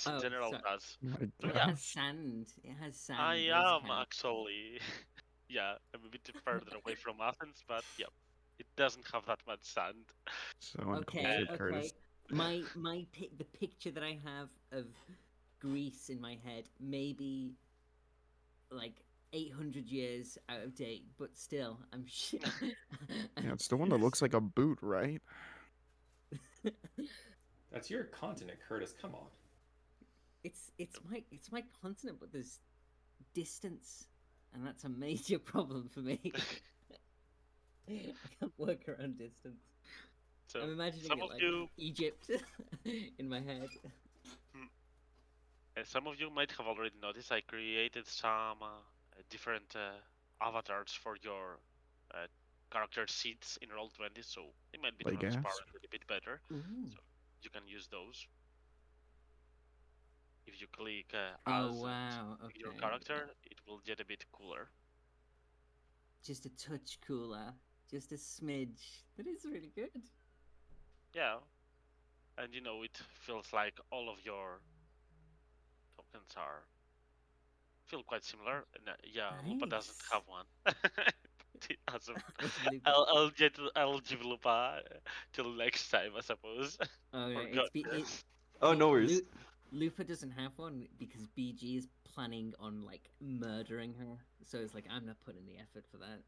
Greece in Oh, general sorry. does. My So It yeah, God. has sand. It has I sand. Those am count. actually. Yeah, I'm a bit further away from Athens, but yeah, it doesn't have that much sand. So Okay, uncultured, Curtis. okay. The picture that I have of Greece in my head, maybe like 800 years out of date, but still, I'm sure. Yeah, it's the one that looks like a boot, right? That's your continent, Curtis. Come on. It's my continent, but there's distance, and that's a major problem for me. I can't work around distance. So I'm imagining some it of like you, Egypt in my head. hmm, some of you might have already noticed I created some different avatars for your uh, character seats in Roll20, so they might be Like gas. transparent a little bit better. Ooh. So you can use those. If you click Oh as wow. your Okay. Yeah. character, it will get a bit cooler. Just a touch cooler. Just a smidge. That is really good. Yeah, and you know it feels like all of your tokens are feel quite similar. And, yeah, Lupa doesn't Nice. have one. It hasn't. Lupa. I'll give Lupa till next time, I suppose. Oh yeah, Forgot. Oh, no worries. Lupa doesn't have one because BG is planning on like murdering her. So it's like I'm not putting the effort for that.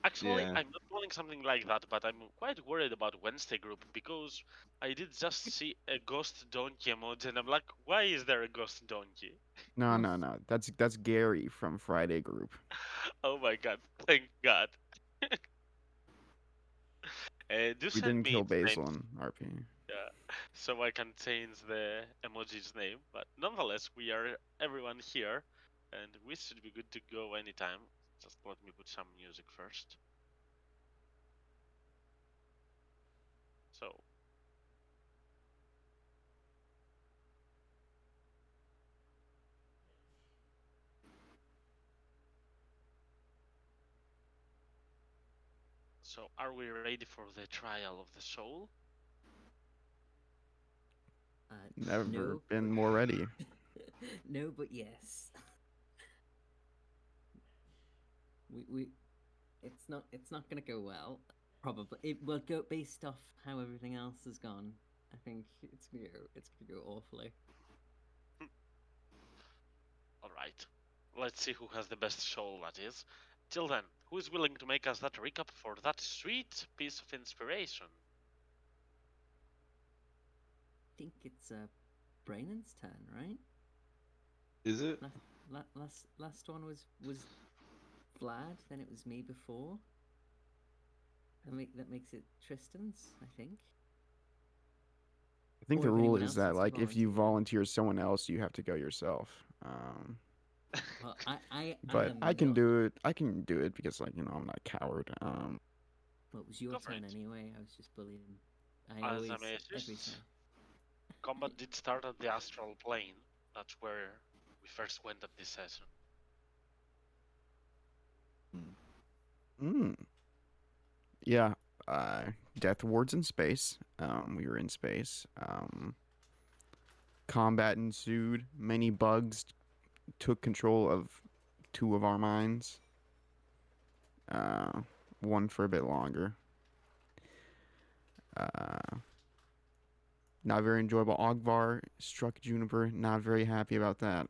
Actually, Yeah. I'm not planning something like that, but I'm quite worried about Wednesday group because I did just see a ghost donkey emoji, and I'm like, why is there a ghost donkey? No, no, no. That's Gary from Friday Group. Oh my god! Thank God. Do We send didn't me kill its name. Basil in RP. Yeah, so I can change the emoji's name. But nonetheless, we are everyone here, and we should be good to go anytime. Just let me put some music first. So, so are we ready for the trial of the soul? Never No, been but more ready. no, but yes. We it's not gonna go well. Probably it will go based off how everything else has gone. I think it's gonna go awfully. All right, let's see who has the best soul. That is. Till then, who is willing to make us that recap for that sweet piece of inspiration? I think it's Brainon's turn, right? Is it? Last one was Vlad, then it was me before. That makes it Tristan's, I think. I think Or the if rule anyone is else that wants to like if you volunteer. volunteer someone else, you have to go yourself. Well, I But am I can not. do it. I can do it because like I'm not a coward. Well, it was your Go for turn it. anyway. I was just bullying. I As always every Amasis, time. combat did start at the astral plane. That's where we first went at this session. Mm, yeah. Death wards in space. We were in space. Combat ensued. Many bugs took control of two of our minds. Uh, one for a bit longer. Uh, Not very enjoyable. Ogvar struck Juniper. Not very happy about that.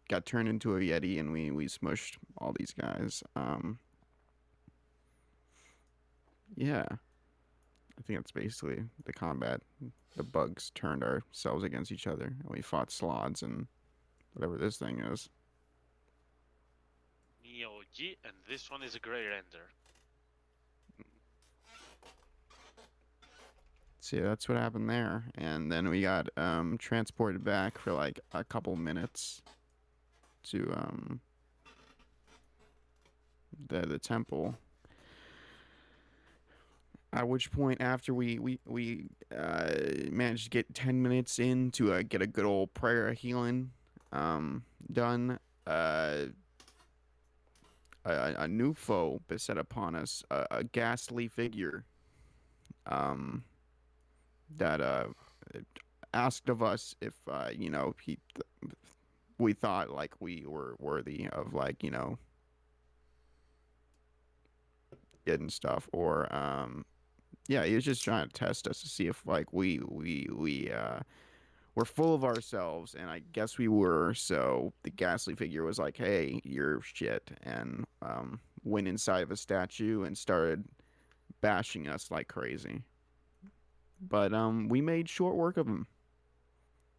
Got turned into a Yeti and we smushed all these guys. Yeah, I think that's basically the combat. The bugs turned ourselves against each other and we fought slots and whatever this thing is. Neo G, and this one is a gray render. See, that's what happened there. And then we got transported back for like a couple minutes to the temple. At which point, after we managed to get 10 minutes in to get a good old prayer of healing done, a new foe beset upon us, a ghastly figure um, that asked of us if we thought like we were worthy of like getting stuff, or yeah, he was just trying to test us to see if like we were full of ourselves, and I guess we were. So the ghastly figure was like, "Hey, you're shit," and went inside of a statue and started bashing us like crazy. But we made short work of him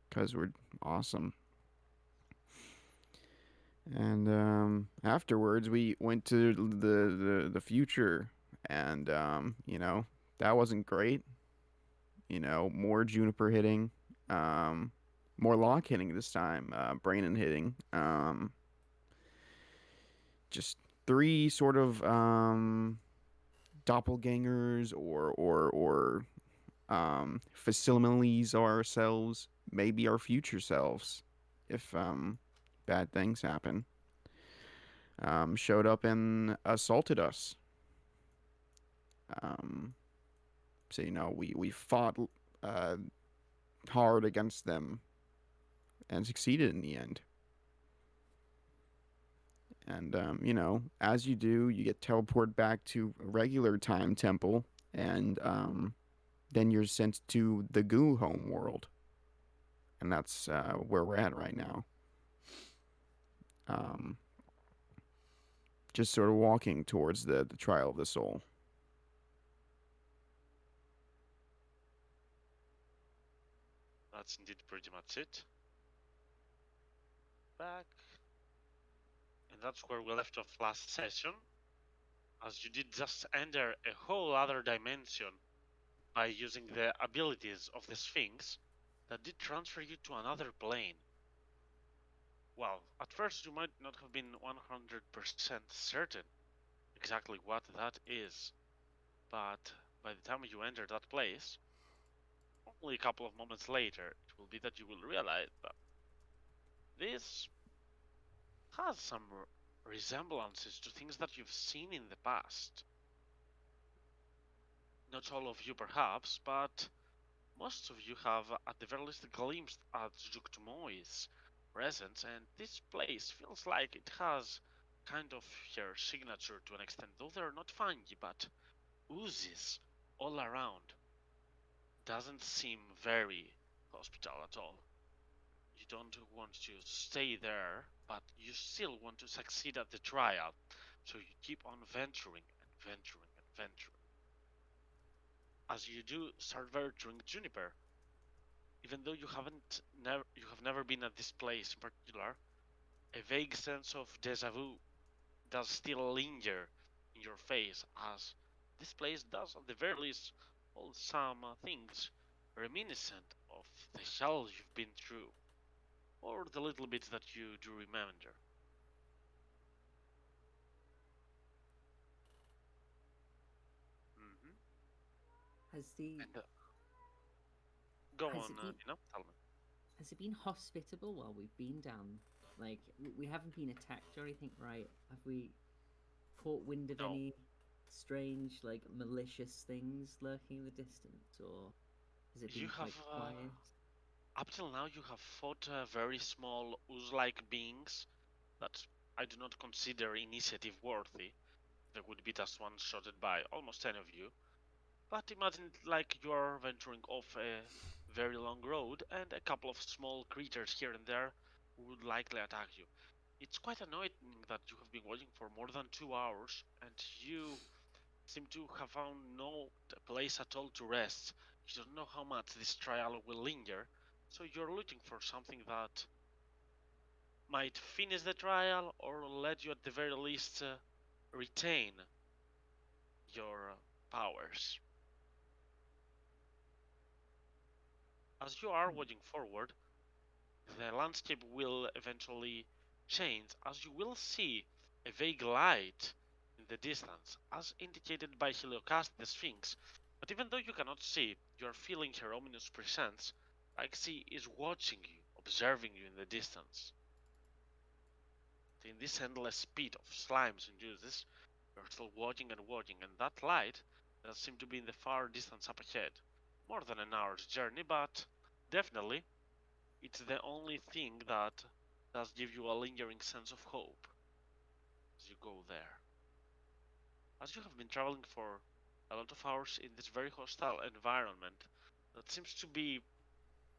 because we're awesome. And afterwards, we went to the future, and that wasn't great. More Juniper hitting, um, more Locke hitting this time, Brandon hitting. Just three sort of doppelgangers or facsimilies of ourselves, maybe our future selves, if bad things happen. Showed up and assaulted us. Um, so we fought uh, hard against them and succeeded in the end. And as you do, you get teleported back to a regular time temple, and then you're sent to the Goo home world, and that's where we're at right now. Um, just sort of walking towards the trial of the soul. That's indeed pretty much it. Back. And that's where we left off last session. As you did just enter a whole other dimension by using the abilities of the Sphinx that did transfer you to another plane. Well, at first you might not have been 100% certain exactly what that is, but by the time you enter that place, only a couple of moments later, it will be that you will realize that this has some resemblances to things that you've seen in the past. Not all of you perhaps, but most of you have at the very least glimpsed at Zhuktmoy's presence, and this place feels like it has kind of her signature to an extent, though they're not fungi, but oozes all around. Doesn't seem very hospital at all. You don't want to stay there, but you still want to succeed at the trial, so you keep on venturing and venturing and venturing. As you do start venturing Juniper, even though you have never been at this place in particular, a vague sense of deja vu does still linger in your face, as this place does at the very least hold some things reminiscent of the hell you've been through, or the little bits that you do remember. Mm-hmm. Has the And go has on, it been tell me. has it been hospitable while we've been down? Like we haven't been attacked or anything, right? Have we caught wind of No, any strange, like malicious things lurking in the distance, or has it you been have quite quiet? up till now you have fought very small ooze-like beings that I do not consider initiative worthy. They would be just one-shotted by almost any of you. But imagine it like you are venturing off a very long road and a couple of small creatures here and there would likely attack you. It's quite annoying that you have been waiting for more than 2 hours and you seem to have found no place at all to rest. You don't know how much this trial will linger, so you're looking for something that might finish the trial or let you at the very least retain your powers. As you are Hmm. wading forward, the landscape will eventually change as you will see a vague light in the distance, as indicated by Heliocast the Sphinx. But even though you cannot see, you are feeling her ominous presence, like she is watching you, observing you in the distance. In this endless pit of slimes and juices, you are still watching and watching, and that light does seem to be in the far distance up ahead. More than an hour's journey, but Definitely, it's the only thing that does give you a lingering sense of hope as you go there. As you have been traveling for a lot of hours in this very hostile environment that seems to be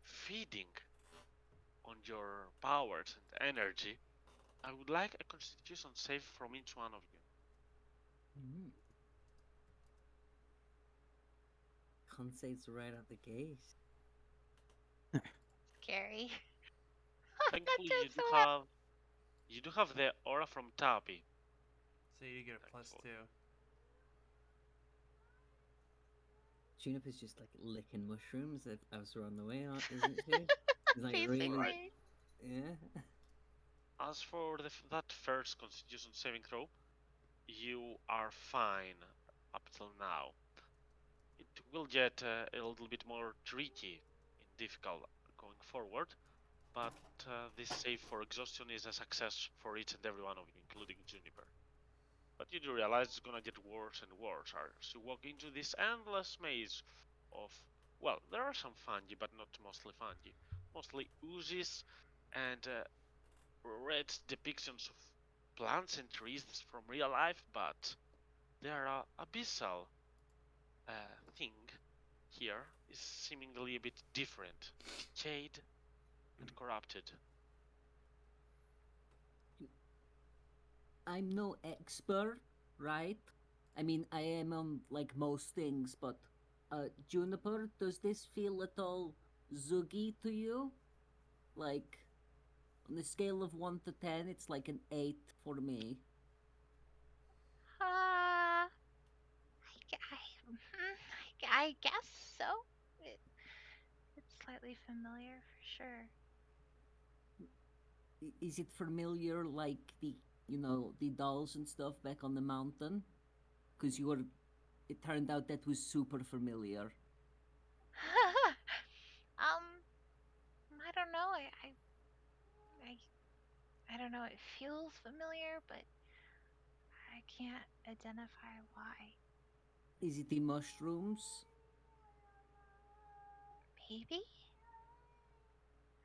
feeding on your powers and energy, I would like a constitution save from each one of you. Mm. Conseil's right out the gate. Scary. Thankfully, That so well. you do have the aura from Tabi. So you get a plus Thankful. 2. Juniper's just like licking mushrooms as we're on the way, isn't she? She's like really, Basically. yeah. As for that first constitution saving throw, you are fine up till now. It will get a little bit more tricky and difficult going forward, but this save for exhaustion is a success for each and every one of you, including Juniper. But you do realize it's gonna get worse and worse as you walk into this endless maze of, well, there are some fungi, but not mostly fungi. Mostly oozes and red depictions of plants and trees from real life, but their abyssal thing here is seemingly a bit different, decayed and corrupted. I'm no expert, right? I mean, I am on like most things, but Juniper, does this feel at all zuggy to you? Like, on the scale of 1 to 10, it's like an 8 for me. I guess so. It's slightly familiar for sure. Is it familiar like the dolls and stuff back on the mountain? Because it turned out that was super familiar. I don't know. I don't know. It feels familiar, but I can't identify why. Is it the mushrooms? Maybe.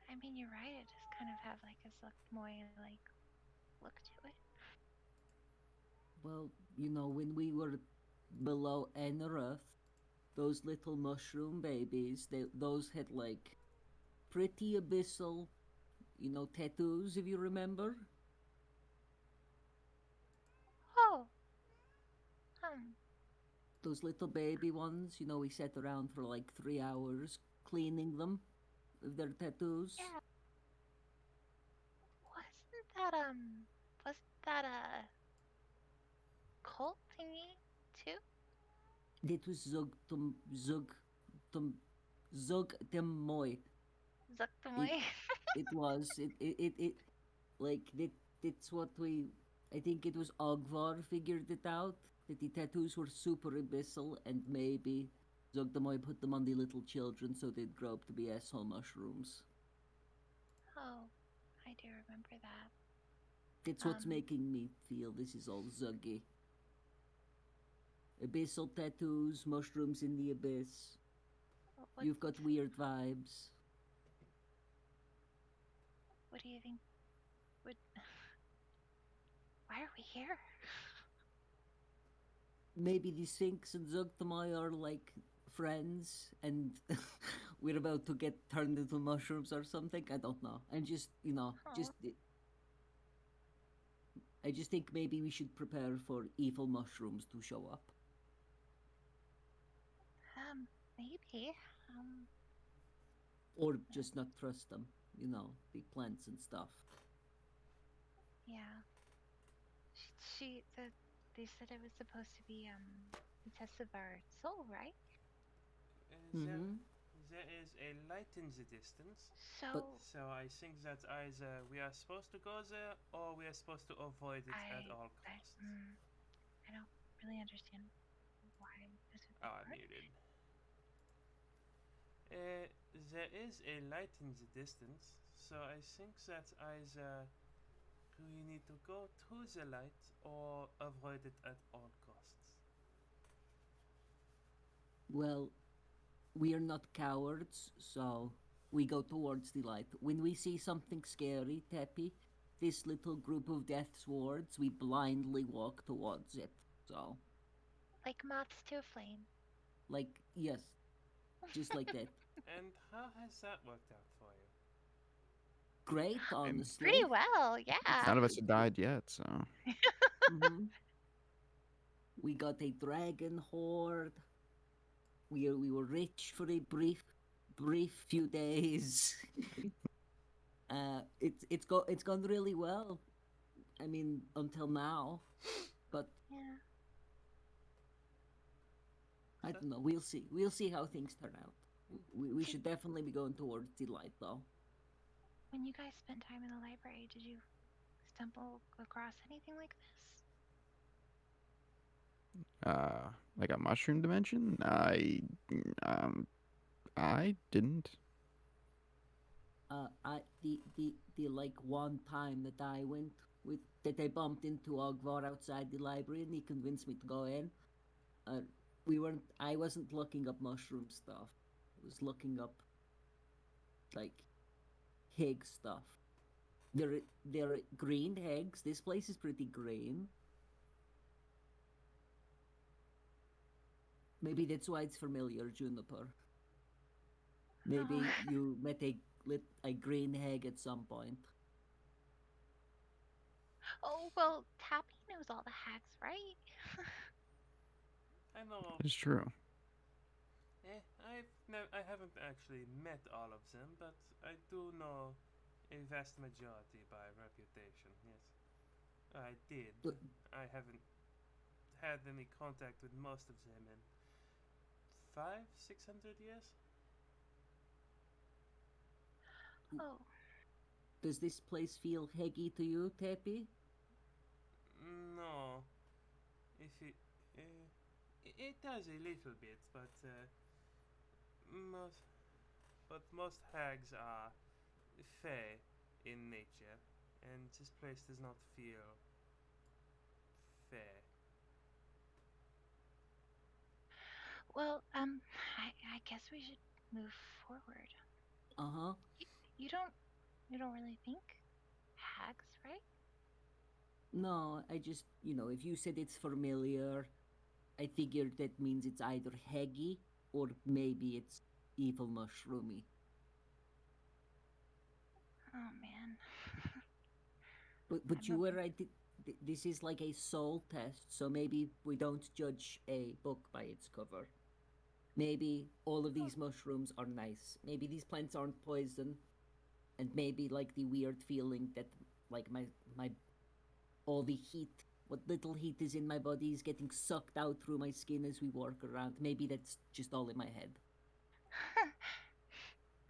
I mean, you're right. It does kind of have like a Zuckmoy like look to it. Well, when we were below Enoroth, those little mushroom babies, those had like pretty abyssal, tattoos, if you remember. Oh. Those little baby ones, we sat around for like 3 hours cleaning them of their tattoos. Yeah. Wasn't that a cult thingy too? Dit was Zugdemoy. Zuckmoy. It was. It like it's what I think it was Ogvar figured it out, that the tattoos were super abyssal, and maybe Zugdemoy put them on the little children so they'd grow up to be asshole mushrooms. Oh, I do remember that. It's what's making me feel this is all zuggy. Abyssal tattoos, mushrooms in the abyss. You've got weird vibes. What do you think would... Why are we here? Maybe the Sphinx and Zugtamai are like friends and we're about to get turned into mushrooms or something. I don't know. I'm just, I just think maybe we should prepare for evil mushrooms to show up. Maybe. Or just not trust them, the plants and stuff. Yeah. They said it was supposed to be the test of our soul, right? There is a light in the distance. So I think that either we are supposed to go there or we are supposed to avoid it at all costs. I don't really understand why this would be I'm muted. There is a light in the distance, so I think that either we need to go to the light or avoid it at all costs. Well, we are not cowards, so we go towards the light. When we see something scary, Teppy, this little group of death swords, we blindly walk towards it. So, Like moths to a flame. like, yes, just like that. And how has that worked out for you? Great, honestly. Pretty well, yeah. None of us have died yet, so Mhm. We got a dragon horde. We were rich for a brief few days. It's gone really well. I mean, until now, but Yeah. I don't know. We'll see. We'll see how things turn out. We should definitely be going towards the light, though. When you guys spent time in the library, did you stumble across anything like this? like a mushroom dimension. I didn't. The like one time that I went with that I bumped into Ogvar outside the library and he convinced me to go in. I wasn't looking up mushroom stuff. I was looking up like heg stuff. They're green eggs. This place is pretty green. Maybe that's why it's familiar, Juniper. Maybe Oh. you met a green egg at some point. Oh, well, Tappy knows all the hacks, right? I know. It's true. I haven't actually met all of them, but I do know a vast majority by reputation. Yes, I did. But- I haven't had any contact with most of them in 500-600 years. Oh, Does this place feel heggy to you, Teppy? No, if it it does a little bit, but most hags are fey in nature, and this place does not feel fey. well, I guess we should move forward. Uh-huh. You don't really think hags, right? No, I just, if you said it's familiar, I figured that means it's either heggy or maybe it's evil mushroomy. Oh man. But I'm you were hoping- right. This is like a soul test, so maybe we don't judge a book by its cover. Maybe all of these mushrooms are nice. Maybe these plants aren't poison, and maybe like the weird feeling that like my all the heat, what little heat is in my body is getting sucked out through my skin as we walk around. Maybe that's just all in my head.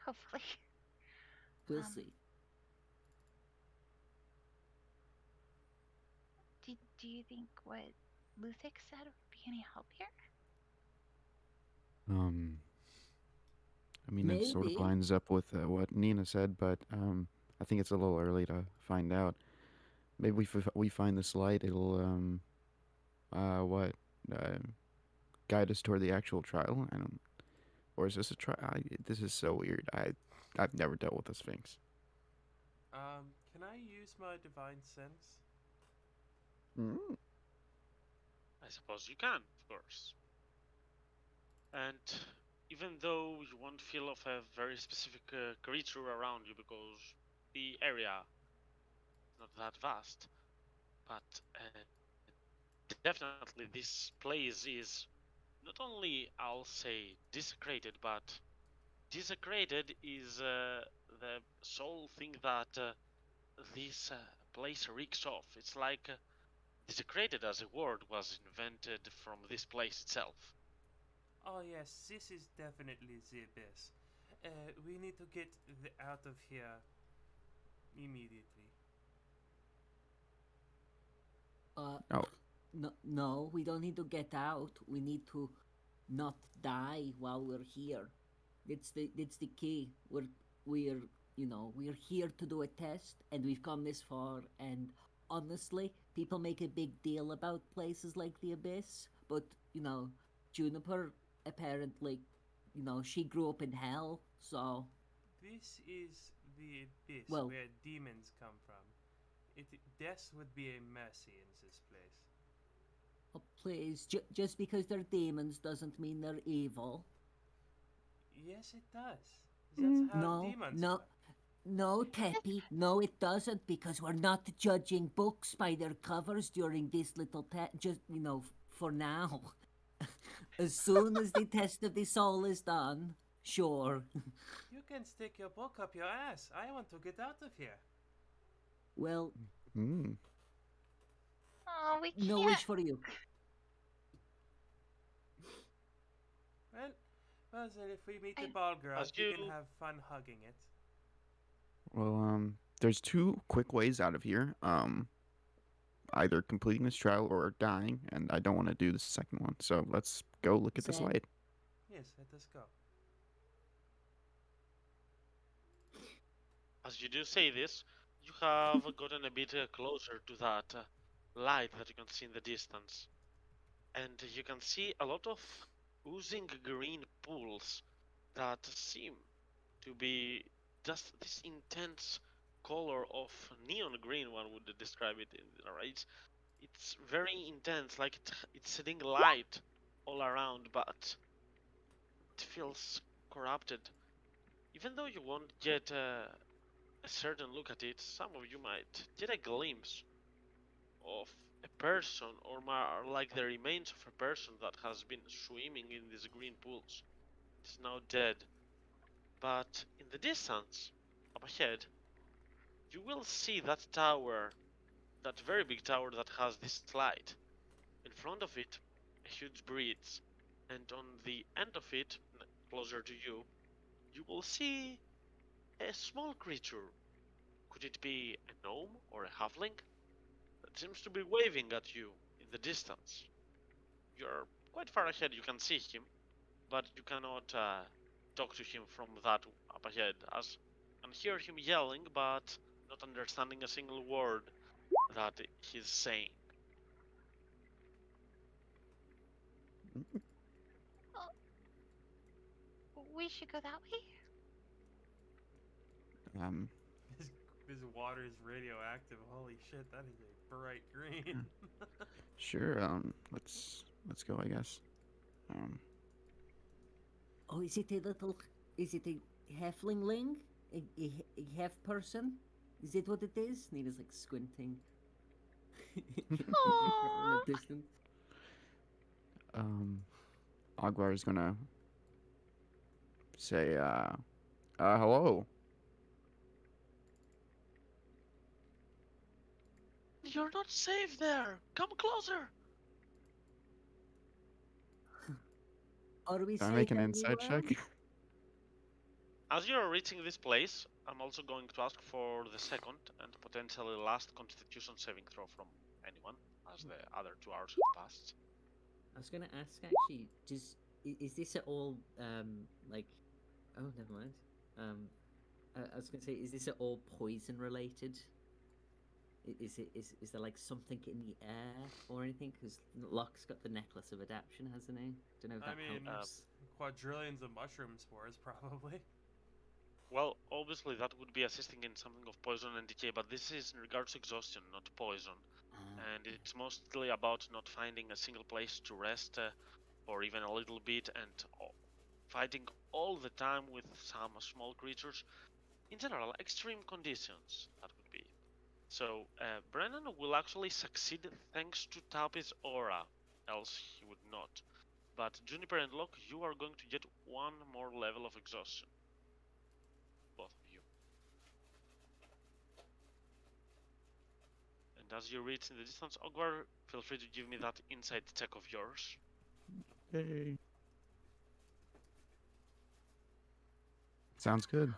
Hopefully. We'll Um, see. Do you think what Luthic said would be any help here? I mean, it sort of Maybe. lines up with what Nina said, but I think it's a little early to find out. Maybe we find this light, it'll guide us toward the actual trial. I don't, or is this a trial? This is so weird. I've never dealt with a sphinx. Can I use my divine sense? Mm. I suppose you can, of course. And even though you won't feel of a very specific creature around you because the area is not that vast, but definitely this place is not only, I'll say, desecrated, but desecrated is the sole thing that this place reeks of. It's like desecrated as a word was invented from this place itself. Oh yes, this is definitely the abyss. We need to get out of here immediately. Oh. No, we don't need to get out. We need to not die while we're here. That's the key. We're we're here to do a test, and we've come this far. And honestly, people make a big deal about places like the Abyss, but Juniper apparently, she grew up in hell, so this is the abyss Well- where demons come from. Death would be a mercy in this place. Oh, please, just because they're demons doesn't mean they're evil. Yes, it does. That's how No, demons no, work. no, Teppy, no, it doesn't, because we're not judging books by their covers during this little just, for now. As soon as the test of the soul is done, sure. You can stick your book up your ass. I want to get out of here. Well, Mm. Oh, we no can't. wish for you. Well, then if we meet the I- ball girl, As you can you- have fun hugging it. Well, there's two quick ways out of here. Either completing this trial or dying, and I don't want to do the second one. So let's go look at the Same. slide. Yes, let us go. As you do say this, you have gotten a bit closer to that light that you can see in the distance. And you can see a lot of oozing green pools that seem to be just this intense color of neon green, one would describe it, right? It's very intense, like it's shedding light all around, but it feels corrupted. Even though you won't get a certain look at it, some of you might get a glimpse of a person, or more like the remains of a person that has been swimming in these green pools. It's now dead. But in the distance, up ahead, you will see that tower, that very big tower that has this light. In front of it, a huge bridge, and on the end of it, closer to you, you will see a small creature. Could it be a gnome or a halfling? That seems to be waving at you in the distance. You're quite far ahead, you can see him, but you cannot talk to him from that up ahead, as you can hear him yelling, but not understanding a single word that he's saying. We should go that way. Um, This, this water is radioactive. Holy shit, that is a bright green. sure. Let's go. I guess. Oh, is it a halfling? A half person? Is it what it is? Nina's like squinting. In Aw. the distance. Ogvar is gonna say, hello. You're not safe there! Come closer! Are we Can I safe make an insight anywhere? check? As you're reaching this place, I'm also going to ask for the second and potentially last constitution saving throw from anyone, as the other 2 hours have passed. I was gonna ask actually, is this at all like? Oh, never mind. I was gonna say, is this at all poison related? Is there like something in the air or anything? Because Locke's got the necklace of adaptation, hasn't he? Don't know if I that mean, helps. quadrillions of mushroom spores, probably. Well, obviously that would be assisting in something of poison and decay, but this is in regards to exhaustion, not poison. And it's mostly about not finding a single place to rest or even a little bit, and fighting all the time with some small creatures. In general, extreme conditions, that would be. So, Brennan will actually succeed thanks to Taupy's aura, else he would not. But Juniper and Locke, you are going to get 1 more level of exhaustion. Both of you. And as you reach in the distance, Ogvar, feel free to give me that insight check of yours. Hey. Sounds good.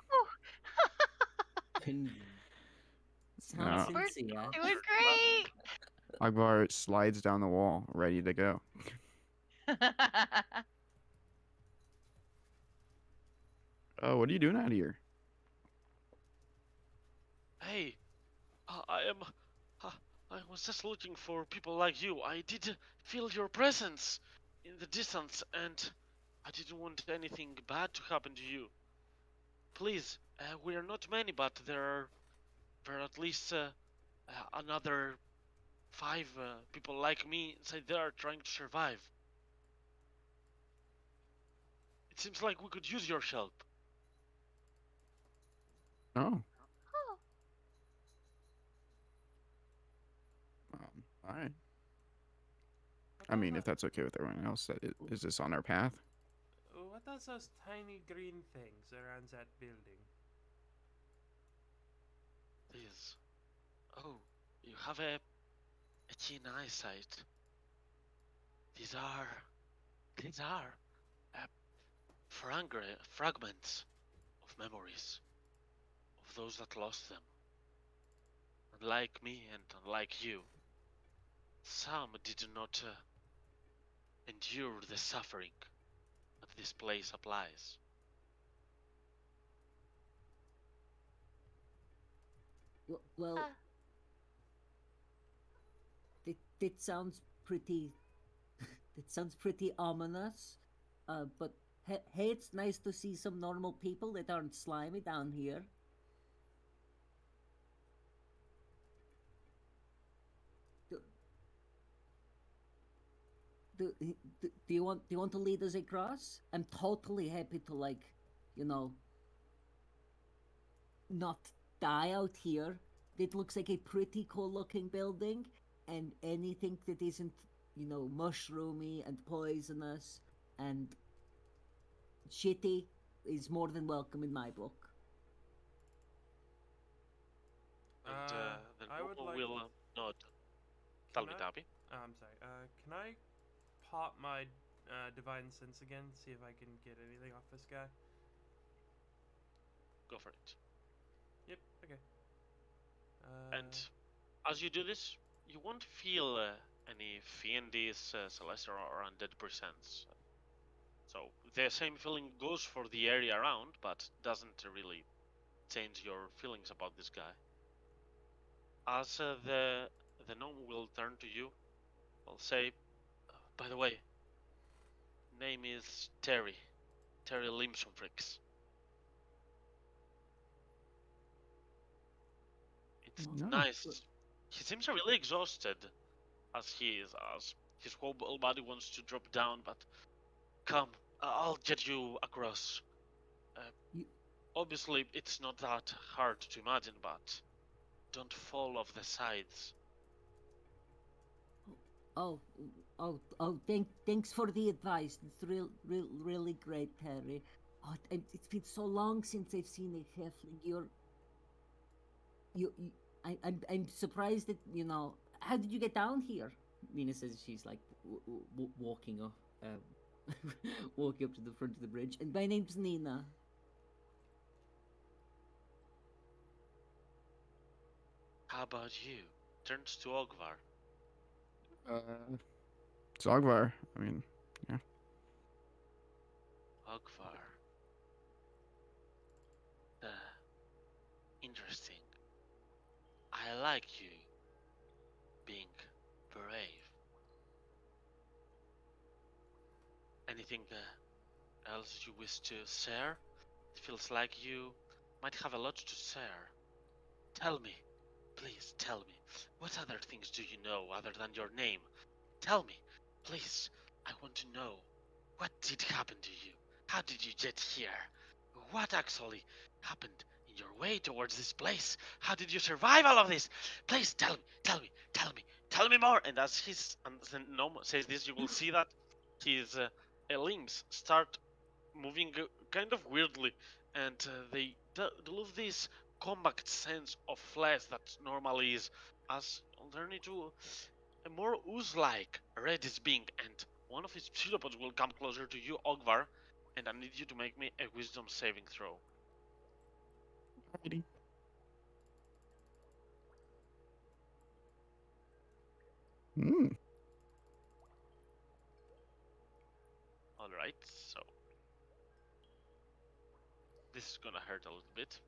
Sounds We're sincere. doing great. Ogvar slides down the wall, ready to go. Oh, what are you doing out here? Hey, I am. I was just looking for people like you. I did feel your presence in the distance, and I didn't want anything bad to happen to you. Please, We are not many, but there are at least another 5 people like me inside there trying to survive. It seems like we could use your help. Oh, Oh, all right. What I are mean, tho- if that's okay with everyone else, is this on our path? what are those tiny green things around that building? These. Oh, you have a keen eyesight. These are. These are fragments of memories of those that lost them. Unlike me and unlike you, some did not endure the suffering that this place applies. Well, uh, that sounds pretty. That sounds pretty ominous. But hey, it's nice to see some normal people that aren't slimy down here. Do, do you want to lead us across? I'm totally happy to you know, not die out here. It looks like a pretty cool looking building, and anything that isn't, mushroomy and poisonous and shitty is more than welcome in my book. And the I would normal like. will not. Tell Can me, I- Tabby. I'm sorry. Can I pop my divine sense again? See if I can get anything off this guy. Go for it. Yep. Okay. And as you do this, you won't feel any fiendish, celestial, or undead presence. So the same feeling goes for the area around, but doesn't really change your feelings about this guy. As the gnome will turn to you, will say, "By the way, name is Terry Limsonfrix. It's No. nice. He seems really exhausted, as his whole body wants to drop down. But come, I'll get you across. You- Obviously, it's not that hard to imagine, but don't fall off the sides." Oh, thanks for the advice. It's really great, Terry. Oh, it's been so long since I've seen a halfling. I'm surprised that How did you get down here? Mina says she's like walking up, walking up to the front of the bridge. And my name's Nina. How about you? Turns to Ogvar. Zogvar. I mean, Ogvar. Interesting. I like you being brave. Anything else you wish to share? It feels like you might have a lot to share. Tell me, please tell me. What other things do you know other than your name? Tell me, please. I want to know. What did happen to you? How did you get here? What actually happened in your way towards this place? How did you survive all of this? Please tell me, tell me, tell me, tell me more. And as the gnome says this, you will see that his limbs start moving kind of weirdly, and they lose this compact sense of flesh that normally is, as turn into a more ooze-like reddish being, and one of his pseudopods will come closer to you, Ogvar, and I need you to make me a wisdom saving throw. alrighty. Hmm. Alright, so this is gonna hurt a little bit.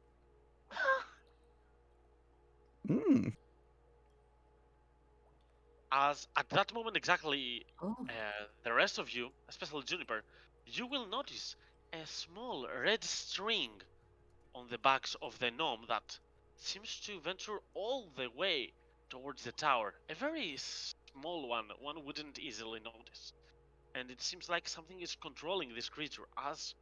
Hmm. As at that moment exactly, Oh, the rest of you, especially Juniper, you will notice a small red string on the backs of the gnome that seems to venture all the way towards the tower. A very small one wouldn't easily notice. And it seems like something is controlling this creature as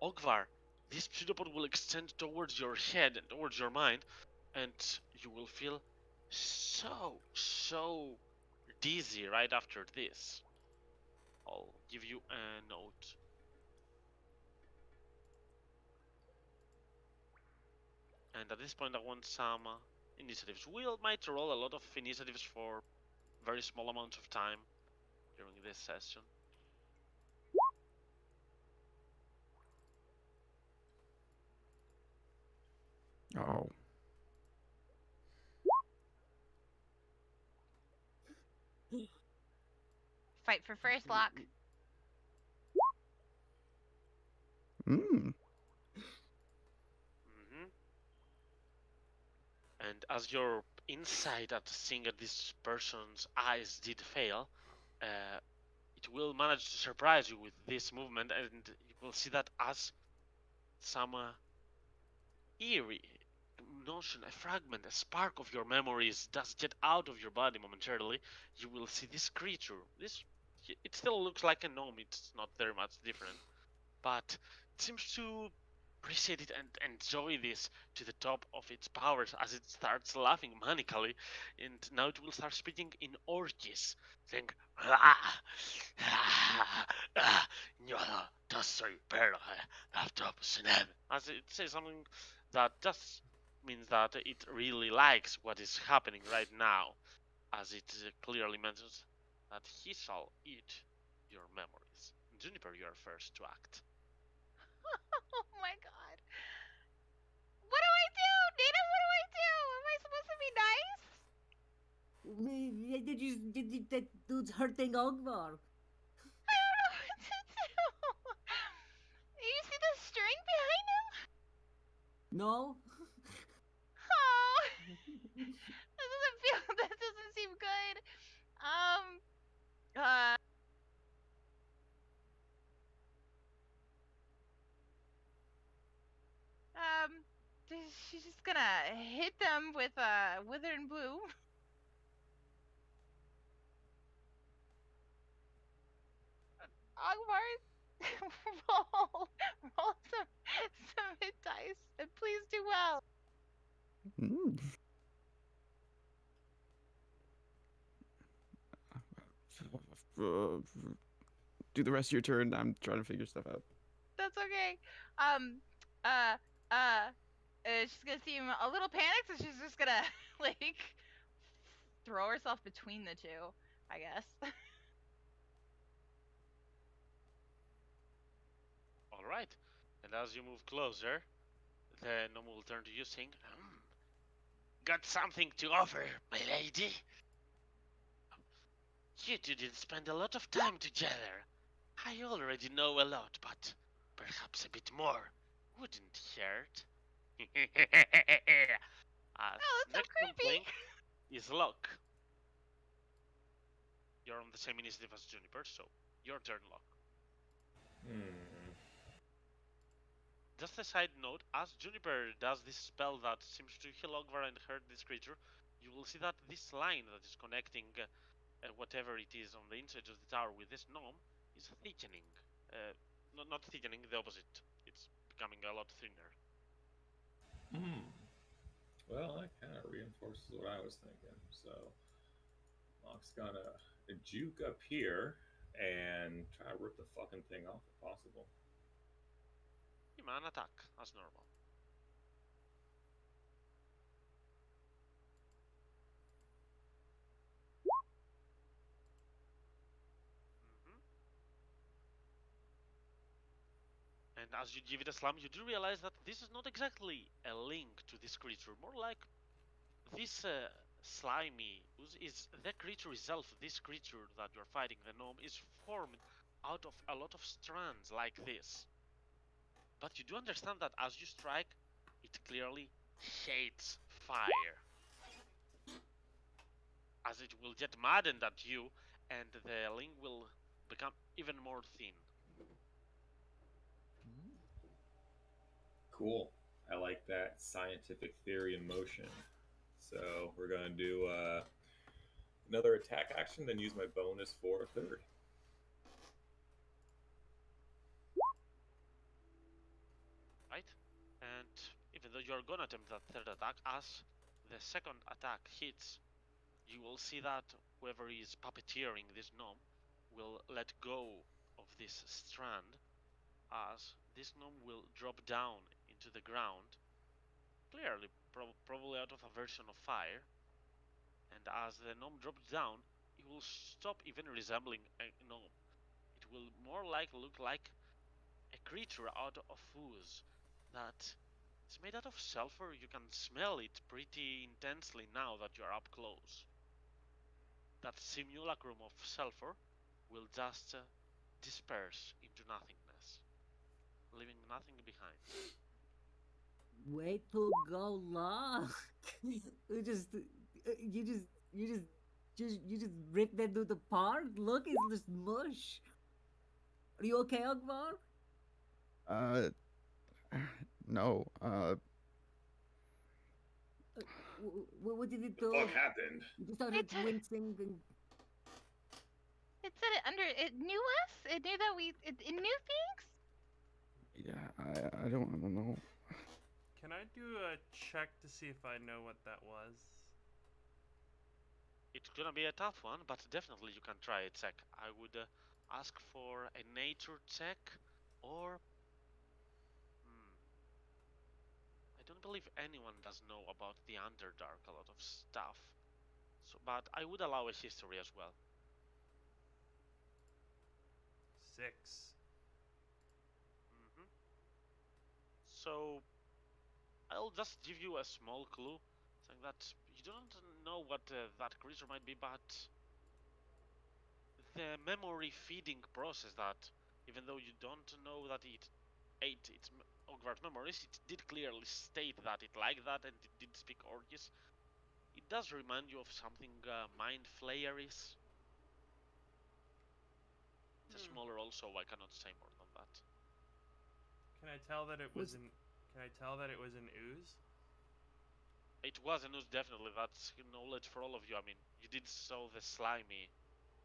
Ogvar, this pseudopod will extend towards your head and towards your mind, and you will feel so dizzy right after this. I'll give you a note. And at this point I want some initiatives. We might roll a lot of initiatives for very small amounts of time during this session. Oh. Fight for first, Locke. Mm. And as your insight at seeing that this person's eyes did fail, it will manage to surprise you with this movement, and you will see that as some eerie notion, a fragment, a spark of your memories does get out of your body momentarily, you will see this creature. It still looks like a gnome, it's not very much different, but it seems to appreciate it and enjoy this to the top of its powers as it starts laughing manically, and now it will start speaking in Orcish, saying, as it says something that just means that it really likes what is happening right now, as it clearly mentions that he shall eat your memories. Juniper, you are first to act. Oh my god. What do I do? Nina, what do I do? Am I supposed to be nice? That dude's hurting Ogvar. I don't know what to do. You see the string behind him? No? Oh, that doesn't seem good. Uh, she's just gonna hit them with a withering bloom. Ogmar, roll some hit dice, and please do well. Mm. Do the rest of your turn. I'm trying to figure stuff out. That's okay. She's gonna seem a little panicked, so she's just gonna like throw herself between the two, I guess. All right, and as you move closer, the gnome will turn to you, saying, "Got something to offer, my lady? You two did spend a lot of time together. I already know a lot, but perhaps a bit more wouldn't hurt." Oh, that's so Next one creepy. playing is Locke. You're on the same initiative as Juniper, so your turn, Locke. Just a side note, as Juniper does this spell that seems to heal Ogvar and hurt this creature, you will see that this line that is connecting whatever it is on the inside of the tower with this gnome is thickening. Not thickening, the opposite. It's becoming a lot thinner. Well, that kind of reinforces what I was thinking. So, Locke's gonna juke up here and try to rip the fucking thing off if possible. Man attack, as normal. And as you give it a slam, you do realize that this is not exactly a link to this creature. More like this slimy is the creature itself. This creature that you're fighting, the gnome, is formed out of a lot of strands like this. But you do understand that as you strike, it clearly hates fire. As it will get maddened at you, and the link will become even more thin. Cool. I like that scientific theory in motion. So we're gonna do another attack action, then use my bonus for a third. Right? And even though you're gonna attempt that third attack, as the second attack hits, you will see that whoever is puppeteering this gnome will let go of this strand, as this gnome will drop down into the ground, clearly probably out of aversion of fire, and as the gnome drops down, it will stop even resembling a gnome. It will more like look like a creature out of ooze that it's made out of sulfur. You can smell it pretty intensely now that you're up close. That simulacrum of sulfur will just disperse into nothingness, leaving nothing behind. Way to go, Locke! you just, you just ripped that dude apart. Look, it's just mush. Are you okay, Akbar? Uh, no. What did it What do? the fuck happened? You just started It- wincing and It said it knew us. It knew that it knew things. Yeah, I don't know. Can I do a check to see if I know what that was? It's gonna be a tough one, but definitely you can try a check. I would ask for a nature check, or I don't believe anyone does know about the Underdark, a lot of stuff. So, but I would allow a history as well. 6. hmm So I'll just give you a small clue, saying that you don't know what that creature might be, but the memory feeding process that, even though you don't know that it ate its Ogvar's memories, it did clearly state that it liked that and it did speak Orcish. It does remind you of something mind flayerish. It's a smaller roll, so I cannot say more than that. Can I tell that it was Was- an? Can I tell that it was an ooze? It was a news, definitely. That's knowledge for all of you. I mean, you did saw the slimy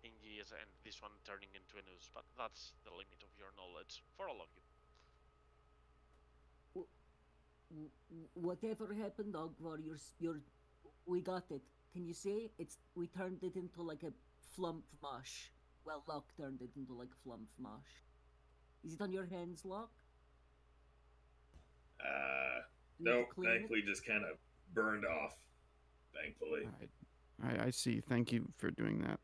thingies and this one turning into a news, but that's the limit of your knowledge for all of you. whatever happened, Akbar, we got it. Can you see? We turned it into like a flump mush. Well, Locke turned it into like a flump mush. Is it on your hands, Locke? You need to Nope. clean it? Thankfully, just kind of burned off. Thankfully. I see. Thank you for doing that.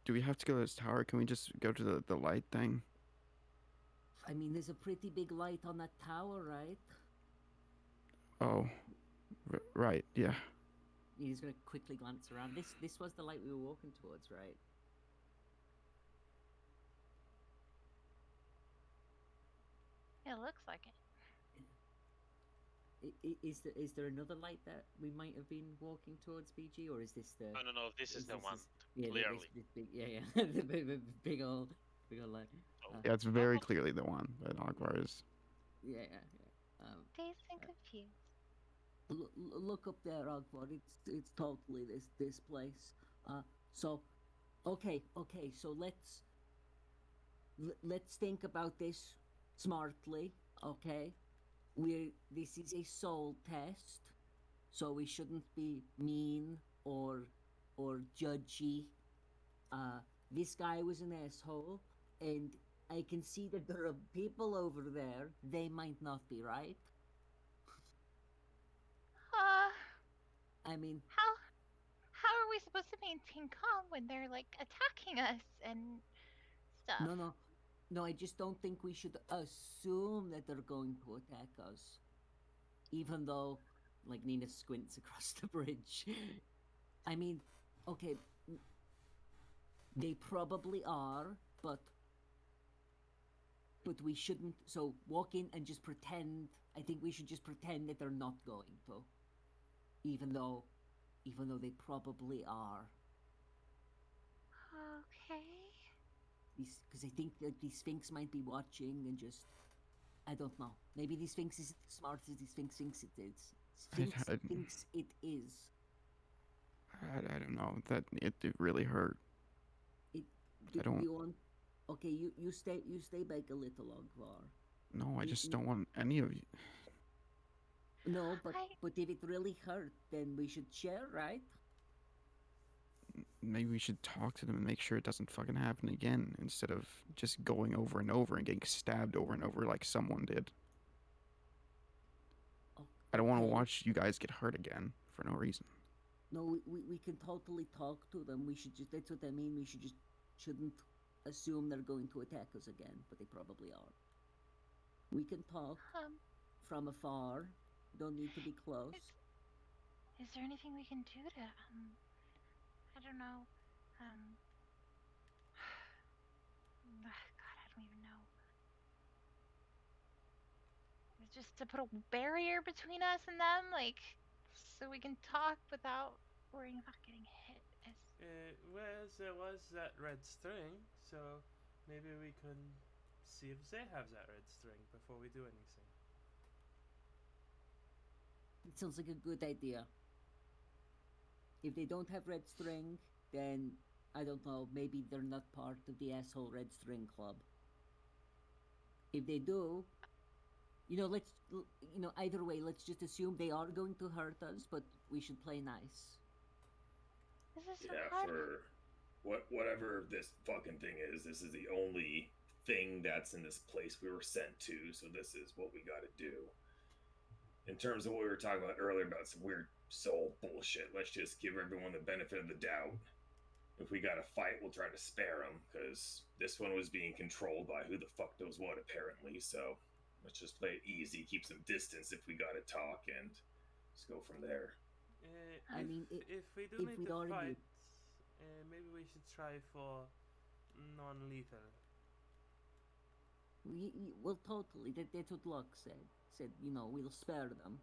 Do we have to go to this tower? Can we just go to the light thing? I mean, there's a pretty big light on that tower, right? Oh, right. Yeah. He's gonna quickly glance around. This was the light we were walking towards, right? It looks like it. Is there another light that we might have been walking towards, BG, or is this the? No, this is the one. Yeah, clearly. This big, yeah, the big old light. Oh. Yeah, it's very clearly the one that Ogvar is. Yeah. Dazed and confused. Look up there, Akbar. It's totally this place. So, okay. So let's think about this smartly. Okay, this is a soul test, so we shouldn't be mean or judgy. This guy was an asshole, and I can see that there are people over there. They might not be, right? I mean, How are we supposed to maintain calm when they're like attacking us and stuff? no. I just don't think we should assume that they're going to attack us, even though, like Nina squints across the bridge. I mean, okay, they probably are, but we shouldn't. So walk in and just pretend. I think we should just pretend that they're not going to, even though they probably are. Okay. Because I think that the Sphinx might be watching and just. I don't know. Maybe the Sphinx isn't as smart as the Sphinx thinks it is. I- Sphinx I- thinks it is. I don't know. That it really hurt. Do don't- you want? Okay, you stay back a little, Ogvar. No, I You- just you- don't want any of you. No, but I- if it really hurt, then we should share, right? Maybe we should talk to them and make sure it doesn't fucking happen again instead of just going over and over and getting stabbed over and over like someone did. I don't want to Okay. watch you guys get hurt again for no reason. No, we can totally talk to them. We should just, that's what I mean. We shouldn't assume they're going to attack us again, but they probably are. We can talk from afar. Don't need to be close. Is there anything we can do to I don't know. God, I don't even know. Just to put a barrier between us and them, like, so we can talk without worrying about getting hit. Well, there was that red string, so maybe we can see if they have that red string before we do anything. It sounds like a good idea. If they don't have red string, then I don't know, maybe they're not part of the asshole red string club. If they do, either way, let's just assume they are going to hurt us, but we should play nice. This is so Yeah, hard. for whatever this fucking thing is, this is the only thing that's in this place we were sent to, so this is what we gotta do. In terms of what we were talking about earlier about some weird soul bullshit, let's just give everyone the benefit of the doubt. If we gotta fight, we'll try to spare them, because this one was being controlled by who the fuck knows what, apparently, so let's just play it easy, keep some distance if we gotta talk, and just go from there. I mean, if we do if need we'd to already- fight, maybe we should try for non-lethal. Well, totally. That's what Locke said. Said, we'll spare them.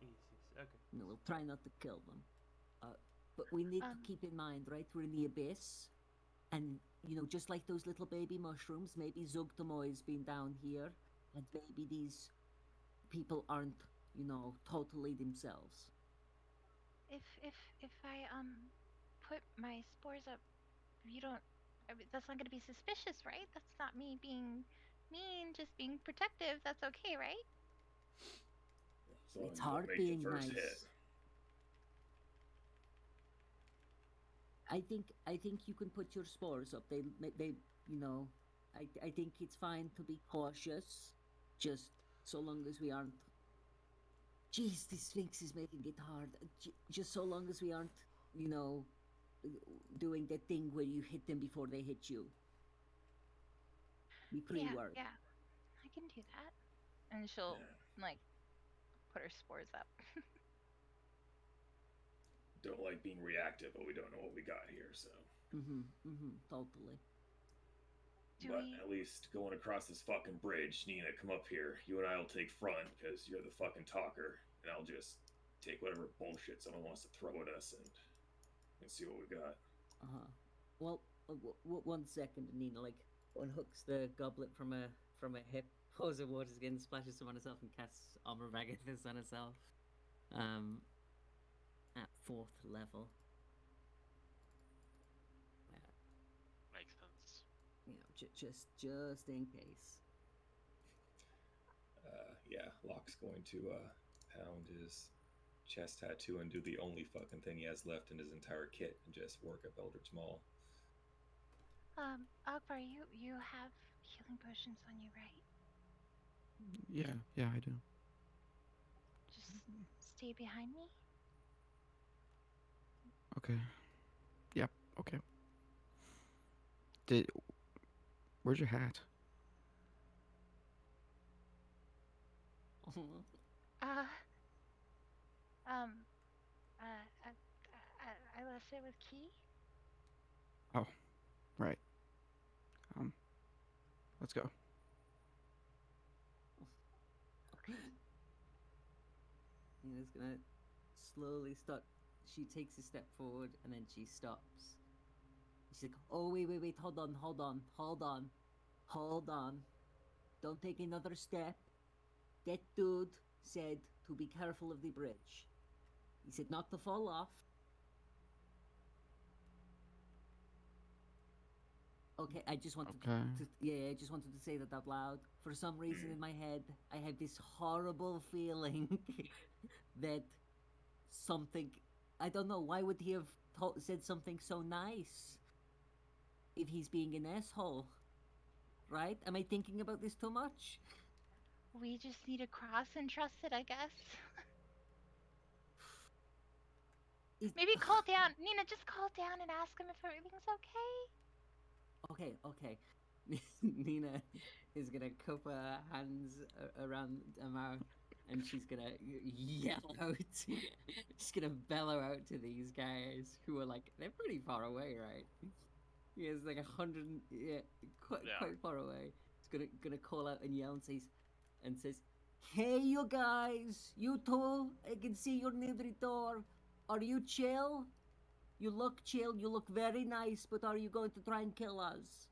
Easy. Okay. We'll try not to kill them. But we need to Um, keep in mind, right? We're in the abyss, and just like those little baby mushrooms, maybe Zugtamoy's been down here, and maybe these people aren't, totally themselves. If I put my spores up, you don't. I mean, that's not gonna be suspicious, right? That's not me being mean, just being protective. That's okay, right? So It's you don't hard make being the first nice. hit. I think you can put your spores up. They I think it's fine to be cautious, just so long as we aren't. Jeez, this Sphinx is making it hard. Just so long as we aren't, doing that thing where you hit them before they hit you. Be pre-work. Yeah, I can do that. And she'll like put her spores up. Don't like being reactive, but we don't know what we got here, so. Totally. Do But we? at least going across this fucking bridge, Nina, come up here. You and I will take front because you're the fucking talker, and I'll just take whatever bullshit someone wants to throw at us and see what we got. Well, 1 second, Nina Unhooks the goblet from a hip, pours the water again, splashes some on herself, and casts Armor of Agathis on herself. At 4th level. Makes sense. Just in case. Yeah, Locke's going to pound his chest tattoo and do the only fucking thing he has left in his entire kit and just work up Eldritch Maul. Akbar, you have healing potions on you, right? Yeah, I do. Just stay behind me. Okay. Yep. Okay. Where's your hat? I left it with Key. Right. Let's go. Nina's gonna slowly start. She takes a step forward and then she stops. She's like, "Oh wait, hold on. Don't take another step. that dude said to be careful of the bridge. He said not to fall off. Okay, I just wanted Okay. I just wanted to say that out loud. For some reason in my head, I have this horrible feeling that something, I don't know, why would he have said something so nice if he's being an asshole? Right? Am I thinking about this too much? We just need to cross and trust it, I guess. Maybe call down. Nina, just call down and ask him if everything's okay. Okay. Nina is gonna cup her hands around her mouth and she's gonna yell out. She's gonna bellow out to these guys who are like, they're pretty far away, right? He is like 100, yeah, quite far away. He's gonna call out and yell and says, "Hey, you guys, you two, I can see you're near the door. Are you chill? You look chill. You look very nice, but are you going to try and kill us?"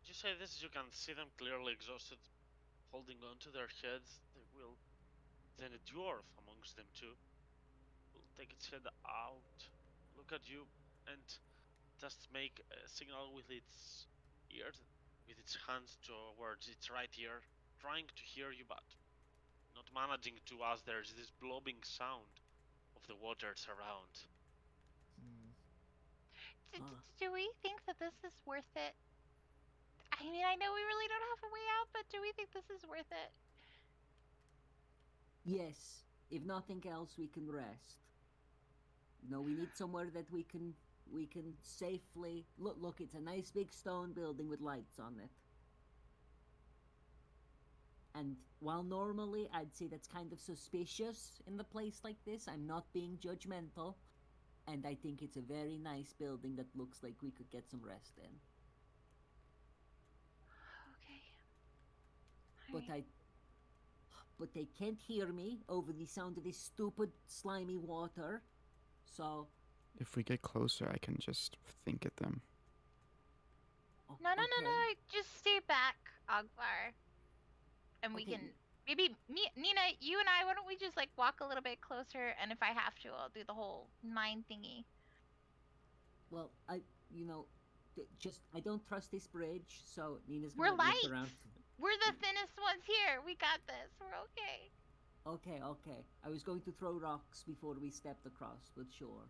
You say this, you can see them clearly exhausted, holding on to their heads. They will. Then a dwarf amongst them too will take its head out, look at you, and just make a signal with its ears, with its hands towards its right ear, trying to hear you, but not managing to, as there's this blobbing sound of the waters around. Do we think that this is worth it? I mean, I know we really don't have a way out, but do we think this is worth it? Yes. If nothing else, we can rest. We need somewhere that we can safely look. It's a nice big stone building with lights on it. And while normally I'd say that's kind of suspicious in a place like this, I'm not being judgmental. And I think it's a very nice building that looks like we could get some rest in. Okay. But they can't hear me over the sound of this stupid, slimy water. So... If we get closer, I can just think at them. No. Just stay back, Ogvar. And we Okay. can... Maybe, Nina, you and I, why don't we just, like, walk a little bit closer, and if I have to, I'll do the whole mind thingy. Well, I don't trust this bridge, so Nina's We're gonna look light! around. We're the thinnest ones here! We got this! We're okay! Okay. I was going to throw rocks before we stepped across, but sure.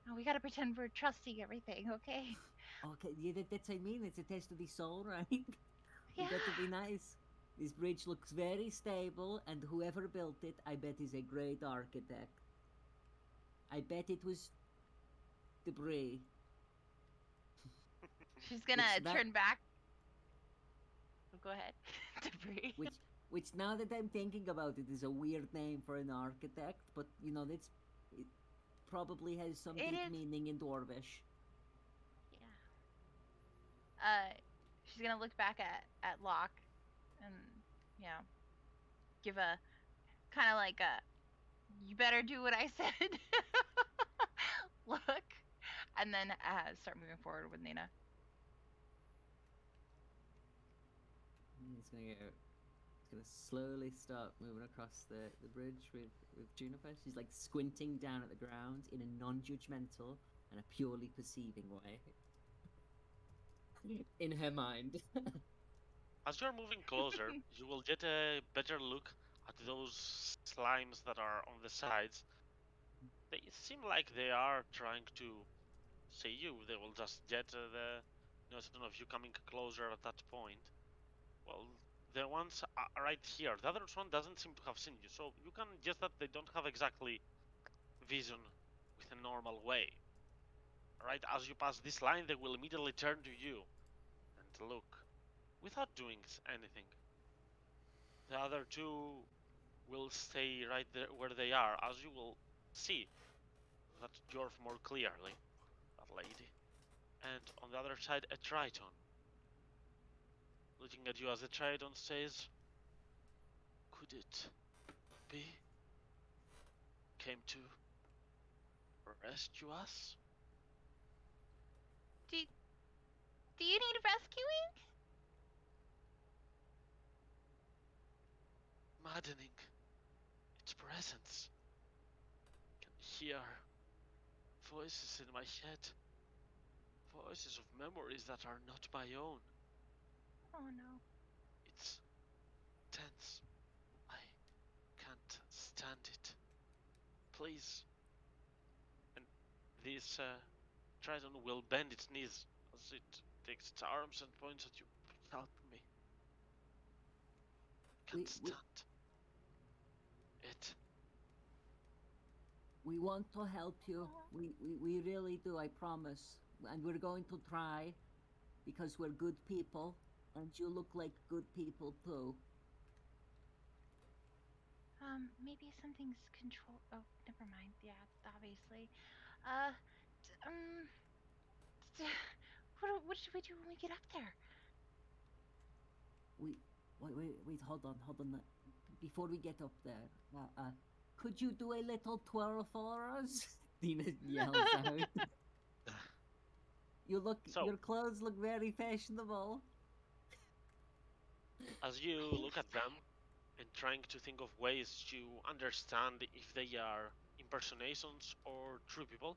Oh, we gotta pretend we're trusting everything, okay? Okay, yeah, that's what I mean. It's a test of the soul, right? Yeah. You got to be nice. This bridge looks very stable, and whoever built it, I bet is a great architect. I bet it was debris. She's gonna It's not- turn back. Oh, go ahead. Debris. Which now that I'm thinking about it is a weird name for an architect, but it probably has some It deep is. meaning in Dwarvish. Yeah. She's gonna look back at Locke and, give a kind of like a, you better do what I said look, and then start moving forward with Nina. He's gonna slowly start moving across the bridge with Juniper. She's like squinting down at the ground in a non-judgmental and a purely perceiving way. In her mind. As you're moving closer, you will get a better look at those slimes that are on the sides. They seem like they are trying to see you. They will just get the notion of you coming closer at that point. Well, the ones are right here. The other one doesn't seem to have seen you, so you can guess that they don't have exactly vision with a normal way. Right, as you pass this line, they will immediately turn to you and look, without doing anything. The other two will stay right there where they are, as you will see that dwarf more clearly, that lady. And on the other side, a Triton. Looking at you as the Triton says, "Could it be? Came to rescue us?" Do you need rescuing? maddening. Its presence. I can hear voices in my head. Voices of memories that are not my own. Oh no. It's tense. I can't stand it. Please. And this Triton will bend its knees as it takes its arms and points at you. Help me. Can't We- stand it. We want to help you. We really do, I promise. And we're going to try because we're good people and you look like good people too. Maybe something's control. Oh, never mind. Yeah, obviously. Uh, d- um, what should we do when we get up there? Wait, hold on. Before we get up there, could you do a little twirl for us? Dina yells out. So- Your clothes look very fashionable. As you look at them and trying to think of ways to understand if they are impersonations or true people,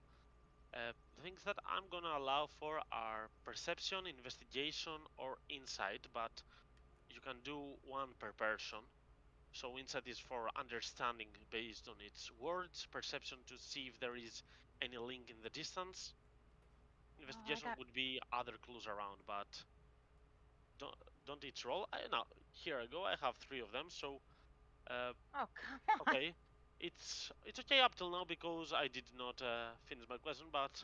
the things that I'm gonna allow for are perception, investigation, or insight, but you can do one per person. So insight is for understanding based on its words, perception to see if there is any link in the distance. Investigation got- would be other clues around, but don't don't each roll. Now here I go. I have 3 of them. So Oh, come on. okay, it's okay up till now because I did not finish my question, but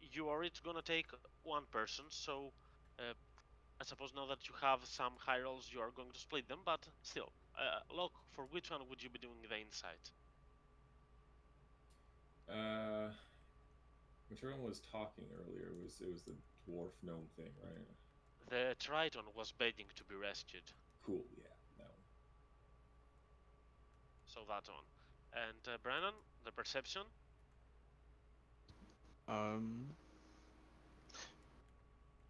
you are each gonna take one person. So I suppose now that you have some high rolls, you are going to split them. But still, Locke, for which one would you be doing the insight? Whichever one was talking earlier it was the dwarf gnome thing, right? The Triton was begging to be rescued, Cool, yeah, that one. so that one. And Brennan, the perception. Um,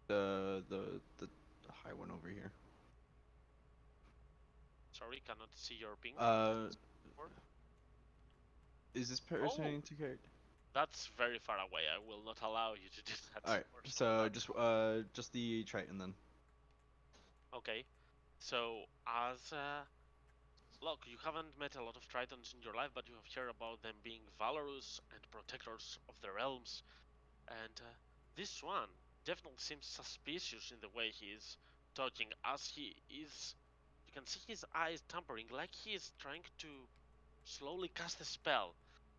the high one over here. Sorry, cannot see your ping. Is this person Oh. into character? That's very far away. I will not allow you to do that. All right, or so that. just the Triton then. Okay. So as look, you haven't met a lot of Tritons in your life, but you have heard about them being valorous and protectors of the realms. And this one definitely seems suspicious in the way he is talking, as he is. You can see his eyes tampering, like he is trying to slowly cast a spell.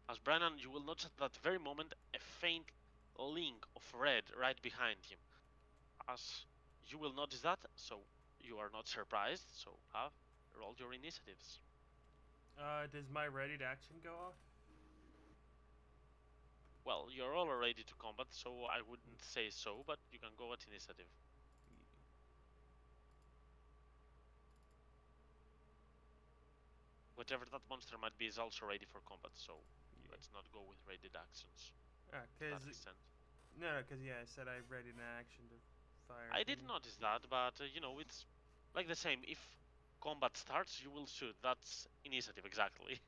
As Brennan, you will notice at that very moment a faint link of red right behind him. As you will notice that, so you are not surprised. So have roll your initiatives. Does my ready to action go off? Well, you're all ready to combat, so I wouldn't say so, but you can go at initiative. Whatever that monster might be is also ready for combat, so let's not go with raided actions. To Cause that extent. no, cause yeah, I said I ready an action to fire. I did thing. notice that, but it's like the same. If combat starts, you will shoot. That's initiative exactly.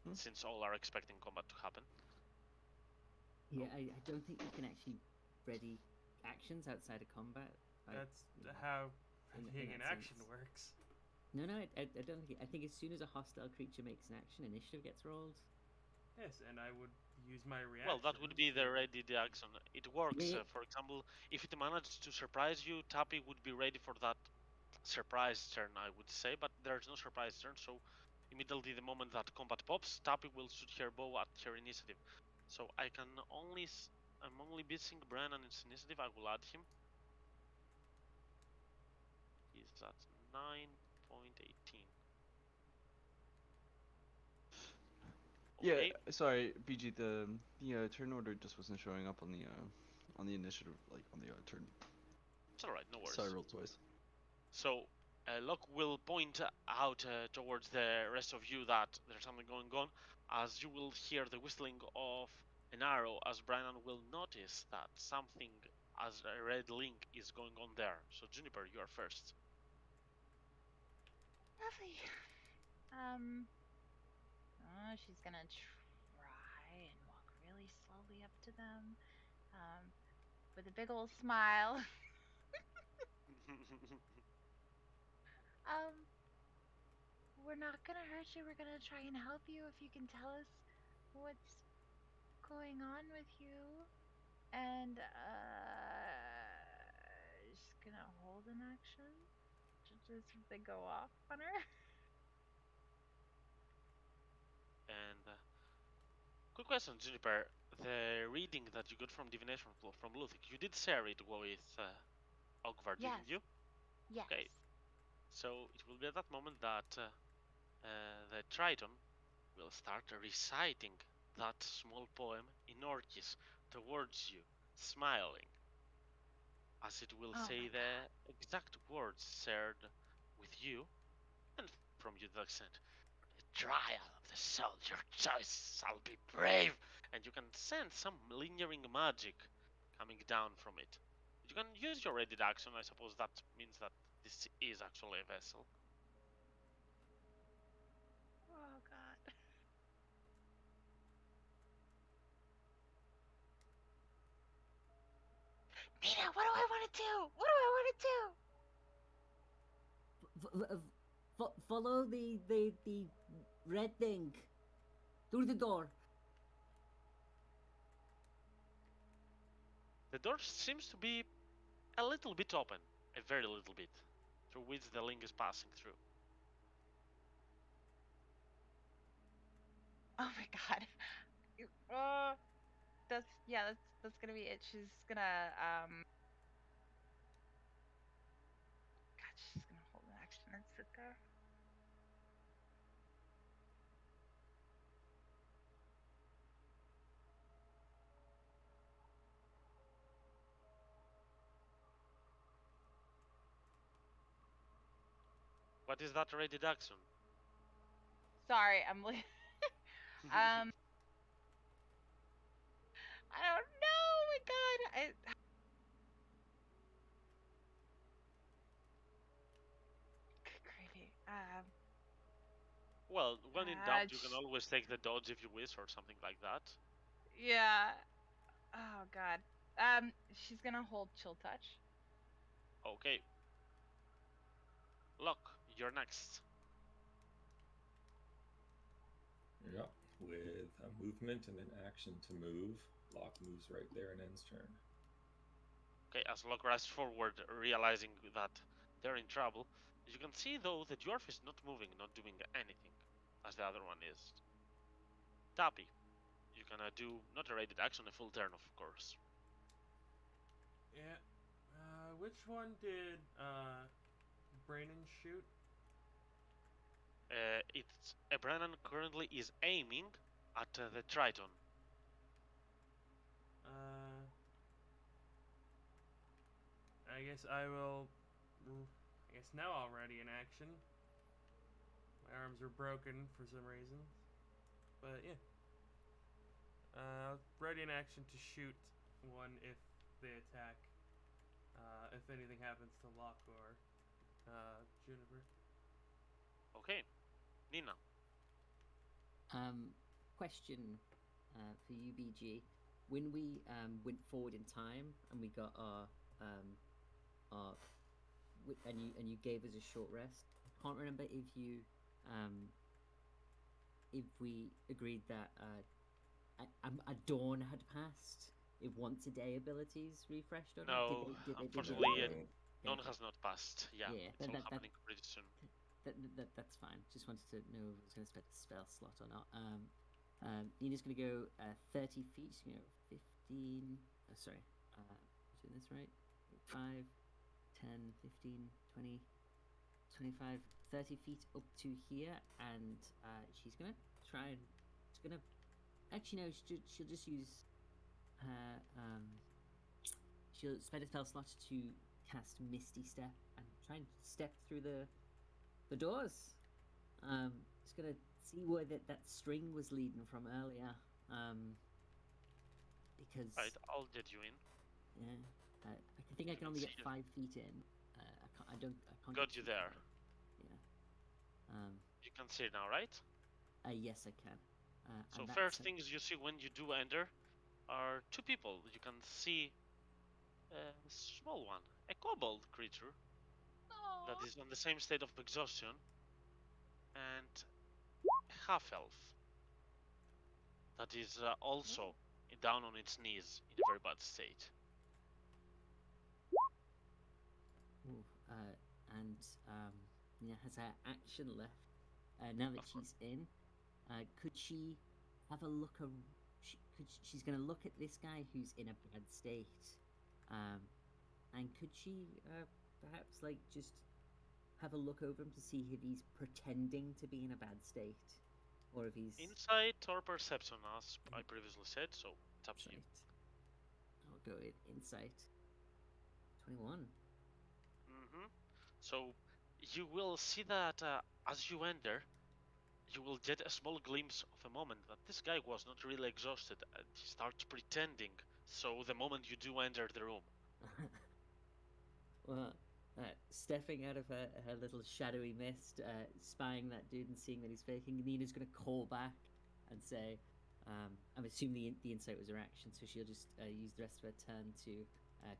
Hmm. Since all are expecting combat to happen. Yeah, I don't think you can actually ready actions outside of combat. That's you know, how in being that an action sense. works. No, I don't think. I think as soon as a hostile creature makes an action, initiative gets rolled. Yes, and I would use my reaction. Well, that would be the ready the action. It works. Yeah. For example, if it managed to surprise you, Tappy would be ready for that surprise turn, I would say. But there's no surprise turn, so immediately the moment that combat pops, Tappy will shoot her bow at her initiative. So I can only, I'm only missing Brennan in his initiative. I will add him. He's at 9.18. Yeah, Okay. sorry, BG. The turn order just wasn't showing up on the initiative, like on the turn. It's alright, no worries. So I rolled twice. So Locke will point out towards the rest of you that there's something going on, as you will hear the whistling of an arrow, as Brian will notice that something as a red link is going on there. So Juniper, you are first. Lovely. She's gonna try and walk really slowly up to them, with a big old smile. Um, we're not gonna hurt you. We're gonna try and help you if you can tell us what's going on with you. And just gonna hold an action just if they go off on her. And quick question, Juniper. The reading that you got from divination from Ludwig, you did share it with Ogvar, Yes. didn't you? Yes. Okay. So it will be at that moment that the Triton will start reciting that small poem in Orcish towards you, smiling, as it will Oh say my the exact words shared with you, and from you the accent. The trial of the soul, your choice shall be brave, and you can sense some lingering magic coming down from it. You can use your ready action. I suppose that means that this is actually a vessel. Oh god. Nina, what do I want to do? What do I want to do? Follow the red thing through the door. The door seems to be a little bit open, a very little bit, through which the link is passing through. Oh my god. That's gonna be it. She's gonna God, she's gonna hold an action and sit there. What is that ready action? Sorry, I'm like I don't know. Oh my god. Good gravy. Well, when in doubt, you can sh- always take the dodge if you wish, or something like that. Yeah. Oh god. She's gonna hold chill touch. Okay. Locke, you're next. Yep. With a movement and an action to move, Locke moves right there and ends turn. Okay, as Locke rushes forward, realizing that they're in trouble, you can see though the dwarf is not moving, not doing anything, as the other one is. Tappy, you can do not a rated action, a full turn, of course. Yeah. Which one did Brandon shoot? It's Brennan currently is aiming at the Triton. I guess I will. I guess now I'll ready in action. My arms are broken for some reason, but yeah. Ready in action to shoot one if they attack. If anything happens to Locke or Juniper. Okay, Nina. Question for you, BG. When we went forward in time and we got our and you gave us a short rest. I can't remember if we agreed that a dawn had passed. If once a day abilities refreshed or not. No, Did they unfortunately, none Okay. has not passed. Yeah, Yeah, it's all happening pretty soon. That's fine. Just wanted to know if I was going to spend a spell slot or not. Nina's going to go 30 feet. She's going to go 15. Oh, sorry. Doing this right? 5, 10, 15, 20, 25, 30 feet up to here. And she's going to try and. She's going to. Actually, no, she'll just use her. She'll spend a spell slot to cast Misty Step and try and step through the doors. Just gonna see where that string was leading from earlier. Because Right, I'll get you in. yeah, I think I can only get 5 feet in. I can't. I can't. Got get you too there. far. Yeah. You can see it now, right? Yes, I can. So and first that's things you see when you do enter are two people. You can see a small one, a kobold creature that Aw. is on the same state of exhaustion, and a half elf that is also down on its knees in a very bad state. Ooh, and Nina has her action left. Now that Of course. she's in, could she have a look? She's going to look at this guy who's in a bad state, and could she perhaps like just have a look over him to see if he's pretending to be in a bad state, or if he's Insight or perception, as I previously said, so it's up to you. Right. I'll go with insight. 21. So you will see that as you enter, you will get a small glimpse of a moment that this guy was not really exhausted and he starts pretending. So the moment you do enter the room, Well, stepping out of her little shadowy mist, spying that dude and seeing that he's faking, Nina's going to call back and say, I'm assuming the insight was her action, so she'll just use the rest of her turn to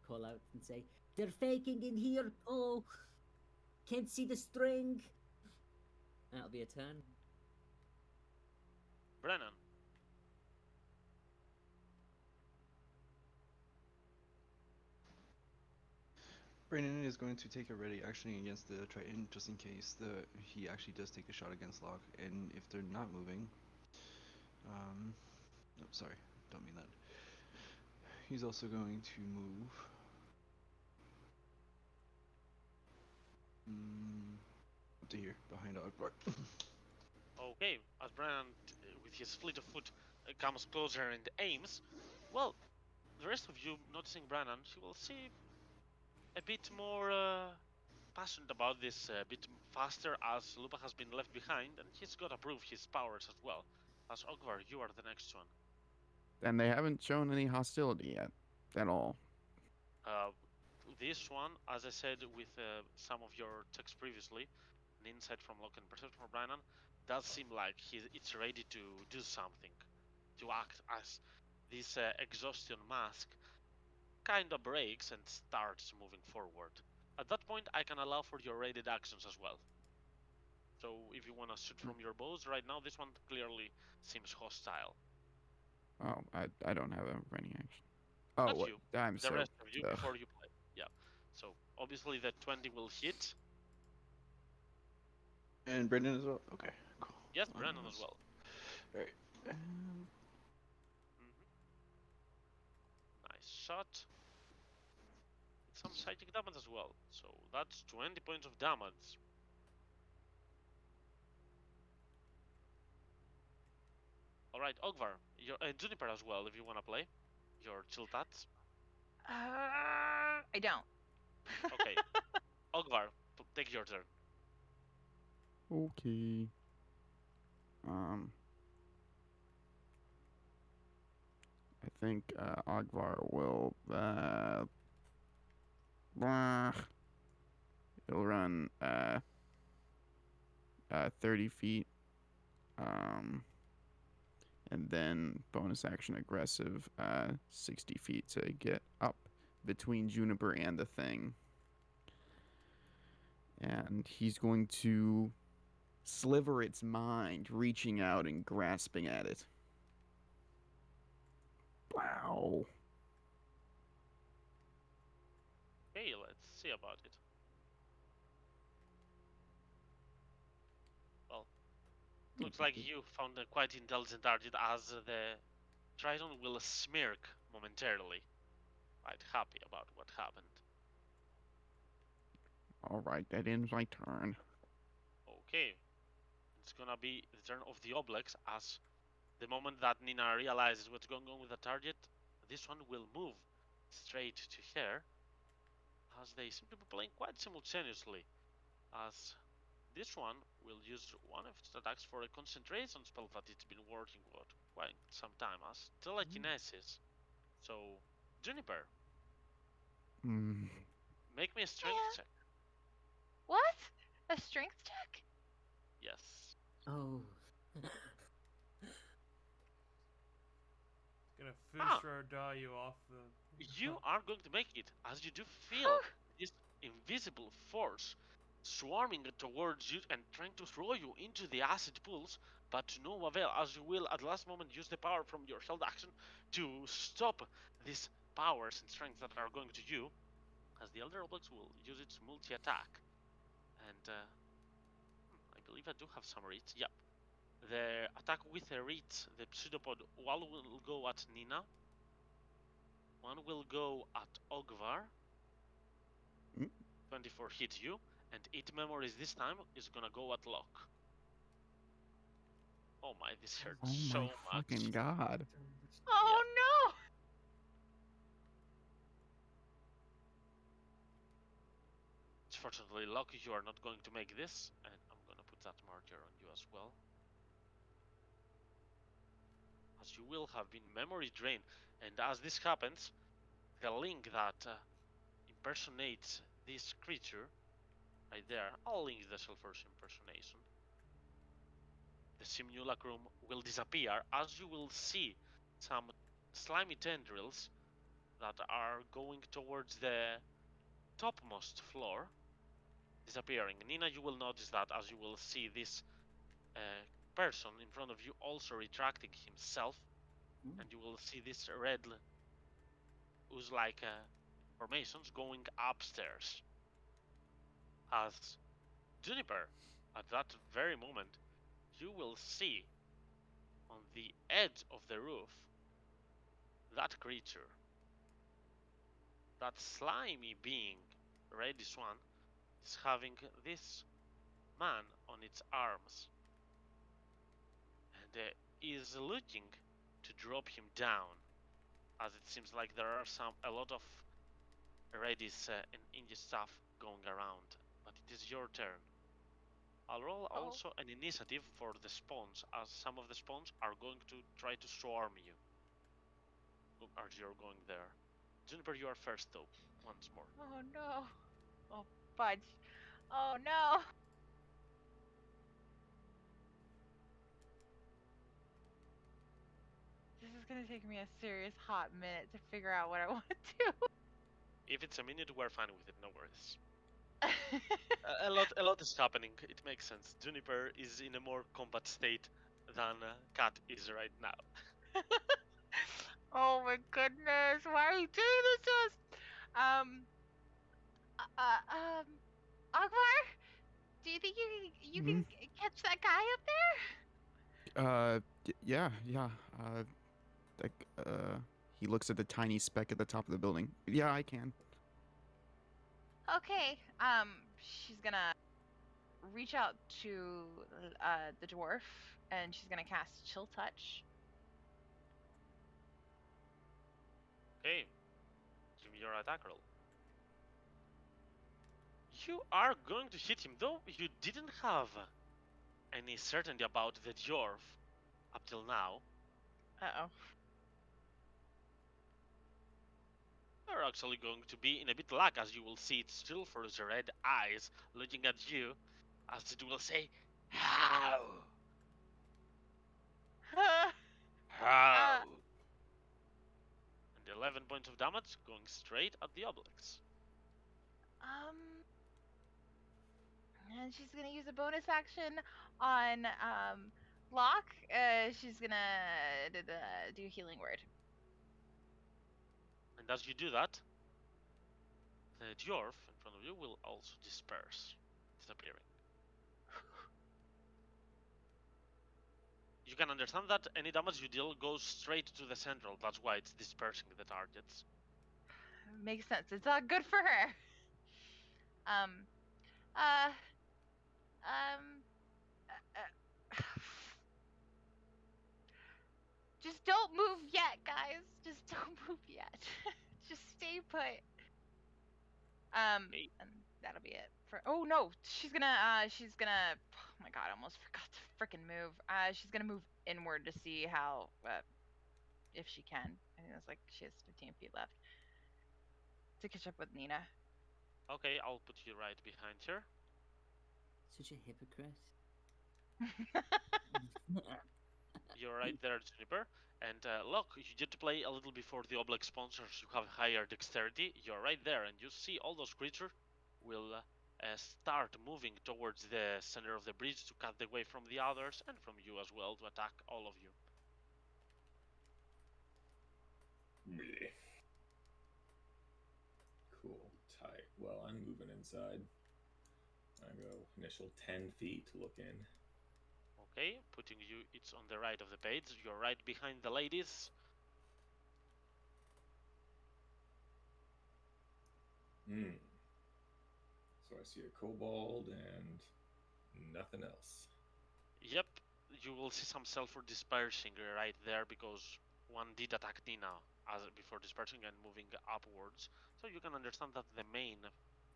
call out and say, "They're faking in here! Oh! Can't see the string!" That'll be a turn. Brennan, Brandon is going to take a ready action against the Triton just in case he actually does take a shot against Locke, and if they're not moving, oh, sorry, don't mean that. He's also going to move. Up to here, behind Ogbar. okay, as Brennan, with his fleet of foot, comes closer and aims, well, the rest of you noticing Brennan, you will see a bit more passionate about this, a bit faster as Lupa has been left behind, and he's got to prove his powers as well. As Ogvar, you are the next one. And they haven't shown any hostility yet, at all. This one, as I said with some of your texts previously, an insight from Locke and perception from Brennan, does seem like it's ready to do something, to act as this exhaustion mask kind of breaks and starts moving forward. At that point, I can allow for your raided actions as well. So if you want to shoot from your bows right now, this one clearly seems hostile. Oh, I don't have any action. Oh, Not what? you, I'm the so. rest of you ugh. before you play. Yeah. So obviously the 20 will hit. And Brendan as well? Okay, cool. Yes, Brennan as well. Alright. Nice shot. It's some psychic damage as well. So that's 20 points of damage. Alright, Ogvar, and Juniper as well if you wanna play. Your Chiltats. I don't. Okay. Ogvar, take your turn. Okay. I think Ogvar will he'll run 30 feet. And then bonus action aggressive 60 feet to get up between Juniper and the thing. And he's going to sliver its mind, reaching out and grasping at it. Wow. Okay, let's see about it. Well, looks like you found a quite intelligent target as the Triton will smirk momentarily. Quite happy about what happened. Alright, that ends my turn. Okay, it's gonna be the turn of the Oblex as the moment that Nina realizes what's going on with the target, this one will move straight to her as they seem to be playing quite simultaneously, as this one will use one of its attacks for a concentration spell that it's been working for quite some time as telekinesis. So, Juniper, Hmm. make me a strength Yeah. check. What? A strength check? Yes. Oh. Gonna Ah. Fushradar you off the. You are going to make it, as you do feel this invisible force swarming towards you and trying to throw you into the acid pools, but to no avail, as you will at the last moment use the power from your held action to stop these powers and strengths that are going to you, as the Elder Obelix will use its multi-attack. And I believe I do have some reads. Yep. The attack with a read, the pseudopod, one will go at Nina, one will go at Ogvar. Mm. 24 hit you, and 8 memories this time is gonna go at Locke. Oh my, this hurts Oh so my much. fucking god. Oh no! Fortunately, Locke, you are not going to make this, and I'm gonna put that marker on you as well. As you will have been memory drained, and as this happens, the link that impersonates this creature, right there, I'll link the Sulfur's impersonation. The simulacrum will disappear as you will see some slimy tendrils that are going towards the topmost floor, disappearing. Nina, you will notice that as you will see this person in front of you also retracting himself, and you will see this red ooze-like formations going upstairs. As Juniper, at that very moment, you will see on the edge of the roof that creature, that slimy being, Ready Swan, is having this man on its arms and is looking to drop him down, as it seems like there are a lot of Redis and indie stuff going around. But it is your turn. I'll roll also an initiative for the spawns, as some of the spawns are going to try to swarm you as you're going there. Juniper, you are first though, once more. Oh no! Oh fudge! Oh no! This is gonna take me a serious hot minute to figure out what I want to do. If it's a minute, we're fine with it, no worries. A lot is happening. It makes sense. Juniper is in a more combat state than Kat is right now. Oh my goodness! Why are you doing this to us? Akbar, do you think you can catch that guy up there? Yeah. Like, he looks at the tiny speck at the top of the building. Yeah, I can. Okay. She's gonna reach out to the dwarf, and she's gonna cast Chill Touch. Okay, give me your attack roll. You are going to hit him, though you didn't have any certainty about the dwarf up till now. Uh-oh. You're actually going to be in a bit luck, as you will see its Sulfur's red eyes looking at you, as it will say, "How? How?" And 11 points of damage going straight at the Obelix. And she's gonna use a bonus action on Locke. She's gonna do Healing Word. And as you do that, the dwarf in front of you will also disperse, disappearing. You can understand that any damage you deal goes straight to the central. That's why it's dispersing the targets. Makes sense. It's all good for her. Um, just don't move yet, guys. Just don't move yet. Just stay put. Okay. And that'll be it for. Oh no, she's gonna. Oh my god, I almost forgot to freaking move. She's gonna move inward to see how, if she can. I think that's like she has 15 feet left to catch up with Nina. Okay, I'll put you right behind her. Such a hypocrite. You're right there, Juniper. And look, you did play a little before the Oblex sponsors. You have higher dexterity. You're right there, and you see all those creatures will start moving towards the center of the bridge to cut the way from the others and from you as well to attack all of you. Bleh. Cool. Tight. Well, I'm moving inside. I go initial 10 feet to look in. Okay, putting you, it's on the right of the page. You're right behind the ladies. Hmm. So I see a kobold and nothing else. Yep, you will see some sulfur dispersing right there because one did attack Nina as before dispersing and moving upwards. So you can understand that the main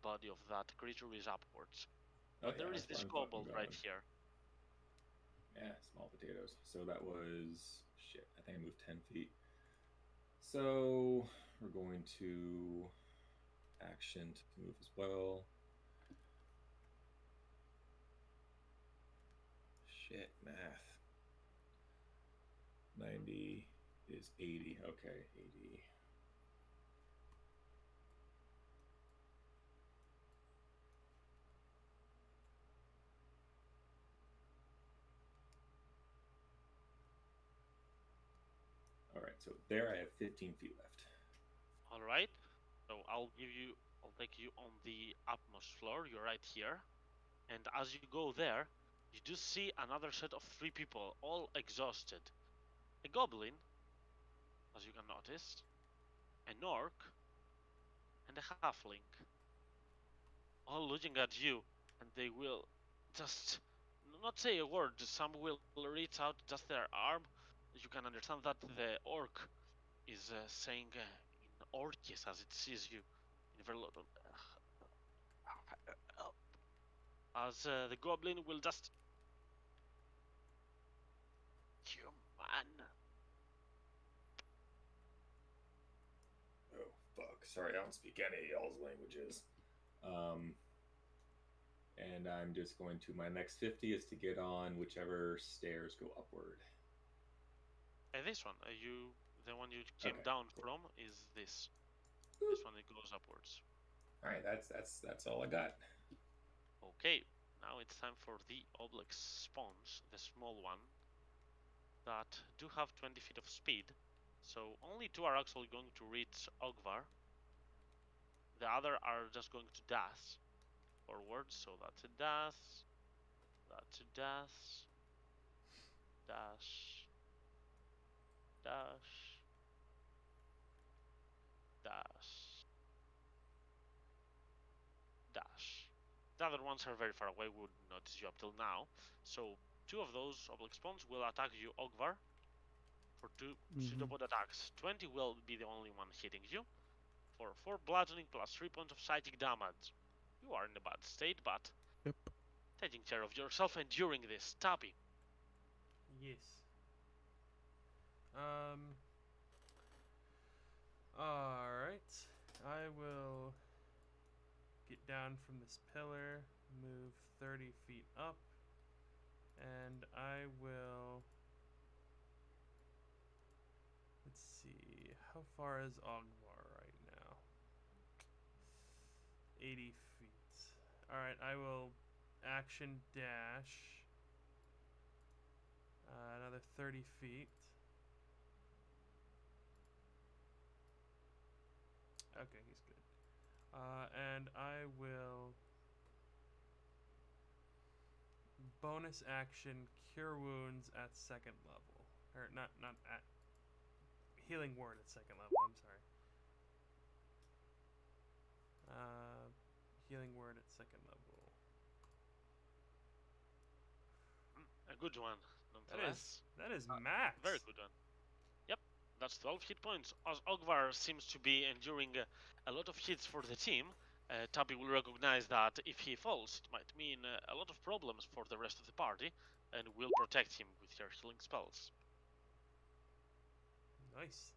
body of that creature is upwards. But there is that's where this I'm fucking kobold right going. here. Yeah, small potatoes. So that was shit. I think I moved 10 feet. So we're going to action to move as well. Shit, math. 90 is 80. Okay, 80. All right, so there I have 15 feet left. All right. So I'll take you on the upmost floor. You're right here. And as you go there, you do see another set of 3 people, all exhausted. A goblin, as you can notice, an orc, and a halfling. All looking at you, and they will just not say a word. Some will reach out just their arm. You can understand that the orc is saying in Orcish as it sees you, in very low, as the goblin will just human. Oh, fuck. Sorry, I don't speak any of y'all's languages. And I'm just going to, my next 50 is to get on whichever stairs go upward. This one, the one you came Okay, down cool. from is this. This one it goes upwards. All right, that's all I got. Okay, now it's time for the Oblex spawns, the small one, that do have 20 feet of speed. So only 2 are actually going to reach Ogvar. The other are just going to dash forward. So that's a dash, that's a dash, dash, dash, dash, dash. The other ones are very far away, wouldn't notice you up till now. So 2 of those Oblex spawns will attack you, Ogvar, for 2 pseudopod attacks. 20 will be the only one hitting you. For 4 bludgeoning plus 3 points of psychic damage. You are in a bad state, but Yep. taking care of yourself and during this. Tappy. Yes. Alright. I will get down from this pillar, move 30 feet up, and I will. Let's see. How far is Ogmar right now? 80 feet. Alright, I will action dash. Another 30 feet. Okay, he's good. And I will bonus action cure wounds at 2nd level. Or not at healing word at 2nd level, I'm sorry. Healing word at 2nd level. A good one, nonetheless. That is max. Very good one. Yep, that's 12 hit points. As Ogvar seems to be enduring a lot of hits for the team, Tappy will recognize that if he falls, it might mean a lot of problems for the rest of the party, and will protect him with her healing spells. Nice.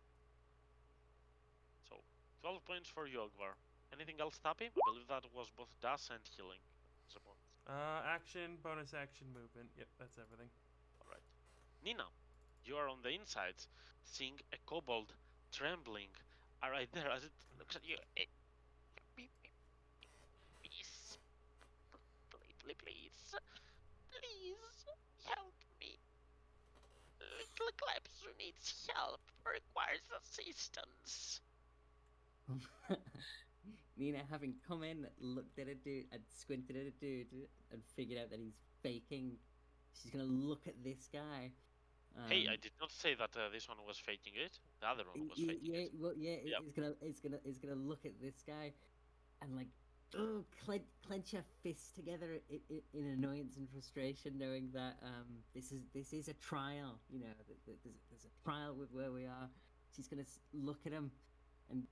So, 12 points for you, Ogvar. Anything else, Tappy? I believe that was both dash and healing. Action, bonus action, movement. Yep, that's everything. All right. Nina, you are on the inside, seeing a kobold trembling right there as it looks at you. Please, please, please help me. Little Calypso needs help, requires assistance. Nina, having come in, looked at a dude, and squinted at a dude, and figured out that he's faking, she's gonna look at this guy. Hey, I did not say that this one was faking it. The other one was faking yeah, it. well, yeah, Yep. it's gonna look at this guy, and like, clench her fists together in annoyance and frustration, knowing that this is a trial. You know, there's a trial with where we are. She's gonna look at him, and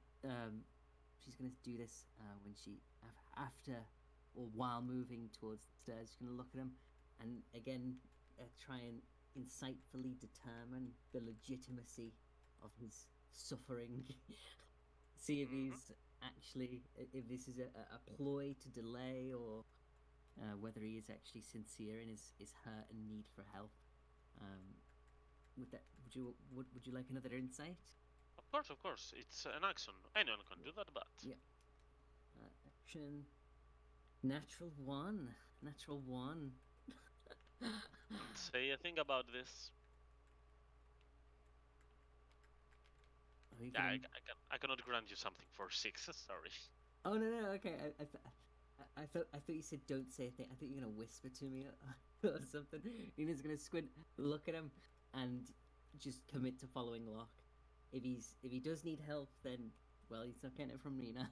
she's gonna do this when she after or while moving towards the stairs. She's gonna look at him, and again try and insightfully determine the legitimacy of his suffering. See if he's actually, if this is a ploy to delay, or whether he is actually sincere in his hurt and need for help. With that, would you like another insight? Of course, it's an action. Anyone can do that, but Yeah. Action. Natural one. don't say a thing about this. Are you Yeah, gonna- I cannot grant you something for 6. Sorry. Oh no, okay. I thought you said don't say a thing. I thought you were gonna whisper to me or something. Nina's gonna squint, look at him, and just commit to following Locke. If he does need help, then well, he's not getting it from Nina.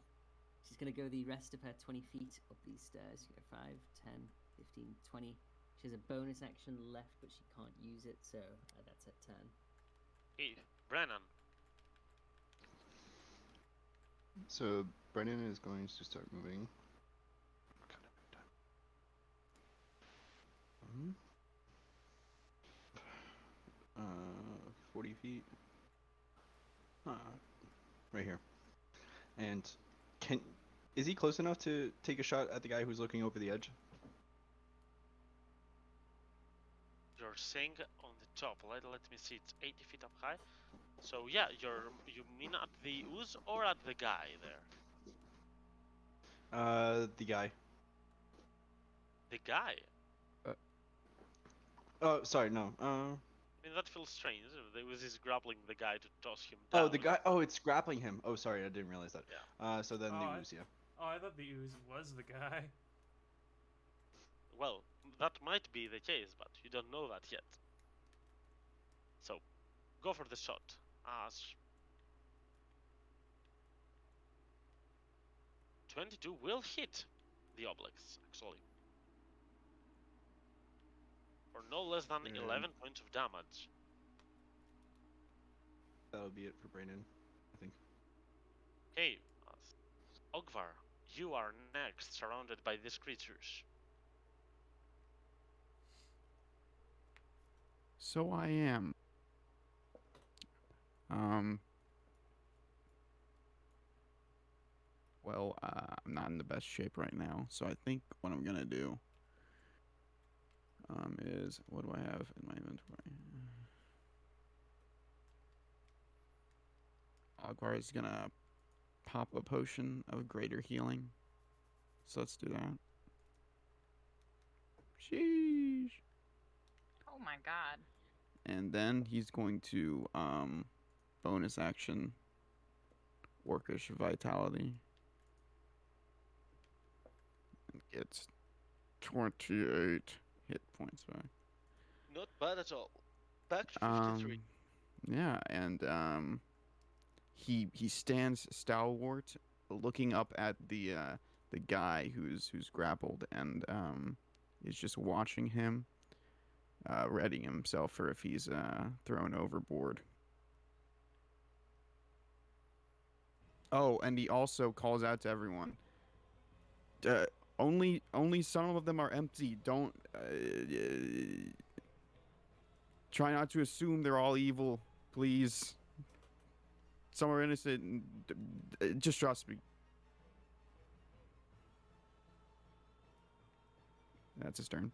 She's gonna go the rest of her 20 feet up these stairs. She go 5, 10, 15, 20. She has a bonus action left, but she can't use it, so that's her turn. Hey, Brennan. So Brennan is going to start moving. 40 feet. Right here. And is he close enough to take a shot at the guy who's looking over the edge? You're saying on the top. Let me see. It's 80 feet up high. So yeah, you mean at the ooze or at the guy there? The guy. The guy. Oh, sorry, no. I mean that feels strange. The ooze is grappling the guy to toss him down. Oh, the guy. Oh, it's grappling him. Oh, sorry, I didn't realize that. Yeah. So then Oh, the ooze, yeah. Oh, I thought the ooze was the guy. Well, that might be the case, but you don't know that yet. So, go for the shot. 22 will hit the Obelix, actually. For no less than 11 points of damage. That'll be it for Brandon, I think. Okay, Ogvar, you are next, surrounded by these creatures. So I am. Well, I'm not in the best shape right now, so I think what I'm gonna do is, what do I have in my inventory? Ogvar is gonna pop a potion of greater healing. So let's do that. Sheesh. Oh my god. And then he's going to bonus action Orcish Vitality. And gets 28 hit points back. Not bad at all. Back to 53. Yeah, and he stands stalwart, looking up at the guy who's grappled, and is just watching him, readying himself for if he's thrown overboard. Oh, and he also calls out to everyone. Only some of them are empty. Don't try not to assume they're all evil, please. Some are innocent. Just trust me. That's his turn.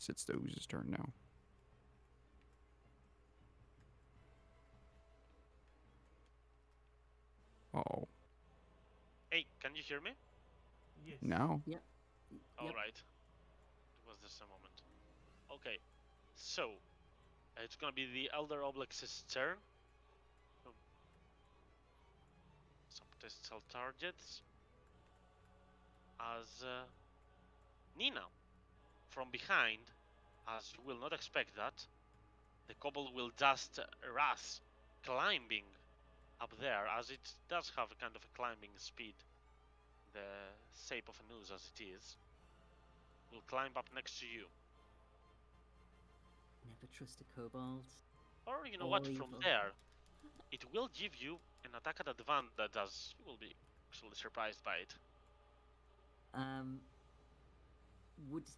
It's the ooze's turn now. Oh, Hey, can you hear me? Yes. now? All Yep. right. It was just a moment. Okay, so it's gonna be the Elder Oblix's turn. Um, Some testable targets as Nina from behind, as you will not expect that. The kobold will just rush, climbing up there, as it does have a kind of a climbing speed, the shape of an ooze as it is. Will climb up next to you. Never trust a kobold. Or you know Or what, from evil. there, it will give you an attack at advantage as you will be actually surprised by it. Would.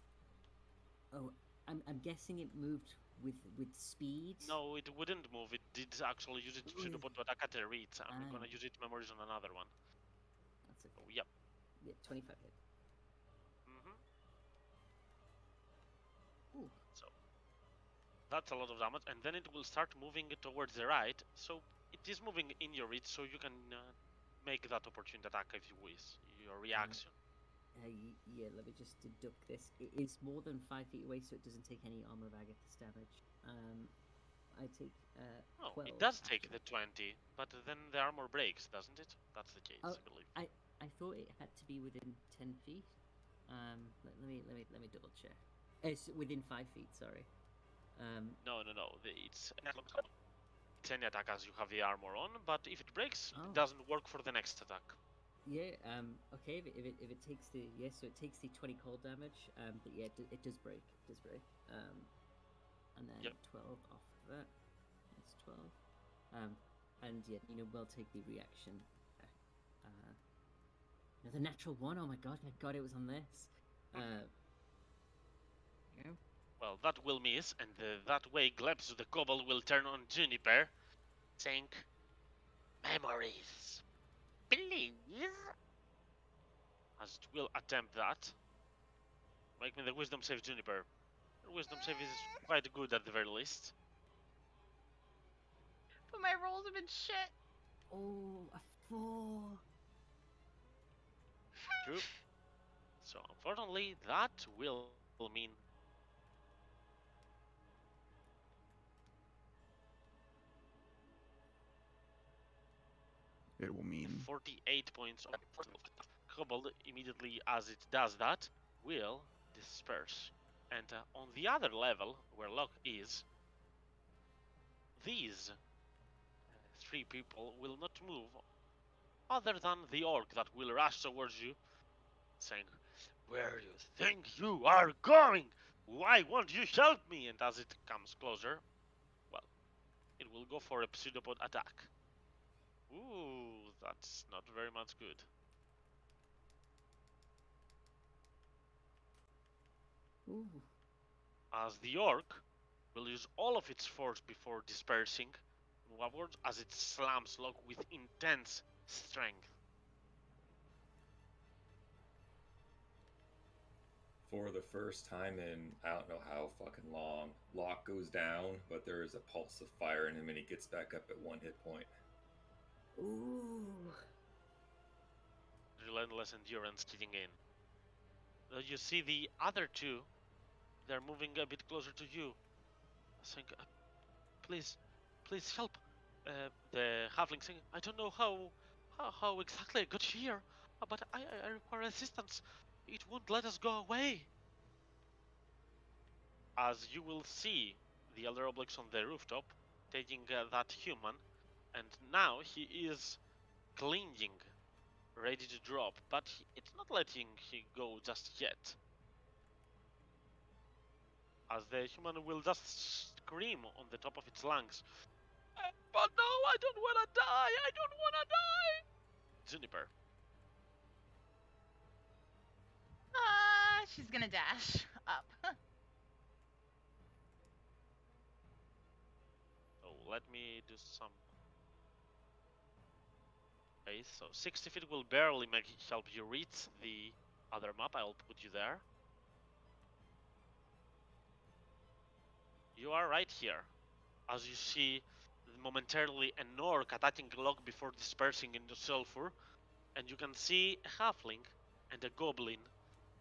Oh, I'm guessing it moved with speed. No, it wouldn't move. It did actually use its Really? pseudo to attack at a reach. I'm Ah. gonna use its memories on another one. That's okay. Oh, yep. Yeah, 25 hit. hmm Ooh. So that's a lot of damage, and then it will start moving towards the right. So it is moving in your reach, so you can make that opportunity attack if you wish. Your reaction. Yeah, let me just deduct this. It is more than 5 feet away, so it doesn't take any armor of Agathis damage. I take No, 12. it does after take the that. 20, but then the armor breaks, doesn't it? That's the case, Oh, I believe. I thought it had to be within 10 feet. Let me double check. It's within 5 feet. Sorry. No. It's any attack as you have the armor on, but if it breaks, Oh. it doesn't work for the next attack. Yeah. Okay. If it takes the so it takes the 20 cold damage. But yeah, it does break. It does break. And then Yep. 12 off that. That's 12. And yeah, we'll take the reaction. Another natural one. Oh my god! It was on this. Yeah. Well, that will miss, and that way Glebs the Kobold will turn on Juniper, saying, "Memories, please." As it will attempt that. Make me the Wisdom save, Juniper. Your Wisdom save is quite good at the very least. But my rolls have been shit. Oh, a 4. True. So unfortunately, that will mean It will mean 48 points of Kobold immediately as it does that will disperse. And on the other level, where Locke is, these 3 people will not move other than the orc that will rush towards you, saying, "Where do you think you are going? Why won't you help me?" And as it comes closer, well, it will go for a pseudopod attack. Ooh, that's not very much good. Ooh. As the orc will use all of its force before dispersing upwards as it slams Locke with intense strength. For the first time in I don't know how fucking long, Locke goes down, but there is a pulse of fire in him and he gets back up at 1 hit point. Ooh. Relentless endurance kicking in. You see the other 2, they're moving a bit closer to you, saying, please help. The halfling saying, "I don't know how exactly I got here, but I require assistance. It won't let us go away." As you will see the Elder Oblix on the rooftop taking that human, and now he is clinging, ready to drop, but it's not letting him go just yet. As the human will just scream on the top of its lungs, "But no, I don't wanna die! I don't wanna die!" Juniper. She's gonna dash up. So let me me do some. Okay, so 60 feet will barely help you reach the other map. I'll put you there. You are right here. As you see momentarily an orc attacking Locke before dispersing into sulfur, and you can see a halfling and a goblin,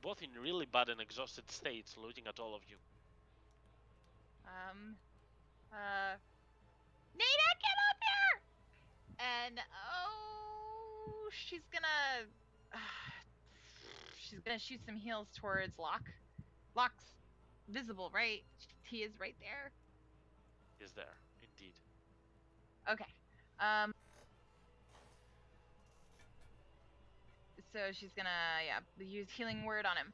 both in really bad and exhausted states, looking at all of you. Nina, get up here! And oh, she's gonna shoot some heals towards Locke. Locke's visible, right? He is right there. Is there, indeed. Okay. So she's gonna use healing word on him.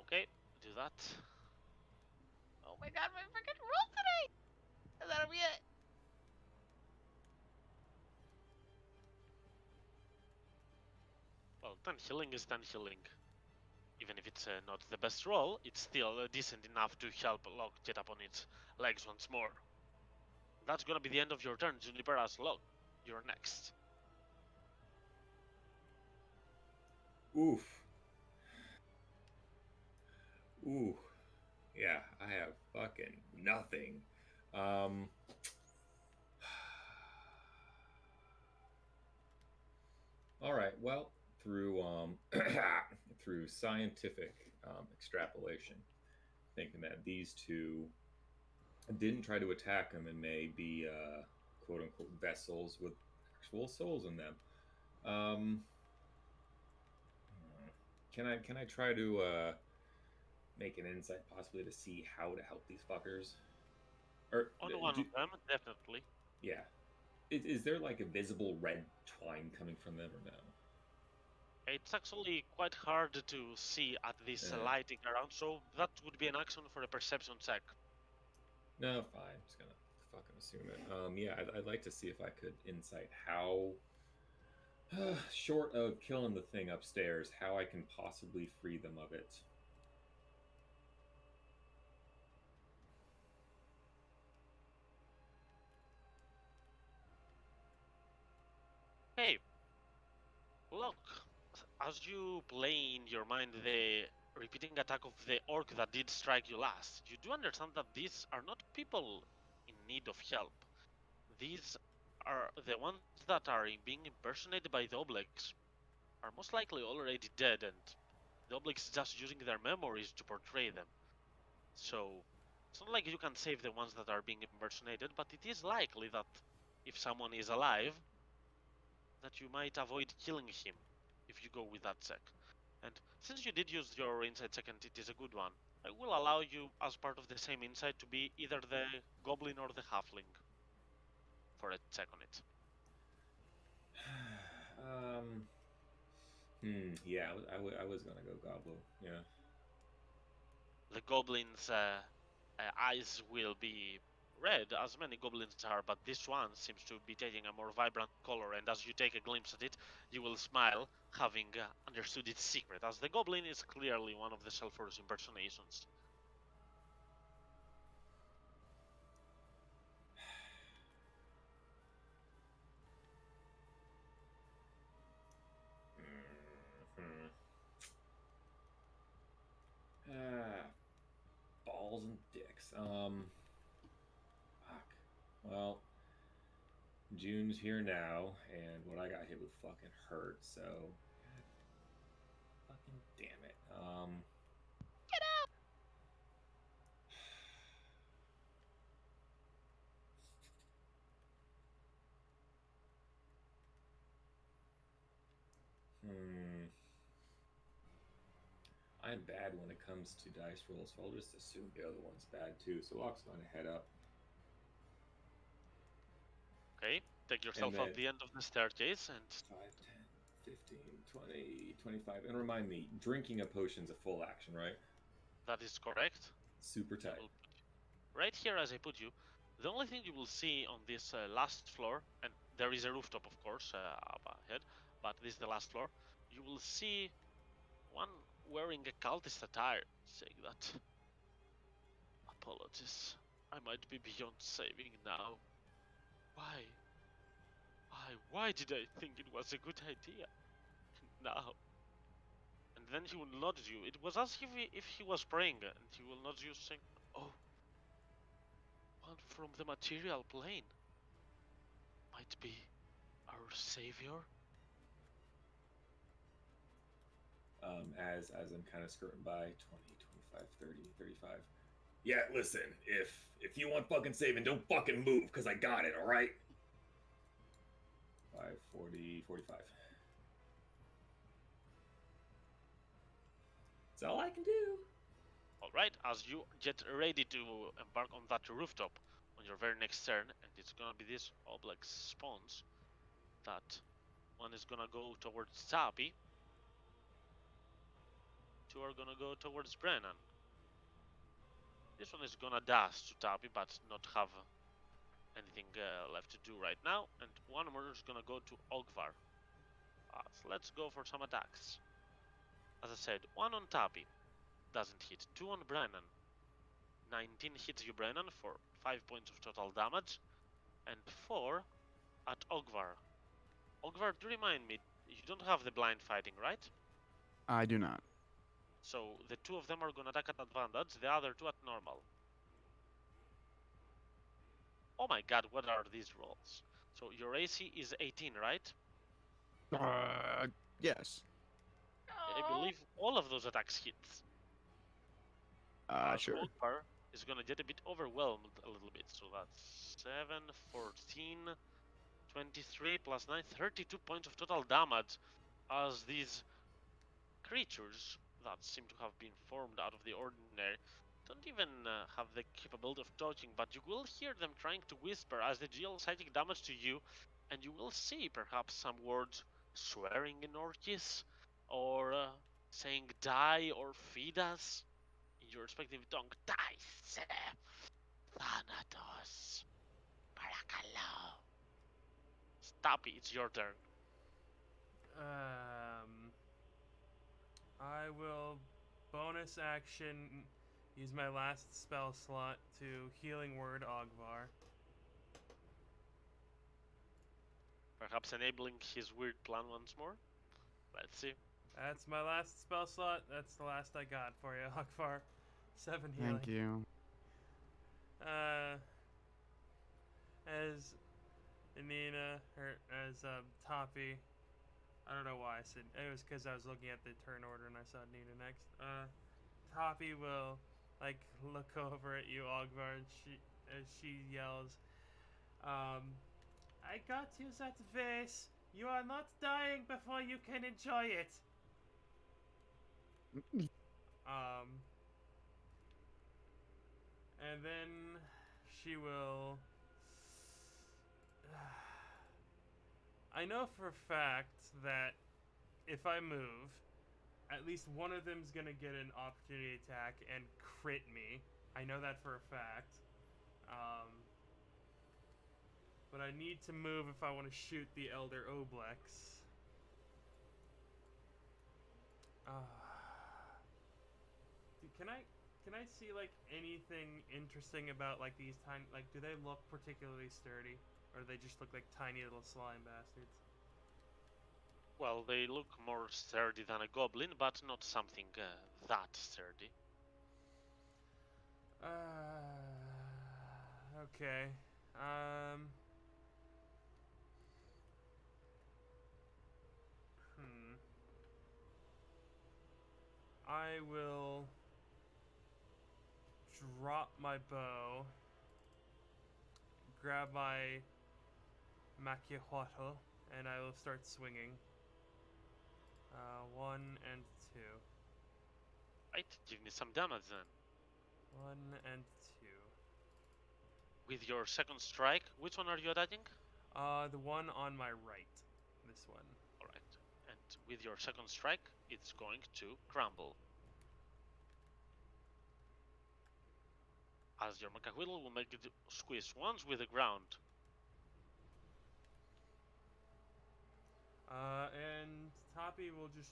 Okay, do that. Oh my god, my freaking roll today! And that'll be it. Well, 10 healing is 10 healing. Even if it's not the best roll, it's still decent enough to help Locke get up on its legs once more. That's gonna be the end of your turn, Juniper. As Locke, you're next. Oof. Ooh. Yeah, I have fucking nothing. All right. Well, through through scientific extrapolation, thinking that these two didn't try to attack him and may be quote unquote vessels with actual souls in them. Can I try to make an insight possibly to see how to help these fuckers? Or On one of them, definitely. Yeah. Is there like a visible red twine coming from them or no? It's actually quite hard to see at this lighting around, so that would be an action for a perception check. No, fine. I'm just gonna fucking assume it. Yeah, I'd like to see if I could insight how, short of killing the thing upstairs, how I can possibly free them of it. Hey, look, as you play in your mind the repeating attack of the orc that did strike you last, you do understand that these are not people in need of help. These are the ones that are being impersonated by the Oblex are most likely already dead, and the Oblex is just using their memories to portray them. So it's not like you can save the ones that are being impersonated, but it is likely that if someone is alive, that you might avoid killing him if you go with that check. And since you did use your insight check and it is a good one, I will allow you as part of the same insight to be either the goblin or the halfling for a check on it. Yeah, I was gonna go Goblo. Yeah. The goblin's eyes will be red, as many goblins are, but this one seems to be taking a more vibrant color, and as you take a glimpse at it, you will smile, having understood its secret, as the goblin is clearly one of the Sulphur's impersonations. Balls and dicks. Fuck. Well, June's here now, and what I got hit with fucking hurt, so. God fucking damn it. Get up! I'm bad when it comes to dice rolls, so I'll just assume the other one's bad too. So Locke's gonna head up. Okay, take yourself up the end of the staircase and 5, 10, 15, 20, 25. And remind me, drinking a potion's a full action, right? that is correct. Super tight. Right here as I put you, the only thing you will see on this last floor, and there is a rooftop of course up ahead, but this is the last floor, you will see one wearing a cultist attire, saying that. Apologies. I might be beyond saving now. Why? Why did I think it was a good idea? Now. And then he will nudge you. It was as if he was praying, and he will nudge you saying, "Oh, one from the material plane. Might be our savior." As I'm kind of skirting by 20, 25, 30, 35. Yeah, listen, if you want fucking saving, don't fucking move, because I got it, alright? 5, 40, 45. That's all I can do. Alright, as you get ready to embark on that rooftop on your very next turn, and it's gonna be this Oblex spawns, that one is gonna go towards Tappy, two are gonna go towards Brennan. This one is gonna dash to Tappy, but not have anything left to do right now, and one more is gonna go to Ogvar. So let's go for some attacks. As I said, one on Tappy, doesn't hit, two on Brennan. 19 hits you, Brennan, for 5 points of total damage, and 4 at Ogvar. Ogvar, do remind me, you don't have the blind fighting, right? I do not. So the two of them are gonna attack at advantage, the other two at normal. Oh my god, what are these rolls? So your AC is 18, right? Yes. I believe all of those attacks hit. Sure. Ogvar is gonna get a bit overwhelmed a little bit, so that's 7, 14, 23 plus 9, 32 points of total damage as these creatures that seem to have been formed out of the ordinary don't even have the capability of talking, but you will hear them trying to whisper as they deal psychic damage to you, and you will see perhaps some words swearing in Orcish, or saying die or feed us in your respective tongue. Dice, Thanatos, Parakalo. Stop it, it's your turn. I will bonus action use my last spell slot to healing word Ogvar. Perhaps enabling his weird plan once more? Let's see. That's my last spell slot. That's the last I got for you, Ogvar. 7 healing. Thank you. As Nina, or as Toppy, I don't know why I said it was because I was looking at the turn order and I saw Nina next. Toppy will like look over at you, Ogvar, and she yells, "I got you that vase. You are not dying before you can enjoy it." And then she will. I know for a fact that if I move, at least one of them's gonna get an opportunity attack and crit me. I know that for a fact. But I need to move if I want to shoot the Elder Oblex. Can I see like anything interesting about like these tiny, like, do they look particularly sturdy, or do they just look like tiny little slime bastards? Well, they look more sturdy than a goblin, but not something that sturdy. Okay. I will drop my bow, grab my Makiahuato, and I will start swinging. 1 and 2. Right, give me some damage then. 1 and 2. With your second strike, which one are you attacking? The one on my right. This one. Alright, and with your second strike, it's going to crumble. As your Macahuitl will make it squeeze once with the ground. And Toppy will just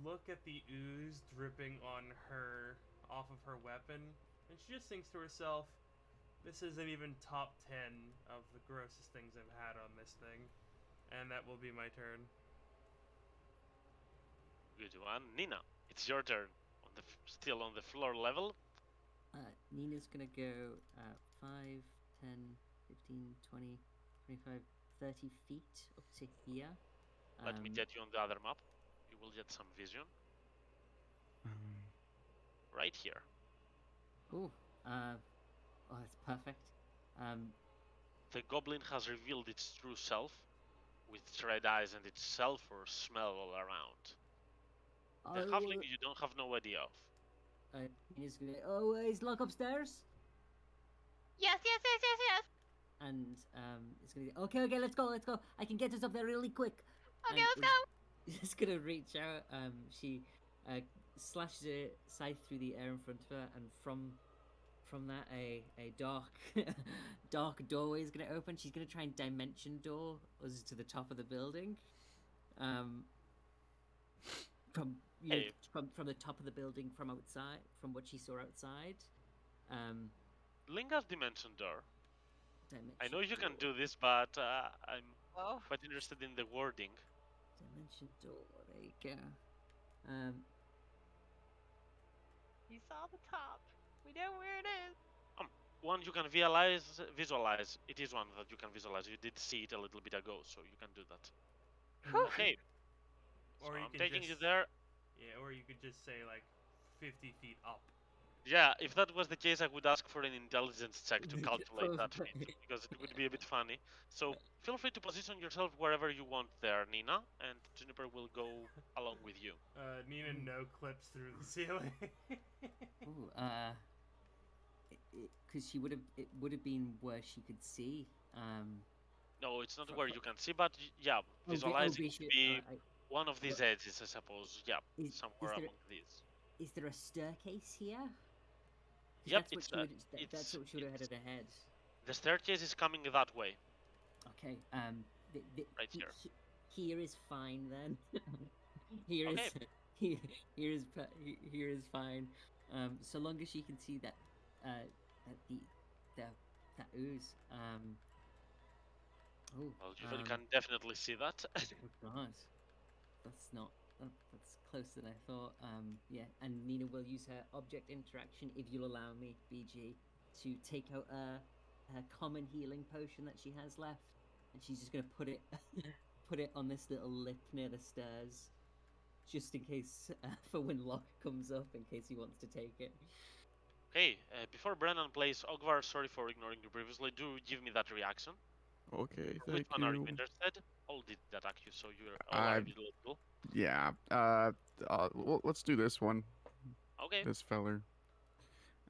look at the ooze dripping on her, off of her weapon, and she just thinks to herself, This isn't even top 10 of the grossest things I've had on this thing. And that will be my turn. Good one. Nina, it's your turn. Still on the floor level. Nina's gonna go 5, 10, 15, 20, 25, 30 feet up to here. Let me get you on the other map. You will get some vision. Right here. Oh, that's perfect. The goblin has revealed its true self, with its red eyes and its sulfur smell all around. The halfling you don't have no idea of. Nina's gonna. Oh, is Locke upstairs? Yes, yes, yes, yes, yes. And it's gonna. Okay, let's go. I can get us up there really quick. Okay, let's go. She's gonna reach out. She slashes a scythe through the air in front of her, and from that a dark doorway is gonna open. She's gonna try and dimension door us to the top of the building. From the top of the building, from outside, from what she saw outside. Linga's dimension door. Dimension I know you can door. do this, but I'm Oh. quite interested in the wording. Dimension door. There you go. You saw the top. We know where it is. One you can visualize. It is one that you can visualize. You did see it a little bit ago, so you can do that. Whew. Okay. Or So you I'm can taking you just- there. Yeah, or you could just say like 50 feet up. Yeah, if that was the case, I would ask for an intelligence check to calculate that feat, because it would be a bit funny. So feel free to position yourself wherever you want there, Nina, and Juniper will go along with you. Nina no clips through the ceiling. Ooh, because it would have been where she could see. No, it's not where you can see, but yeah, visualizing would be one of these edges, I suppose. Yeah, somewhere among these. Is there a staircase here? 'Cause Yep, that's what she would have headed ahead. The staircase is coming that way. Okay. Right here. Here is fine then. Here is Okay. here is fine. So long as she can see that that ooze. Well, you can definitely see that. Oh God, that's closer than I thought. Yeah, and Nina will use her object interaction, if you'll allow me, BG, to take out her common healing potion that she has left, and she's just gonna put it on this little lip near the stairs, just in case for when Locke comes up, in case he wants to take it. Okay, before Brennan plays Ogvar, sorry for ignoring you previously, do give me that reaction. Okay, Which thank one are you you. interested? All did attack you, so you're all are eligible. Yeah. Let's do this one. Okay. This feller.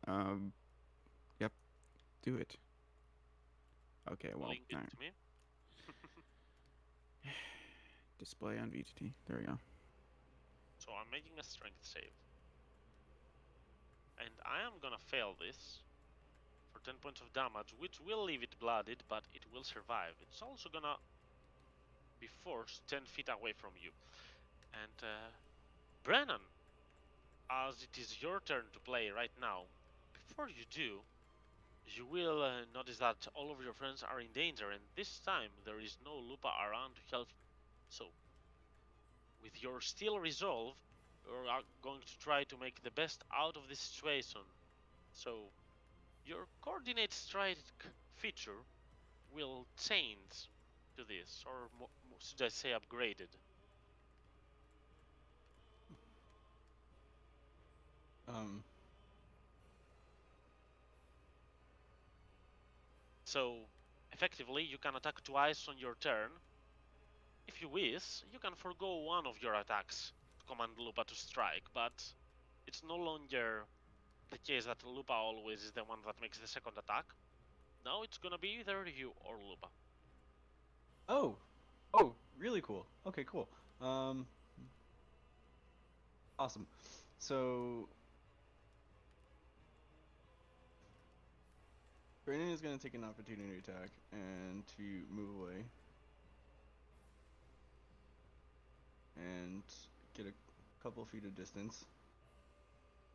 Yep. Do it. Okay. Well. Link it Alright. to me. Display on VTT. There we go. So I'm making a strength save. And I am gonna fail this for 10 points of damage, which will leave it blooded, but it will survive. It's also gonna be forced 10 feet away from you. And Brennan, as it is your turn to play right now, before you do, you will notice that all of your friends are in danger, and this time there is no Lupa around to help you. So, with your steel resolve, you are going to try to make the best out of this situation. So, your coordinate strike feature will change to this, or should I say upgraded? So, effectively, you can attack twice on your turn. If you wish, you can forgo one of your attacks to command Lupa to strike, but it's no longer the case that Lupa always is the one that makes the second attack. Now it's gonna be either you or Lupa. Oh, really cool. Okay, cool. Awesome. So Brandon is gonna take an opportunity attack and to move away and get a couple feet of distance,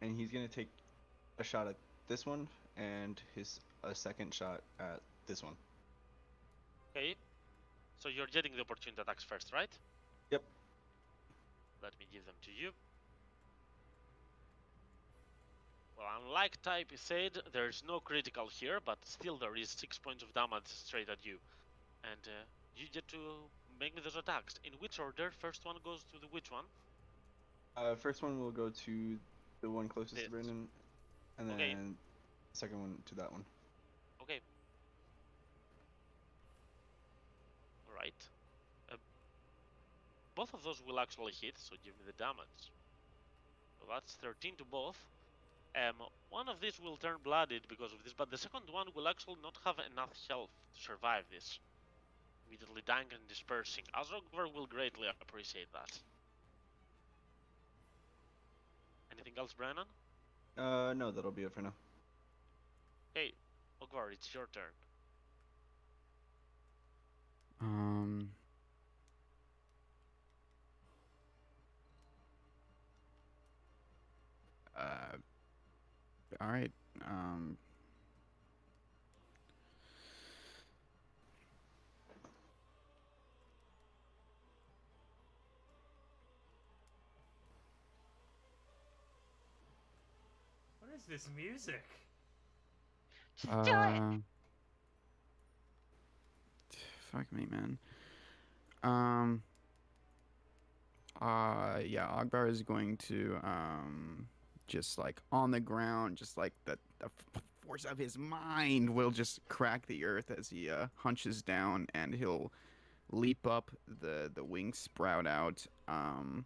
and he's gonna take a shot at this one and his a second shot at this one. Okay. So you're getting the opportunity attacks first, right? Yep. Let me give them to you. Well, unlike Type said, there's no critical here, but still there is 6 points of damage straight at you. And you get to make me those attacks. In which order? First one goes to the which one? First one will go to the one closest This. to Brendan, and Okay. then second one to that one. Okay. Alright. Both of those will actually hit, so give me the damage. So that's 13 to both. One of these will turn blooded because of this, but the second one will actually not have enough health to survive this. Immediately dying and dispersing. Azogvar will greatly appreciate that. Anything else, Brennan? No, that'll be it for now. Hey, Ogvar, it's your turn. All right. What is this music? Just do it. Fuck me, man. Yeah, Ogbar is going to just like on the ground, just like the force of his mind will just crack the earth as he hunches down, and he'll leap up. The wings sprout out, and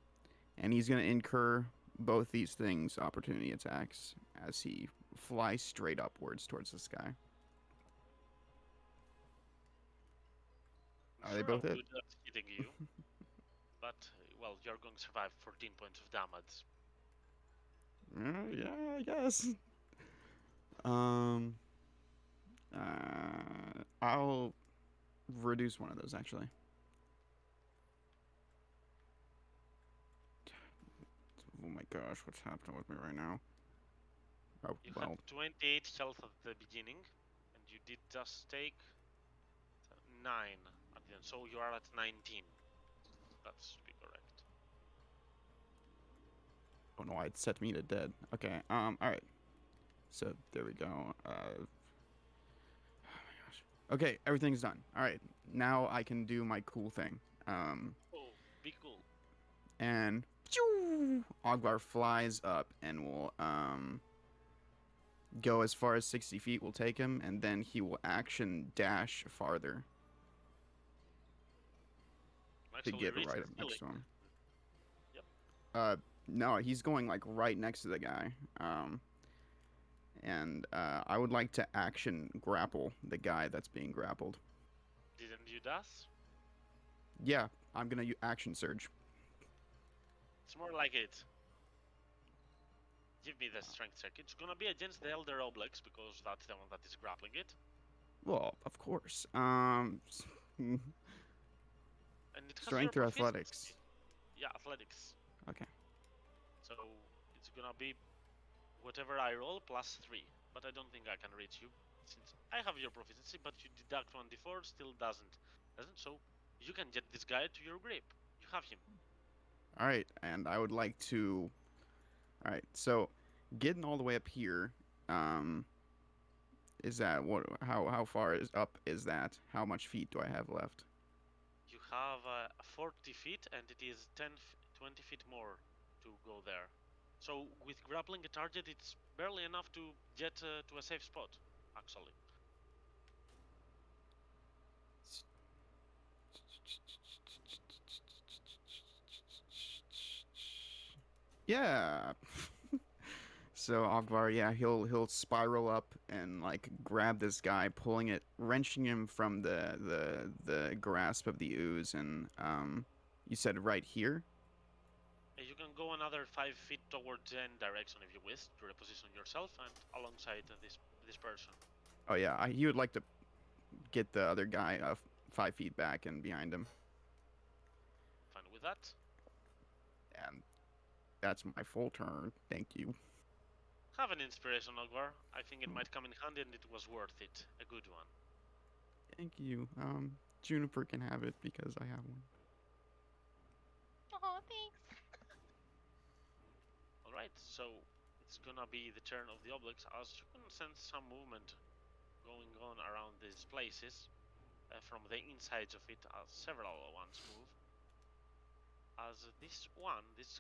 he's gonna incur both these things opportunity attacks as he flies straight upwards towards the sky. Are they Sure, both I'll it? do that hitting you. But, well, you're going to survive 14 points of damage. Yeah, I guess. I'll reduce one of those actually. Oh my gosh, what's happening with me right now? Oh You well, had 28 health at the beginning, and you did just take 9 at the end, so you are at 19. That should be correct. oh no, I'd set me to dead. Okay, all right. So there we go. Oh my gosh. Okay, everything's done. All right, now I can do my cool thing. Oh, be cool. And Ogvar flies up and will go as far as 60 feet. Will take him, and then he will action dash farther to Actually get reach right the up next to ceiling. him. No, he's going like right next to the guy. And I would like to action grapple the guy that's being grappled. Didn't you das? Yeah, I'm gonna action surge. It's more like it. Give me the strength check. It's gonna be against the Elder Oblex because that's the one that is grappling it. Well, of course. And it has Strength your or proficiency. athletics? Yeah, athletics. Okay. So it's gonna be whatever I roll plus 3. But I don't think I can reach you since I have your proficiency, but you deduct 1d4 still doesn't. So you can get this guy to your grip. You have him. All right, and I would like to. All right, so getting all the way up here, is that what? How far is up is that? How much feet do I have left? You have 40 feet, and it is 20 feet more to go there. So with grappling a target, it's barely enough to get to a safe spot, actually. Yeah. So Ogvar, yeah, he'll spiral up and like grab this guy, pulling it, wrenching him from the grasp of the ooze, and you said right here. You can go another 5 feet towards any direction if you wish to reposition yourself and alongside this person. Oh yeah, he would like to get the other guy 5 feet back and behind him, Fine with that? and that's my full turn. Thank you. Have an inspiration, Ogvar. I think it might come in handy and it was worth it. A good one. Thank you. Juniper can have it because I have one. Oh, thanks. Alright, so it's gonna be the turn of the Obelix as you can sense some movement going on around these places from the insides of it as several ones move. As this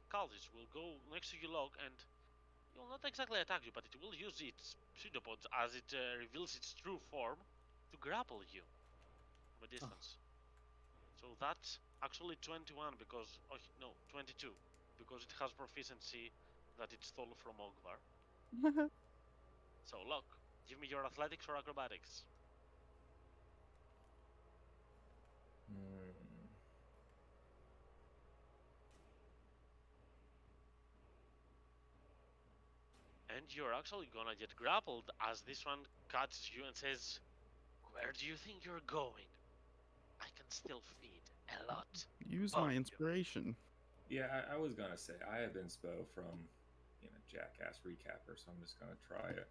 cultist will go next to you, Log, and it will not exactly attack you, but it will use its pseudopods as it reveals its true form to grapple you from a distance. So that's actually 21 because, oh no, 22 because it has proficiency that it stole from Ogvar. So Log, give me your athletics or acrobatics. And you're actually gonna get grappled as this one catches you and says, "Where do you think you're going? I can still feed a lot." Use Oh, my you. inspiration. Yeah, I was gonna say I have inspo from, Jackass Recapper, so I'm just gonna try it.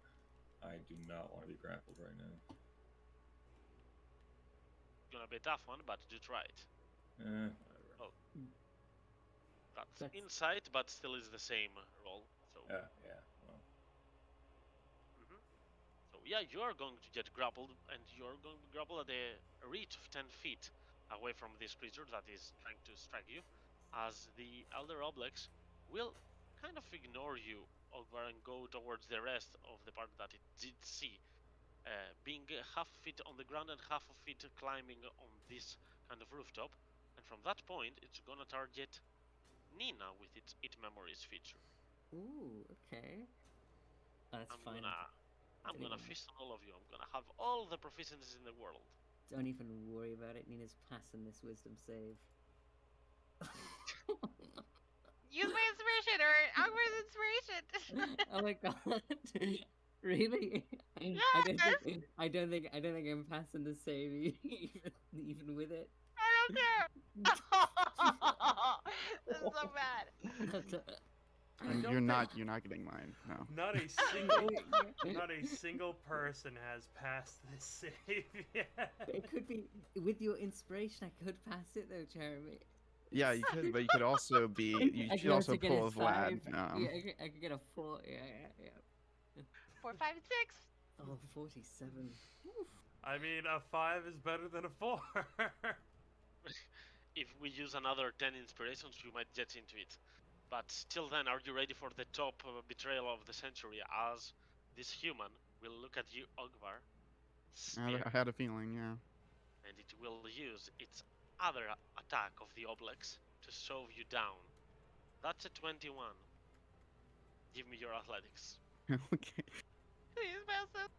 I do not want to be grappled right now. Gonna be a tough one, but do try it. Whatever. Oh, that's That's- insight, but still is the same roll. So, Yeah. Well, so yeah, you're going to get grappled, and you're going to grapple at a reach of 10 feet away from this creature that is trying to strike you, as the Elder Oblex will kind of ignore you, Ogvar, and go towards the rest of the part that it did see, being half a feet on the ground and half a feet climbing on this kind of rooftop. And from that point, it's gonna target Nina with its It Memories feature. Ooh, okay. That's fine. I'm Don't gonna even- feast on all of you. I'm gonna have all the proficiencies in the world. Don't even worry about it. Nina's passing this wisdom save. Use my inspiration or Ogvar's inspiration. Oh my god. Really? I don't think I'm passing the save even with it. I don't care. This is so bad. And don't you're not getting mine. No. Not a single person has passed this save yet. It could be with your inspiration. I could pass it though, Jeremy. Yeah, you could, but you could also be. You I should could also get pull a a Vlad. 5. I could get a 4. Yeah. 4, 5, and 6. Oh, 47. Oof. I mean, a 5 is better than a 4. If we use another 10 inspirations, you might get into it. But till then, are you ready for the top betrayal of the century? As this human will look at you, Ogvar, sneer, I had a feeling. Yeah. and it will use its other attack of the Oblex to shove you down. That's a 21. Give me your athletics. Okay. Please pass it.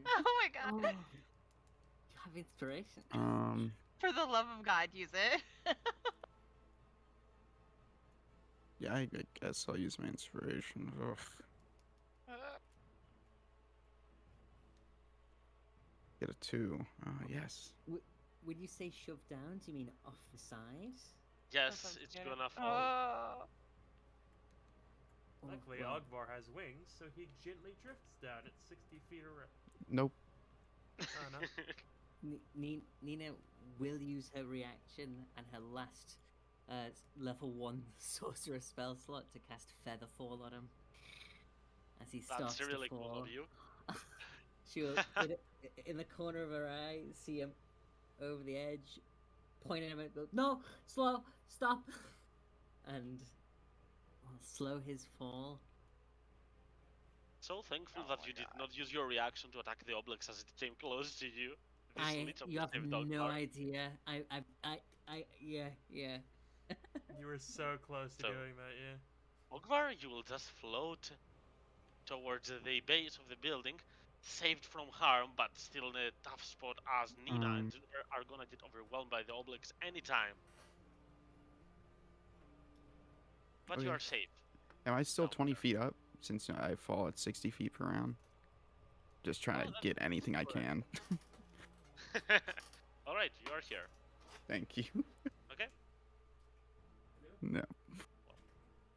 Oh my god. Oh, you have inspiration. For the love of God, use it. Yeah, I guess I'll use my inspiration. Ugh. Get a 2. Yes. When you say shove down, do you mean off the side? Yes, sounds it's good. gonna fall. Oh. Or, Luckily, well, Ogvar has wings, so he gently drifts down at 60 feet around. Nope. Oh, no. Nina will use her reaction and her last level 1 sorcerer spell slot to cast Featherfall on him. As he starts That's really to fall. cool of you. She'll, in the corner of her eye, see him over the edge, point at him and go, "No! Slow! Stop!" And slow his fall. So thankful Oh that my you did God. not use your reaction to attack the Obelix as it came close to you. This little You have brave no Ogvar. idea. Yeah. You were so close to So- doing that, yeah. Ogvar, you will just float towards the base of the building, saved from harm, but still in a tough spot as Nina and Juniper are gonna get overwhelmed by the Obelix anytime. But you Okay. are safe. Am I still No, 20 sir. feet up since I fall at 60 feet per round? Just trying to that's get anything I correct. can. Alright, you are here. Thank you. Okay? No.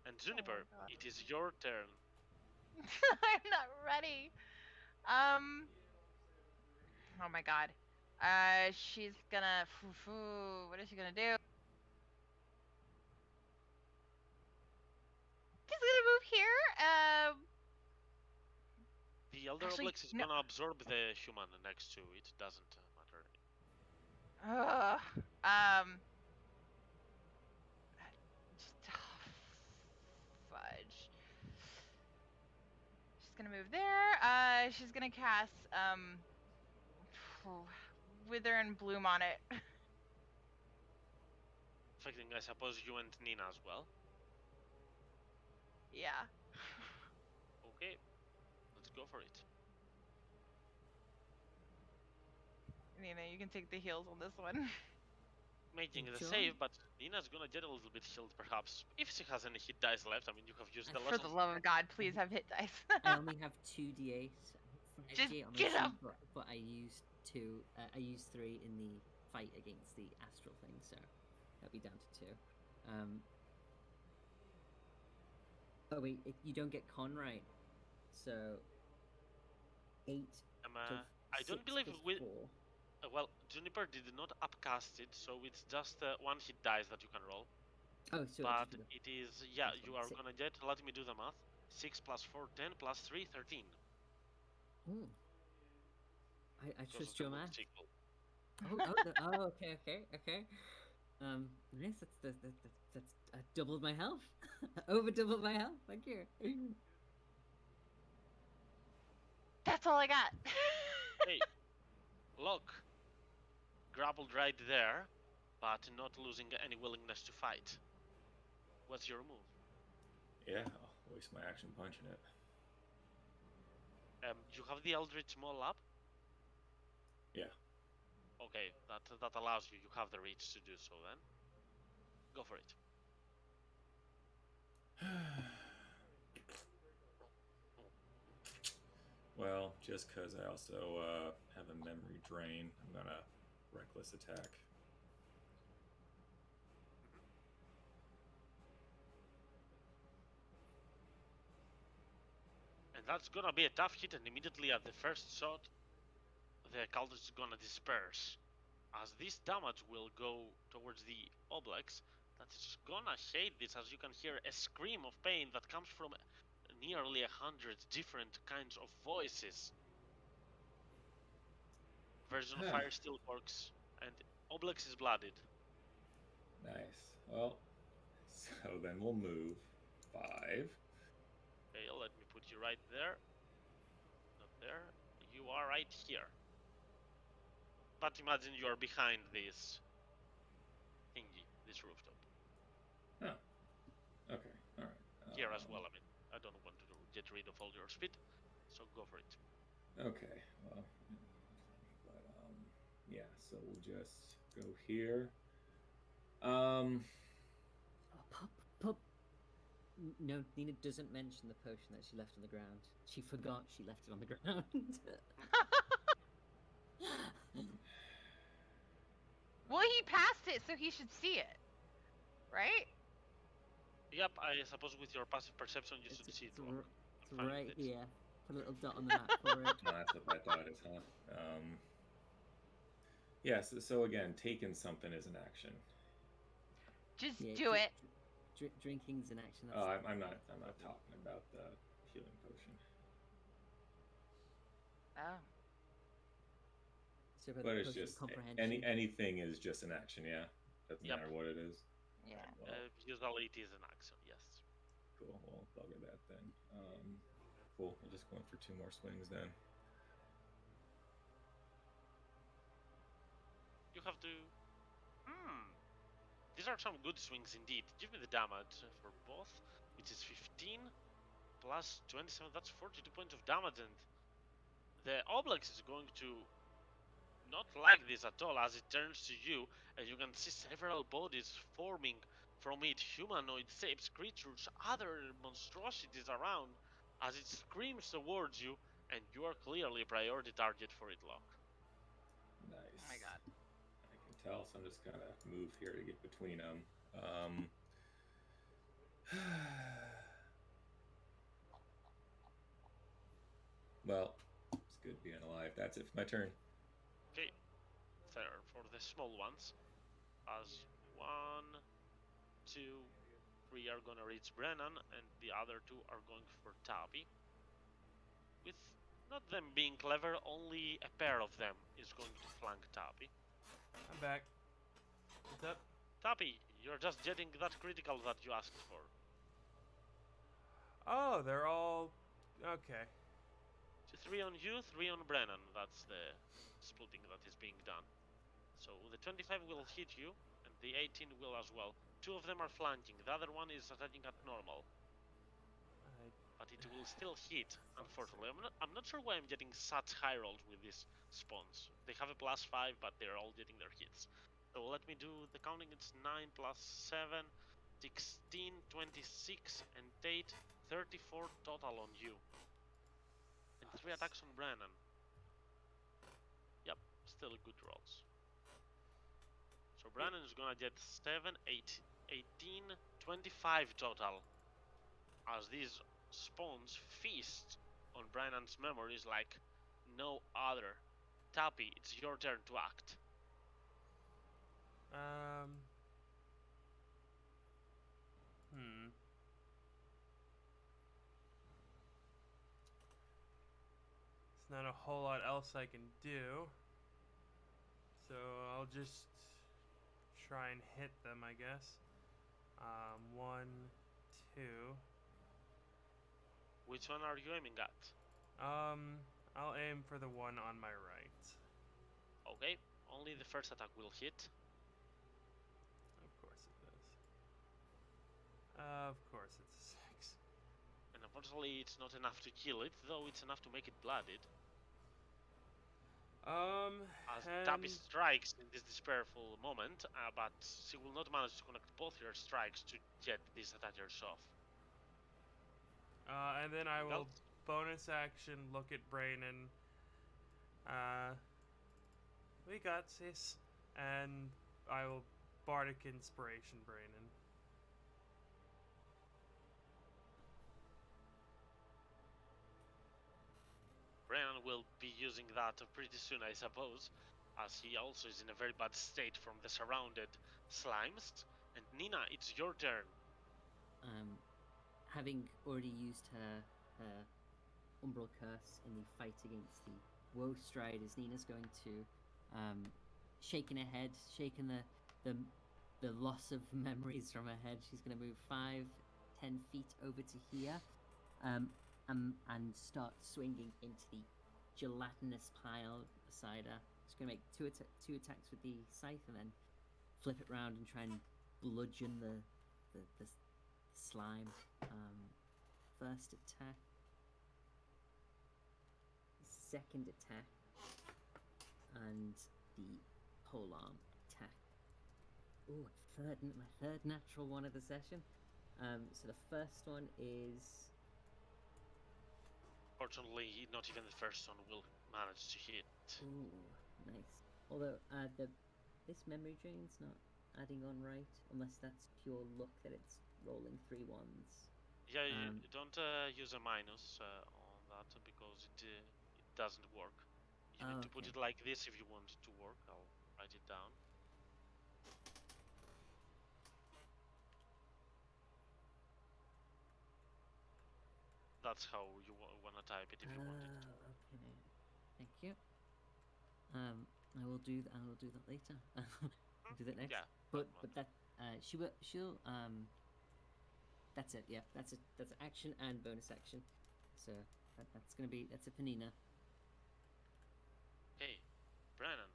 And Juniper, God. it is your turn. I'm not ready. Oh my god. She's gonna. What is she gonna do? She's gonna move here. The Elder Actually, Oblex is no. gonna absorb the human next to it. Doesn't matter. Ugh. Just, fudge. She's gonna move there. She's gonna cast Wither and Bloom on it. Affecting, I suppose, you and Nina as well. Yeah. Okay, let's go for it. Nina, you can take the heals on this one. Making the Sure. save, but Nina's gonna get a little bit healed, perhaps. If she has any hit dice left, I mean, you have used the For the lessons. love of God, please have hit dice. I only have 2d8. Just 5d8 on my get sheet, 'em! but I used 2. I used 3 in the fight against the astral thing, so that'll be down to 2. Oh wait, you don't get con right. So 8. I don't believe we. 4. Well, Juniper did not upcast it, so it's just one hit dice that you can roll. Oh, so But it's it is, yeah, That's you fine. are gonna get, let me do the math. 6 plus 4, 10 plus 3, 13. Ooh. I because trust of the your book math. sequel. Okay. Nice. That's doubled my health. Over doubled my health. Thank you. That's all I got. Hey, look. Grappled right there, but not losing any willingness to fight. What's your move? Yeah, I'll waste my action punching it. You have the Eldritch Maul up? Yeah. Okay, that allows you. You have the reach to do so then. Go for it. Well, just because I also have a memory drain, I'm gonna reckless attack. And that's gonna be a tough hit, and immediately at the first shot, the cultist is gonna disperse. As this damage will go towards the Oblex, that's gonna hate this, as you can hear a scream of pain that comes from nearly 100 different kinds of voices. Version of Fire still works, and Oblex is blooded. Nice. Well, so then we'll move 5. Okay, let me put you right there. Not there. You are right here. But imagine you are behind this thingy, this rooftop. Oh. Okay. All right. Here as well, I mean. I don't want to get rid of all your speed, so go for it. Okay. Well, but yeah. So we'll just go here. Pop. No, Nina doesn't mention the potion that she left on the ground. She forgot she left it on the ground. Well, he passed it, so he should see it, right? Yep, I suppose with your passive perception you should see it. It's right here. Put a little dot on the map for it. No, that's what I thought it is, huh? Yes. So again, taking something is an action. Just Yeah, do it. Drinking's an action. Oh, I'm not talking about the healing potion. Oh. So about But the it's potion of just comprehension. anything is just an action, yeah. Doesn't Yep. matter what it is. Yeah. Well, Usually it is an action, yes. cool. Well, bugger that then. Cool. We'll just go in for 2 more swings then. You have to... These are some good swings indeed. Give me the damage for both, which is 15 plus 27, that's 42 points of damage, and the Oblex is going to not like this at all as it turns to you, and you can see several bodies forming from it, humanoid shapes, creatures, other monstrosities around, as it screams towards you, and you are clearly a priority target for it, Locke. Nice. Oh my god. I can tell, so I'm just gonna move here to get between them. Well, it's good being alive. That's it for my turn. Okay, fair for the small ones. As 1, 2, 3 are gonna reach Brennan, and the other 2 are going for Tabi. With not them being clever, only a pair of them is going to flank Tabi. I'm back. What's up? Tabi, you're just getting that critical that you asked for. Oh, they're all okay. 3 on you, 3 on Brennan. That's the splitting that is being done. So the 25 will hit you, and the 18 will as well. 2 of them are flanking. The other one is attacking at normal, but it will still hit. Unfortunately, I'm not sure why I'm getting such high rolls with these spawns. They have a +5, but they're all getting their hits. So let me do the counting. It's 9 plus 7, 16, 26, and 8, 34 total on you. And 3 attacks on Brennan. Yep, still good rolls. So Brennan is gonna get 7, 8, 18, 25 total. As these spawns feast on Brennan's memories like no other. Tappy, it's your turn to act. There's not a whole lot else I can do. So I'll just try and hit them, I guess. 1, 2. Which one are you aiming at? I'll aim for the one on my right. Okay, only the first attack will hit. Of course it does. Of course it's a 6. And unfortunately it's not enough to kill it, though it's enough to make it blooded. As Tappy strikes in this despairful moment, but she will not manage to connect both her strikes to get these attackers off. And then I will bonus action look at Braynon. We got this. And I will Bardic Inspiration Braynon. Brennan will be using that pretty soon, I suppose, as he also is in a very bad state from the surrounded slimes. And Nina, it's your turn. Having already used her Umbral Curse in the fight against the Woe Striders, Nina's going to, shaking her head, shaking the loss of memories from her head. She's going to move 5, 10 feet over to here, and start swinging into the gelatinous pile beside her. She's going to make two attacks with the scythe and then flip it round and try and bludgeon the slime. First attack, second attack, and the polearm attack. Oh, my third natural one of the session. So the first one is. Fortunately, not even the first one will manage to hit. Ooh, nice. Although this memory drain's not adding on right, unless that's pure luck that it's rolling 3 1s. Yeah, you don't use a minus on that because it doesn't work. You need to put it like this if you want it to work. I'll write it down. That's how you want to type it if you want it. Okay, thank you. I will do that later. I'll do that next. Yeah, but that she'll that's it. Yeah, that's action and bonus action. So that's a Panina. Okay, Brennan.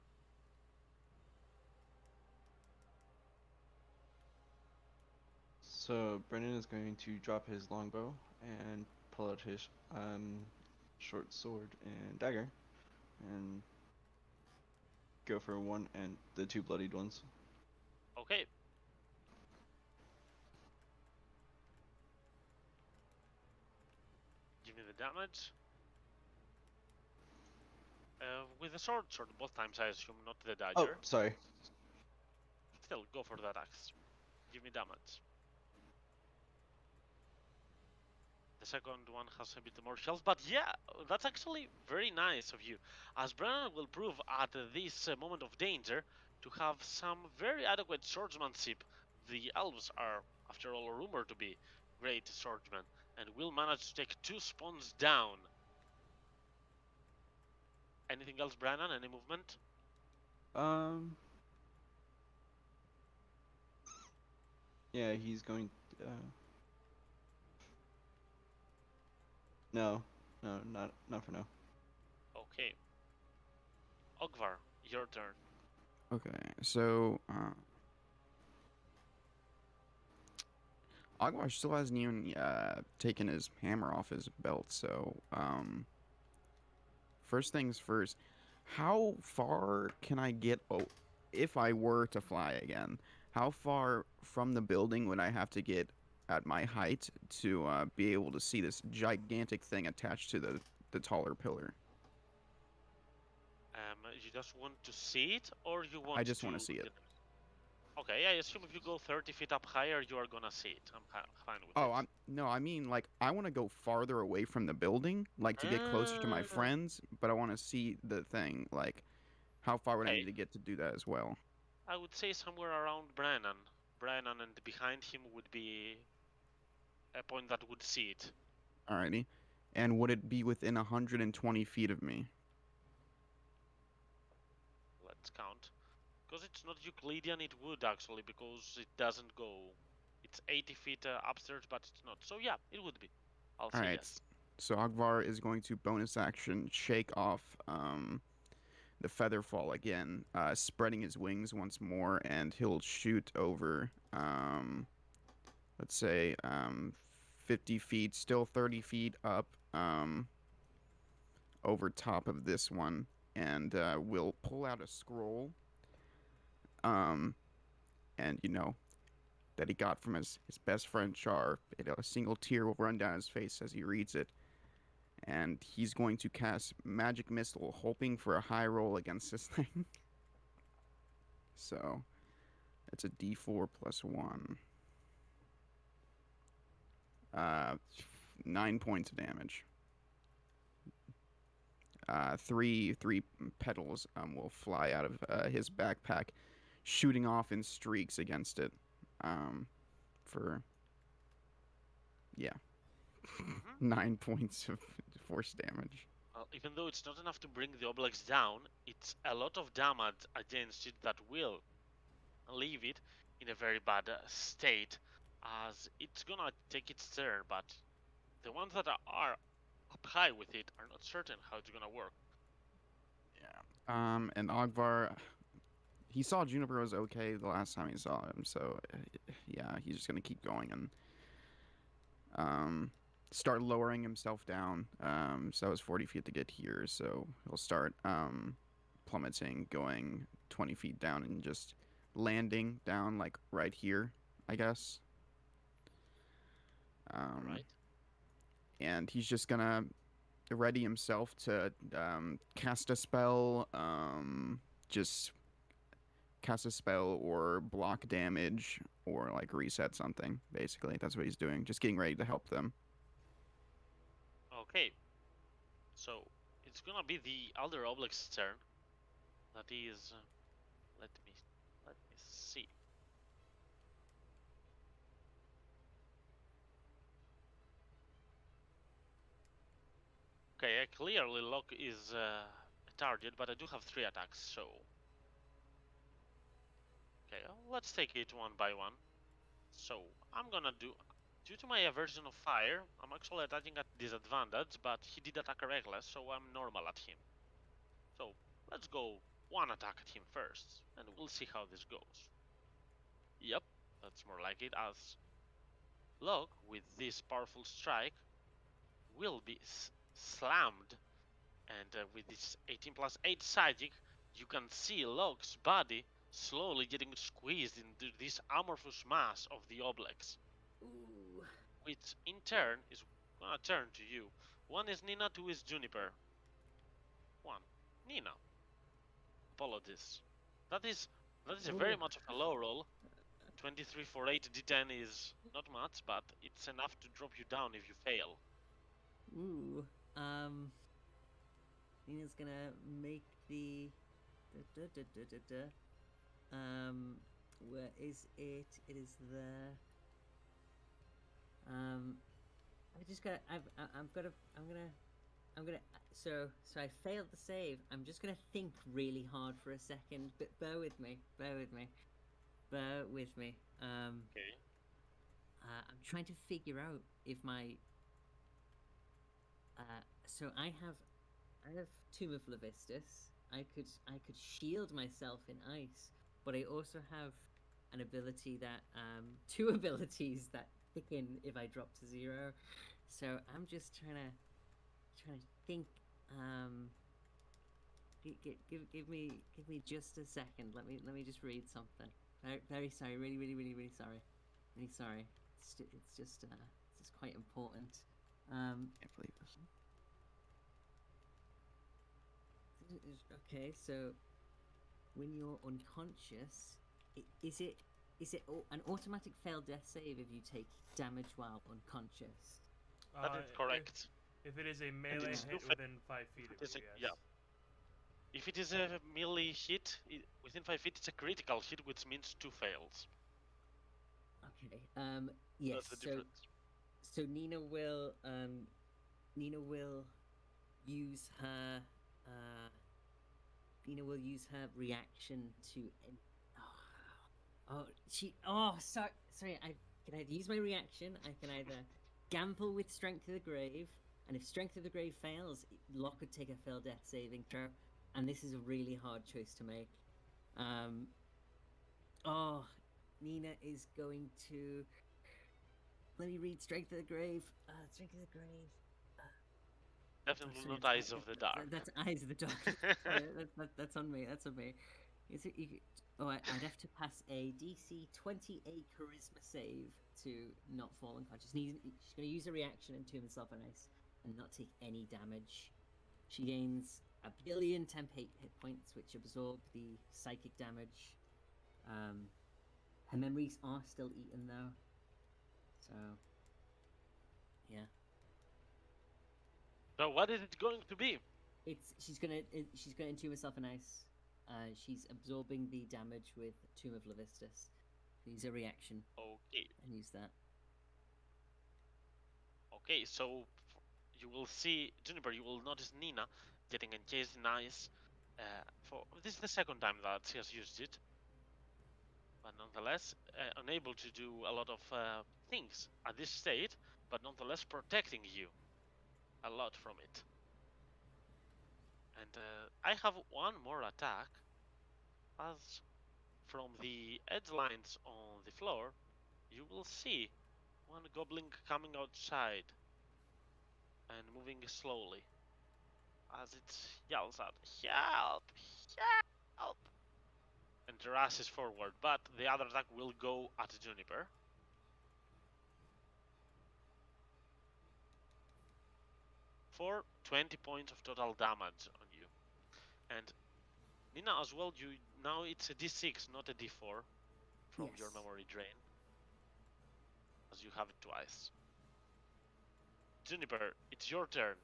So Brennan is going to drop his longbow and pull out his short sword and dagger, and go for one and the 2 bloodied ones. Okay. Give me the damage. With the sword both times, I assume, not the dagger. Oh, sorry. Still, go for that axe. Give me damage. second one has a bit more health. But yeah, that's actually very nice of you, as Brennan will prove at this moment of danger to have some very adequate swordsmanship. The elves are, after all, rumored to be great swordsmen, and will manage to take 2 spawns down. Anything else, Brennan? Any movement? Um. Yeah, he's going. No, no, not for now. Okay. Ogvar, your turn. Okay, so Agwash still hasn't even taken his hammer off his belt, so first things first, how far can I get if I were to fly again? How far from the building would I have to get at my height to be able to see this gigantic thing attached to the taller pillar? You just want to see it, or you want I just to want to see it. Okay, I assume if you go 30 feet up higher, you are gonna see it. I'm fine with Oh, it. I mean like I want to go farther away from the building, like to get closer to my friends, but I want to see the thing. Like, how far would I Okay. need to get to do that as well? I would say somewhere around Brennan. Brennan, and behind him would be a point that would see it. Alrighty. And would it be within 120 feet of me? Let's count. Because it's not Euclidean, it would actually, because it doesn't go. It's 80 feet upstairs, but it's not. So yeah, it would be. I'll say Alright. yes. So Agvar is going to bonus action shake off the feather fall again, spreading his wings once more, and he'll shoot over let's say 50 feet, still 30 feet up, over top of this one, and we'll pull out a scroll, and that he got from his best friend Char. A single tear will run down his face as he reads it, and he's going to cast Magic Missile, hoping for a high roll against this thing. So it's a D4 plus 1. 9 points of damage. Three petals will fly out of his backpack, shooting off in streaks against it. For 9 points of force damage. Well, even though it's not enough to bring the Obelix down, it's a lot of damage against it that will leave it in a very bad state, as it's gonna take its turn, but the ones that are up high with it are not certain how it's gonna work. Yeah. And Ogvar, he saw Juniper was okay the last time he saw him, so yeah, he's just gonna keep going and start lowering himself down. So that was 40 feet to get here, so he'll start plummeting, going 20 feet down, and just landing down like right here, I guess. Right. And he's just gonna ready himself to cast a spell, just cast a spell or block damage or like reset something. Basically, that's what he's doing. Just getting ready to help them. Okay. So it's gonna be the Elder Obelix's turn. That is, let me see. Okay, clearly Locke is a target, but I do have 3 attacks, so... Okay, let's take it one by one. So, I'm gonna do... Due to my aversion of fire, I'm actually attacking at disadvantage, but he did attack reckless, so I'm normal at him. So, let's go one attack at him first, and we'll see how this goes. Yep, that's more like it, as Locke, with this powerful strike, will be slammed, and with this 18 plus 8 psychic, you can see Locke's body slowly getting squeezed into this amorphous mass of the Obelix, Ooh. which in turn is gonna turn to you. One is Nina, two is Juniper. One, Nina. Apologies. That is a very Ooh. much of a low roll. 23 for 8 D10 is not much, but it's enough to drop you down if you fail. Ooh. Nina's gonna make the. Where is it? It is there. I just gotta. I'm gonna. I'm gonna. So I failed the save. I'm just gonna think really hard for a second. But bear with me. Bear with me. Bear with me. Okay. I'm trying to figure out if my. So I have Tomb of Levistus. I could shield myself in ice, but I also have an ability that two abilities that kick in if I drop to 0. So I'm just trying to think. Give me just a second. Let me just read something. Very sorry. Really sorry. Really sorry. It's just quite important. Can't believe this. Okay, so when you're unconscious, is it an automatic failed death save if you take damage while unconscious? That is correct. If it is a melee it's hit two within 5 feet of It's you, a- yes. yeah. If it is a melee hit within 5 feet, it's a critical hit, which means 2 fails. Okay. Yes. That's the difference. So Nina will use her reaction to sorry, I can either use my reaction. I can either gamble with Strength of the Grave, and if Strength of the Grave fails, Locke could take a failed death saving throw, and this is a really hard choice to make. Nina is going to. Let me read Strength of the Grave. Strength of the Grave. Definitely Sorry, not Eyes of the Dark. That's Eyes of the Dark. Sorry, that's on me. That's on me. Is it? I'd have to pass a DC 28 Charisma save to not fall unconscious. She's going to use a reaction and Tomb herself in ice and not take any damage. She gains a billion temp hit points, which absorb the psychic damage. Her memories are still eaten though. So, yeah. So what is it going to be? She's gonna entomb herself in ice. She's absorbing the damage with Tomb of Levistus. Use a reaction Okay. and use that. Okay, so you will see Juniper. You will notice Nina getting encased in ice. For this is the second time that she has used it, but nonetheless unable to do a lot of things at this state, but nonetheless protecting you a lot from it. And I have one more attack, as from the edge lines on the floor, you will see one goblin coming outside and moving slowly as it yells out, "Help! Help!" and rushes forward, but the other attack will go at Juniper. For 20 points of total damage on you. And Nina as well, now it's a d6, not a d4 from your Yes. memory drain, as you have it twice. Juniper, it's your turn.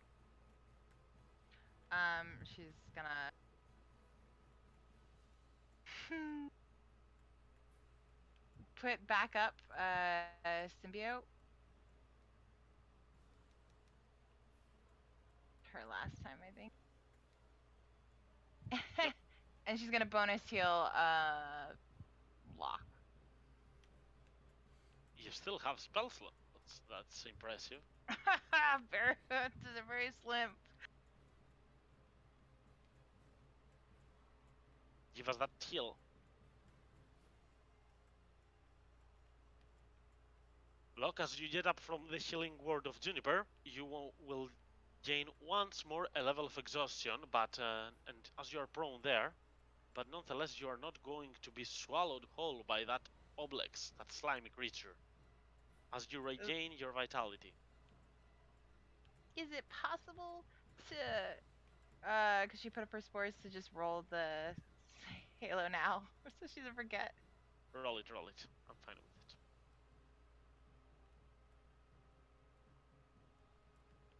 She's gonna. Put back up symbiote. Her last time, I think. And she's gonna bonus heal Locke. You still have spell slot. That's impressive. Very slim. Give us that heal. Locke, as you get up from the healing word of Juniper, you will gain once more a level of exhaustion, but and as you are prone there, but nonetheless you are not going to be swallowed whole by that Oblex, that slimy creature, as you regain your vitality. Is it possible to, because she put up her spores, to just roll the Halo now, so she doesn't forget? Roll it. I'm fine with it.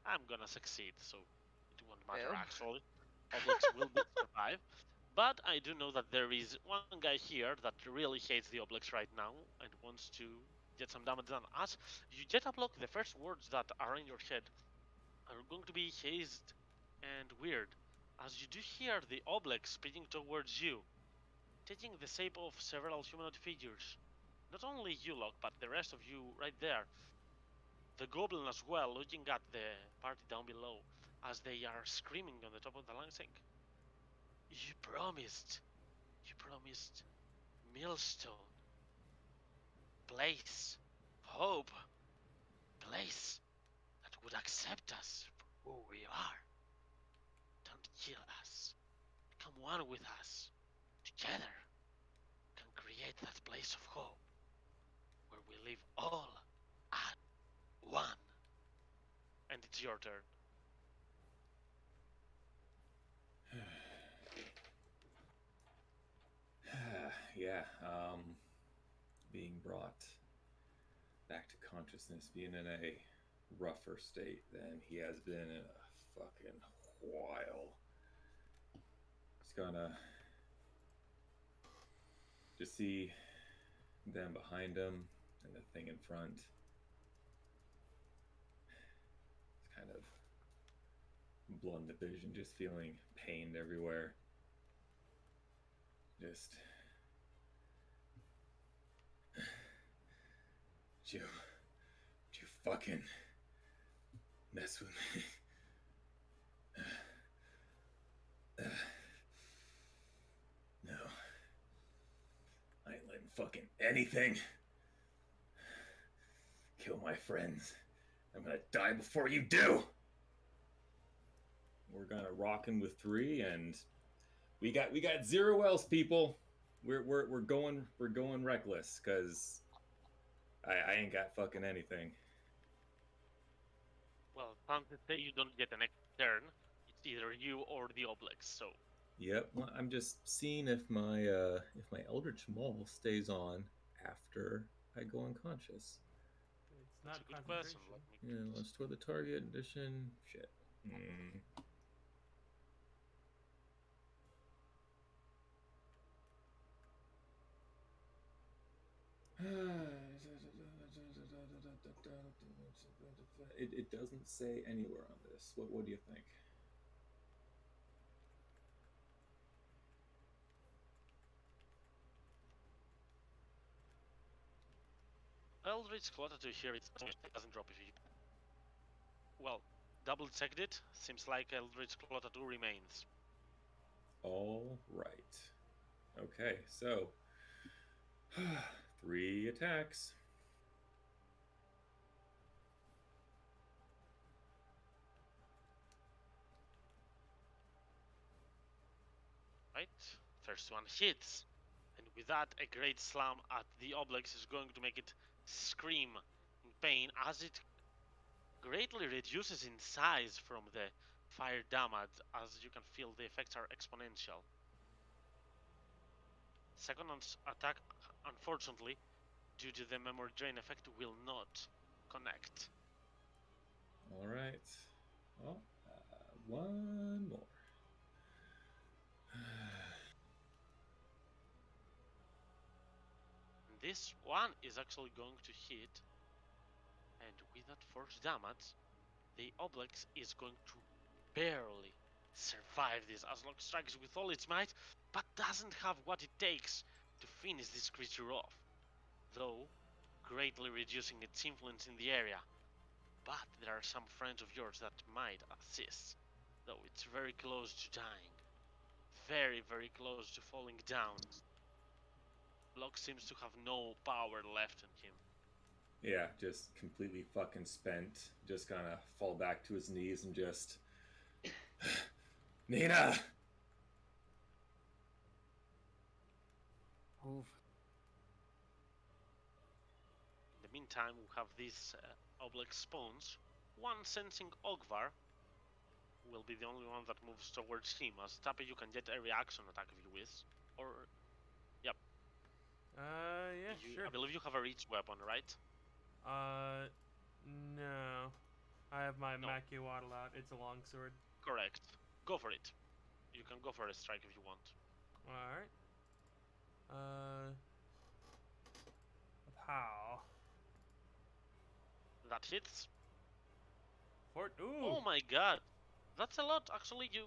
I'm gonna succeed, so it won't matter Boom. actually. Obelix will survive. But I do know that there is one guy here that really hates the Obelix right now and wants to get some damage done. As you jet block, the first words that are in your head are going to be hazed and weird. As you do hear the Obelix speeding towards you, taking the shape of several humanoid figures. Not only you, Locke, but the rest of you right there. The goblin as well, looking at the party down below as they are screaming on the top of the line saying, You promised Millstone, place, hope, place that would accept us for who we are. Don't kill us. Come one with us. Together can create that place of hope where we live all at one. And it's your turn. Yeah, being brought back to consciousness, being in a rougher state than he has been in a fucking while. He's gonna just see them behind him and the thing in front. It's kind of blurring the vision, just feeling pained everywhere. Just you fucking mess with me. No. I ain't letting fucking anything kill my friends. I'm gonna die before you do. We're gonna rock him with 3, and we got 0 else, people. We're going reckless, cause I ain't got fucking anything. Well, chances say you don't get the next turn. It's either you or the Obelix, so. Yep, well, I'm just seeing if my Eldritch Maul stays on after I go unconscious. It's That's not a good question. concentration. Yeah, let's toward the target addition. Shit. It doesn't say anywhere on this. What do you think? Eldritch Clutter to hear it doesn't drop if you. Well, double checked it. Seems like Eldritch Clutter 2 remains. All right. Okay, so 3 attacks. Right? First one hits. And with that, a great slam at the Obelix is going to make it scream in pain as it greatly reduces in size from the fire damage. As you can feel, the effects are exponential. Second attack, unfortunately, due to the memory drain effect, will not connect. All right. Well, one more. This one is actually going to hit, and with that force damage, the Obelix is going to barely survive this as Locke strikes with all its might, but doesn't have what it takes to finish this creature off, though greatly reducing its influence in the area. But there are some friends of yours that might assist, though it's very close to dying. Very, very close to falling down. Locke seems to have no power left in him. Yeah, just completely fucking spent. Just gonna fall back to his knees and just... Nina! Move. In the meantime, we have these Obelix spawns. One sensing Ogvar will be the only one that moves towards him. As Tappy, you can get a reaction attack if you wish. Or, yep. Yeah, sure. I believe you have a reach weapon, right? No. I have my No. Makiwaddle out. It's a longsword. Correct. Go for it. You can go for a strike if you want. Alright. Pow. That hits. Ooh! Oh my god. That's a lot. Actually, you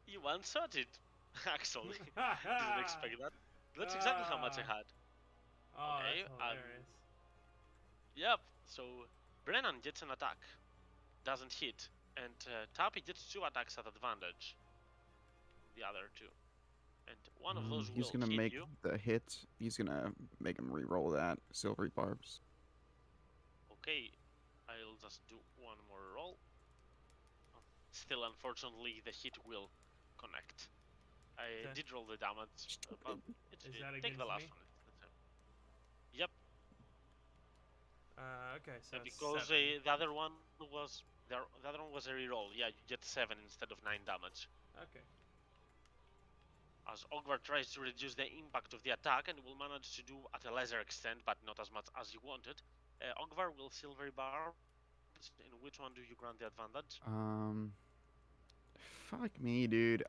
you one-shot it. Actually, didn't expect that. That's exactly how much I had. Oh, Okay, that's hilarious. Yep. So Brennan gets an attack, doesn't hit, and Tappy gets 2 attacks at advantage. The other 2, and one of those He's will gonna hit make you. the hit. He's gonna make him re-roll that silvery barbs. Okay, I'll just do one more roll. Still, unfortunately, the hit will connect. I Okay. did roll the damage, but it's Is it. that Take the against last me? one. Yep, Okay, so it's because 7. the other one was the other one was a reroll. Yeah, you get 7 instead of 9 damage. Okay. As Ogvar tries to reduce the impact of the attack and will manage to do at a lesser extent, but not as much as you wanted. Ogvar will silvery barbs. In which one do you grant the advantage? Fuck me, dude.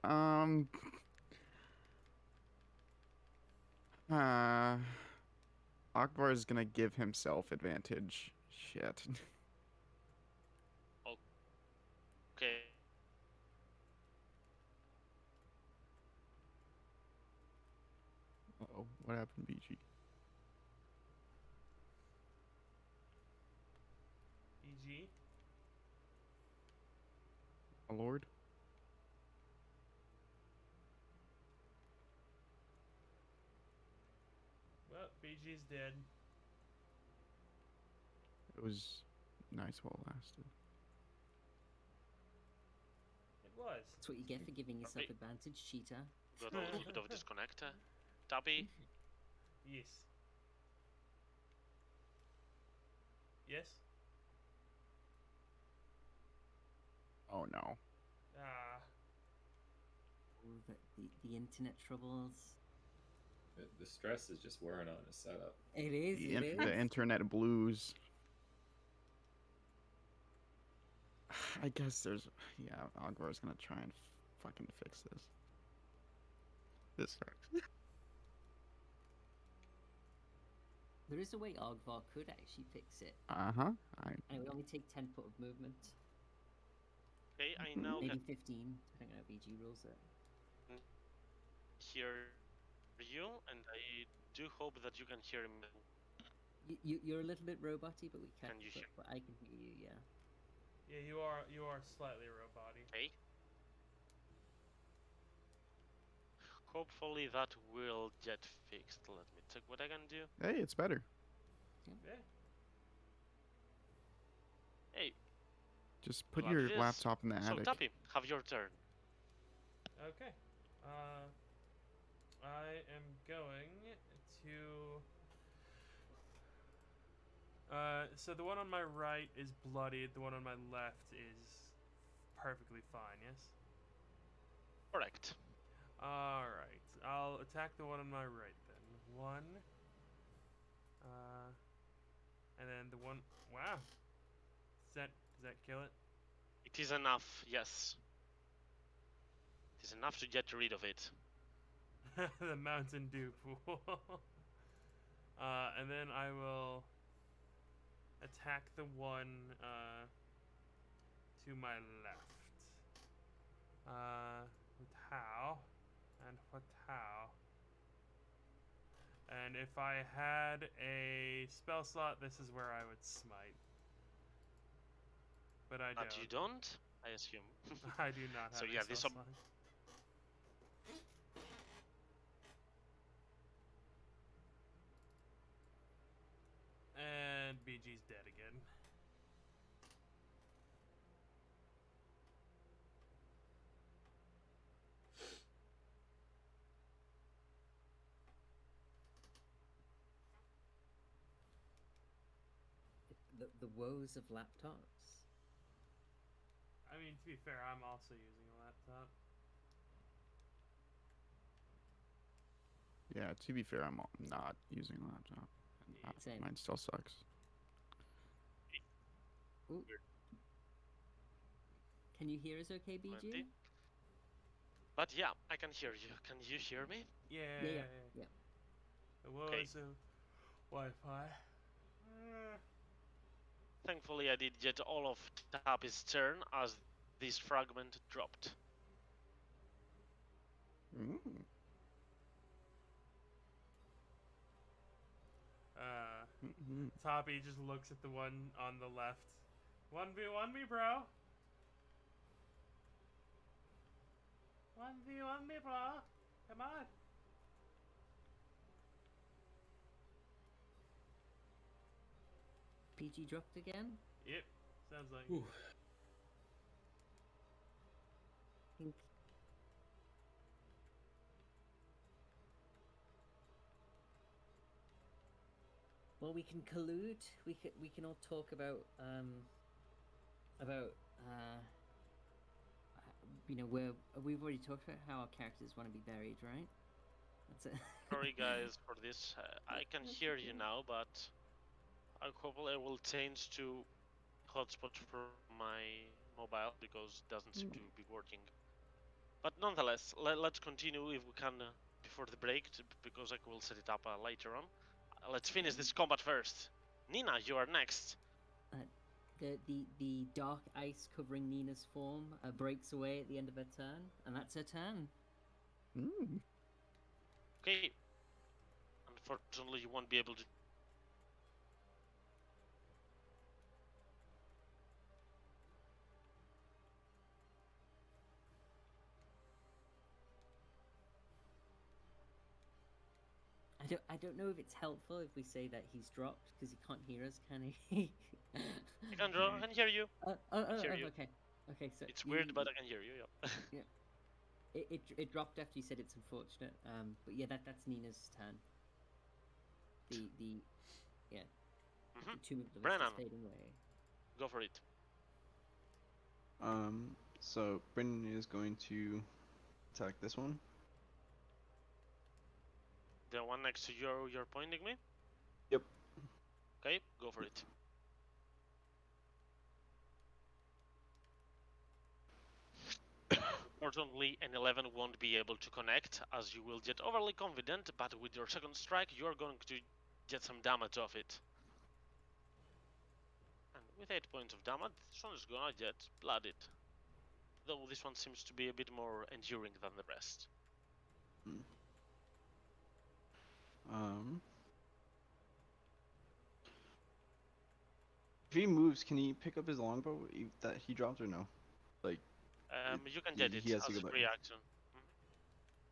Akbar is gonna give himself advantage. Shit. Okay. Uh-oh, what happened, BG? EG. My lord? Well, BG's dead. It was nice while it lasted. It was. That's what you get for giving yourself Right. advantage, cheater. Got a little bit of disconnect. Tappy, Yes. Yes? Oh no. Ah. Ooh, the internet troubles. The stress is just wearing on his setup. It is. The internet blues. I guess there's. Yeah, Akbar's gonna try and fucking fix this. This sucks. There is a way Ogvar could actually fix it. Uh-huh. And it would only take 10 foot of movement. okay, I now Maybe can 15. I don't know how BG rules it. hear you, and I do hope that you can hear me. You're a little bit roboty, but we can't. Can you hear- But I can hear you. Yeah. Yeah, you are slightly roboty. Okay. Hopefully that will get fixed. Let me check what I can do. Hey, it's better. Yeah. Hey, Just put glad your it is. laptop in the So attic. Tappy, have your turn. Okay. I am going to. So the one on my right is bloodied. The one on my left is perfectly fine. Yes. Correct. All right. I'll attack the one on my right then. 1. And then the one. Wow. Does that kill it? It is enough, yes. It is enough to get rid of it. The Mountain Dew pool. And then I will attack the one to my left. With how and what how. And if I had a spell slot, this is where I would smite. But I But don't. you don't, I assume. I do not have So a yeah, spell this slot. And BG's dead again. The woes of laptops. I mean, to be fair, I'm also using a laptop. Yeah, to be fair, I'm not using a laptop. Same. Mine still sucks. Ooh. Can you hear us okay, BG? 20. But yeah, I can hear you. Can you hear me? Yeah. Yeah. What Okay. was the Wi-Fi? Thankfully, I did get all of Tappy's turn as this fragment dropped. Ooh. Mhm. Toppy just looks at the one on the left. 1v1 me, bro. 1v1 me, bro. Come on. PG dropped again. Yep. Sounds like. Whew. Think. Well, we can collude. We can all talk about where we've already talked about how our characters want to be buried, right? That's it. Sorry guys for this. I can hear you now, but I hopefully I will change to hotspot from my mobile because it doesn't seem to be working. But nonetheless, let's continue if we can before the break, because I will set it up later on. Let's finish this combat first. Nina, you are next. The dark ice covering Nina's form breaks away at the end of her turn, and that's her turn. Mm. Okay. Unfortunately, you won't be able to. I don't know if it's helpful if we say that he's dropped because he can't hear us, can he? I can hear you. Hear you. Okay. Okay, so It's weird, but I can hear you. Yeah. it dropped after you said it's unfortunate. But yeah, that's Nina's turn. The tomb of the Brennan. is fading away. Go for it. So Brendan is going to attack this one. The one next to you're pointing me? Yep. Okay, go for it. Unfortunately, an 11 won't be able to connect, as you will get overly confident, but with your second strike, you're going to get some damage off it. And with 8 points of damage, this one is gonna get blooded. Though this one seems to be a bit more enduring than the rest. If he moves, can he pick up his longbow that he dropped or no? Like, you can get it he has to as a go back. reaction.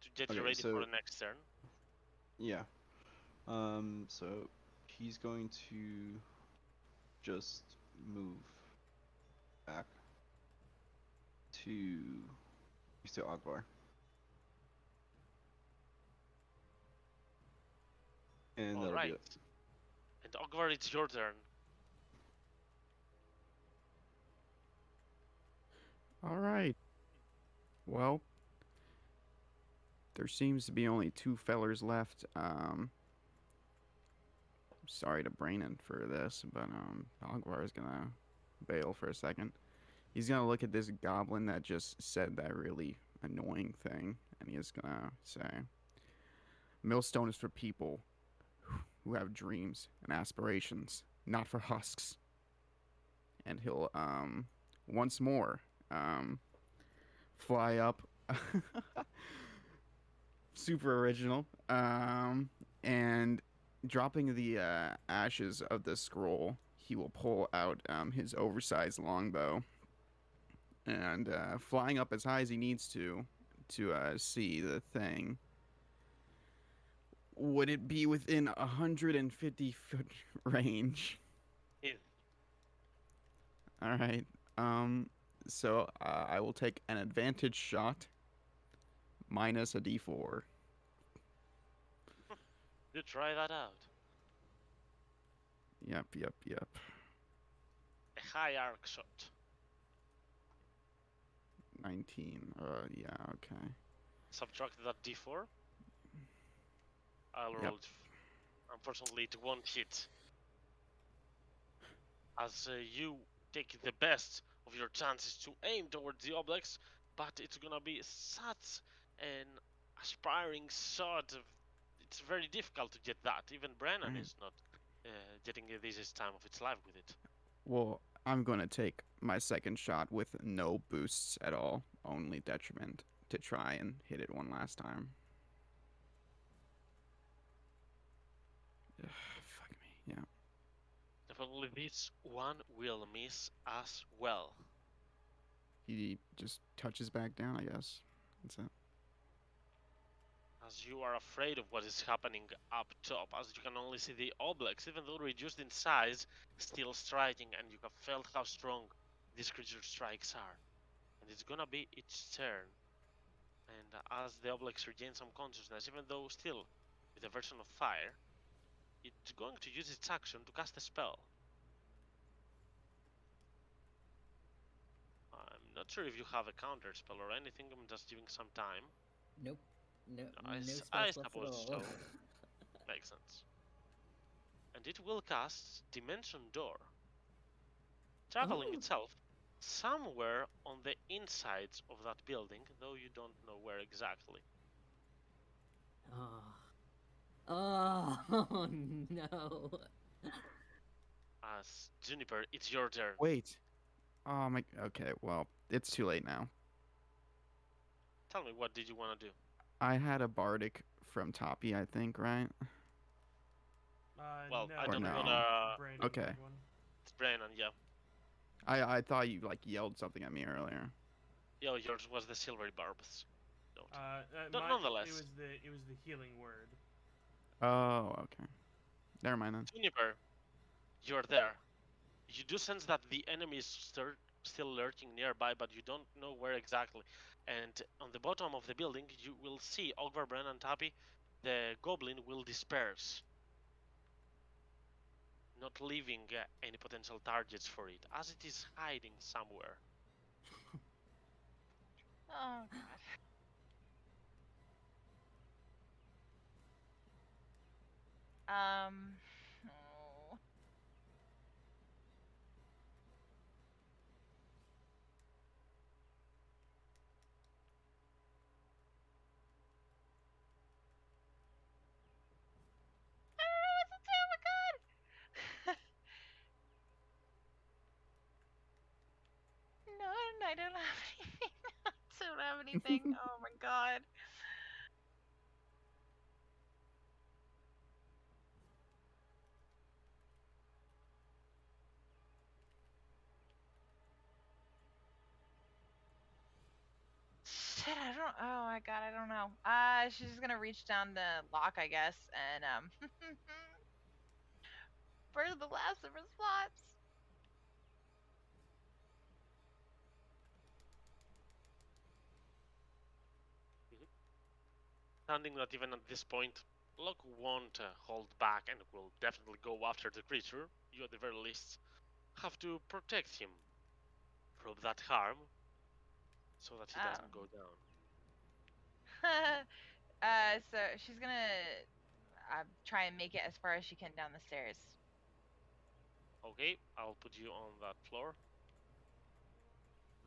To get you Okay, ready for so- the next turn. Yeah. So he's going to just move back to Akbar. And that'll be Alright. it. And Ogvar, it's your turn. All right. Well, there seems to be only two fellers left. Sorry to Brainan for this, but Ogvar is gonna bail for a second. He's gonna look at this goblin that just said that really annoying thing, and he's gonna say, "Millstone is for people who have dreams and aspirations, not for husks." And he'll once more fly up. Super original. And dropping the ashes of the scroll, he will pull out his oversized longbow and flying up as high as he needs to see the thing. Would it be within 150-foot range? Yeah. All right. So I will take an advantage shot minus a d4. You try that out. Yep. A high arc shot. 19. Yeah, okay. Subtract that d4. I'll Yep. roll it. Unfortunately, it won't hit. As you take the best of your chances to aim towards the Oblex, but it's gonna be such an aspiring shot. It's very difficult to get that. Even Brennan Right. is not getting the easiest time of its life with it. Well, I'm gonna take my second shot with no boosts at all, only detriment, to try and hit it one last time. Ugh, fuck me, yeah. Definitely this one will miss as well. He just touches back down, I guess. That's it. As you are afraid of what is happening up top, as you can only see the Oblex, even though reduced in size, still striking, and you have felt how strong these creature strikes are. And it's gonna be its turn. And as the Oblex regains some consciousness, even though still with a version of fire, it's going to use its action to cast a spell. I'm not sure if you have a counter spell or anything, I'm just giving some time. Nope. No, I, no s- spell I slots at suppose all. so. Makes sense. And it will cast Dimension Door, traveling Oh. itself somewhere on the insides of that building, though you don't know where exactly. Oh. Oh no. As Juniper, it's your turn. Wait. Oh my. Okay, well, it's too late now. Tell me, what did you want to do? I had a bardic from Toppy, I think, right? Well, no, I Or don't no. wanna. Brandon Okay. had one. It's Brennan, yeah. I thought you like yelled something at me earlier. Yo, yours was the silvery barbs. Note. It Nonetheless. was the healing word. Oh, okay. Never mind then. Juniper, you're there. You do sense that the enemy is still lurking nearby, but you don't know where exactly. And on the bottom of the building, you will see Ogvar, Bren, and Tapi. The goblin will disperse, not leaving any potential targets for it, as it is hiding somewhere. Oh god. Oh. I don't know what to do. Oh my god. No, I don't have anything. I don't have anything. Oh my god. Shit, I don't. Oh my god, I don't know. She's just gonna reach down the lock, I guess, and burn the last of her slots. Standing that even at this point, Locke won't hold back and will definitely go after the creature. You, at the very least, have to protect him from that harm so that he doesn't go down. So she's gonna try and make it as far as she can down the stairs. Okay, I'll put you on that floor.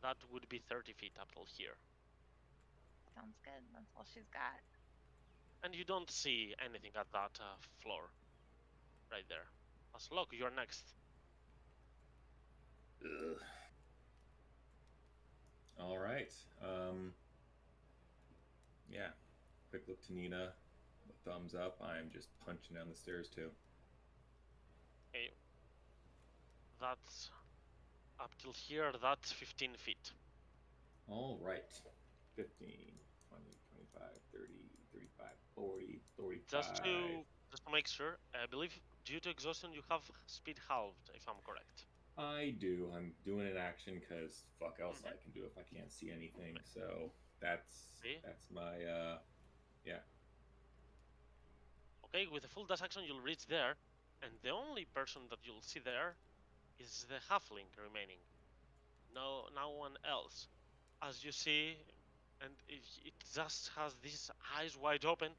That would be 30 feet up till here. Sounds good. That's all she's got. And you don't see anything at that floor. Right there. As Locke, you're next. Ugh. All right. Yeah. Quick look to Nina. Thumbs up. I'm just punching down the stairs too. Okay. That's up till here, that's 15 feet. All right. 15, 20, 25, 30, 35, 40, 45. Just to make sure, I believe due to exhaustion you have speed halved, if I'm correct. I do. I'm doing an action because fuck else I can do if I can't see anything. So that's my yeah. Okay, with a full dash action you'll reach there, and the only person that you'll see there is the halfling remaining. No one else. As you see, and it just has these eyes wide open,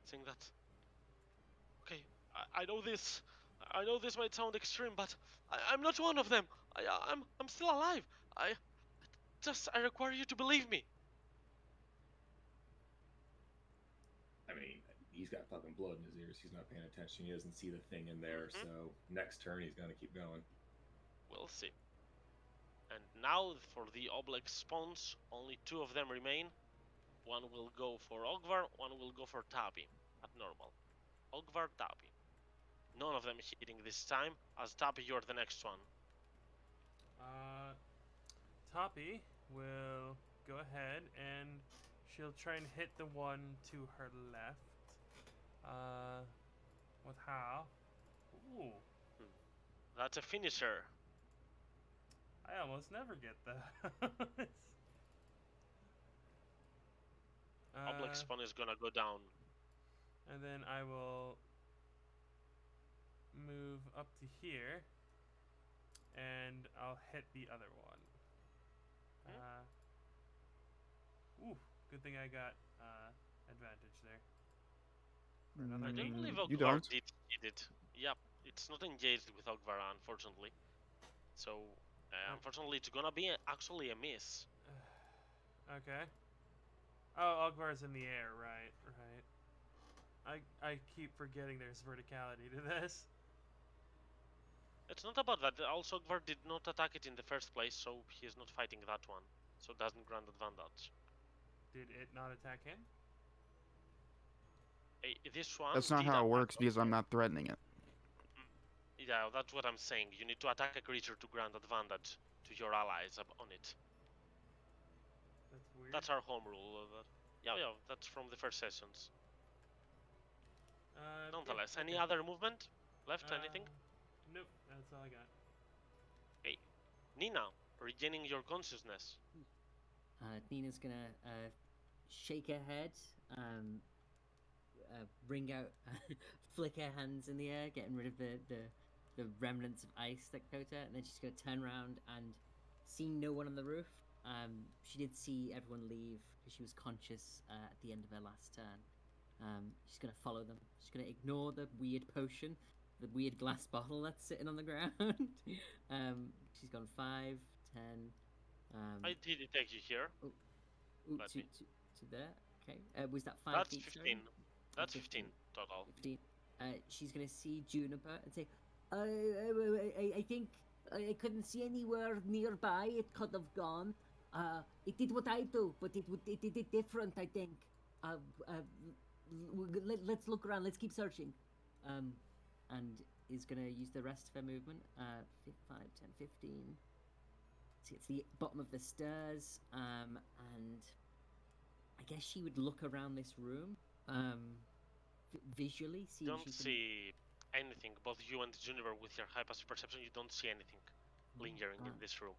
saying that, okay, I know this might sound extreme, but I'm not one of them. I'm still alive. I require you to believe me. I mean, he's got fucking blood in his ears. He's not paying attention. He doesn't see the thing in there. Mhm. So next turn, he's gonna keep going. We'll see. And now for the Oblex spawns, only 2 of them remain. One will go for Ogvar, one will go for Tabi at normal. Ogvar, Tabi. None of them hitting this time, as Tabi, you're the next one. Toppy will go ahead and she'll try and hit the one to her left. With how? Ooh, That's a finisher. I almost never get that. Oblex spawn is gonna go down. And then I will move up to here, and I'll hit the other one. Ooh, good thing I got advantage there. For another I don't eight. believe You Ogvar don't. did hit it. Yep, it's not engaged with Ogvar, unfortunately. So, unfortunately, it's gonna be actually a miss. Okay. Oh, Ogvar's in the air, right? I keep forgetting there's verticality to this. It's not about that. Also, Ogvar did not attack it in the first place, so he is not fighting that one. So doesn't grant advantage. Did it not attack him? This one. That's not did how it attack works because I'm Ogvar. not threatening it. Yeah, that's what I'm saying. You need to attack a creature to grant advantage to your allies on it. That's weird. That's our home rule. Yeah, that's from the first sessions. Nonetheless, yeah, any okay. other movement left? Anything? Nope, that's all I got. Nina, regaining your consciousness. Nina's gonna shake her head, bring out, flick her hands in the air, getting rid of the remnants of ice that coat her, and then she's gonna turn around and see no one on the roof. She did see everyone leave because she was conscious at the end of her last turn. She's gonna follow them. She's gonna ignore the weird potion, the weird glass bottle that's sitting on the ground. She's gone 5, 10. I did detect you here. Ooh, Let to, me- to there. Okay. Was that 5 That's feet? 15. Sorry? That's 15. 15 total. 15. She's gonna see Juniper and say, I think I couldn't see anywhere nearby. It could have gone. It did what I do, but it did it different. I think. Let's look around. Let's keep searching. And is gonna use the rest of her movement. 5, 10, 15. So it's the bottom of the stairs. And I guess she would look around this room. Visually, see. You if don't she can... see anything. Both you and Juniper, with your high passive perception, you don't see anything lingering in this room.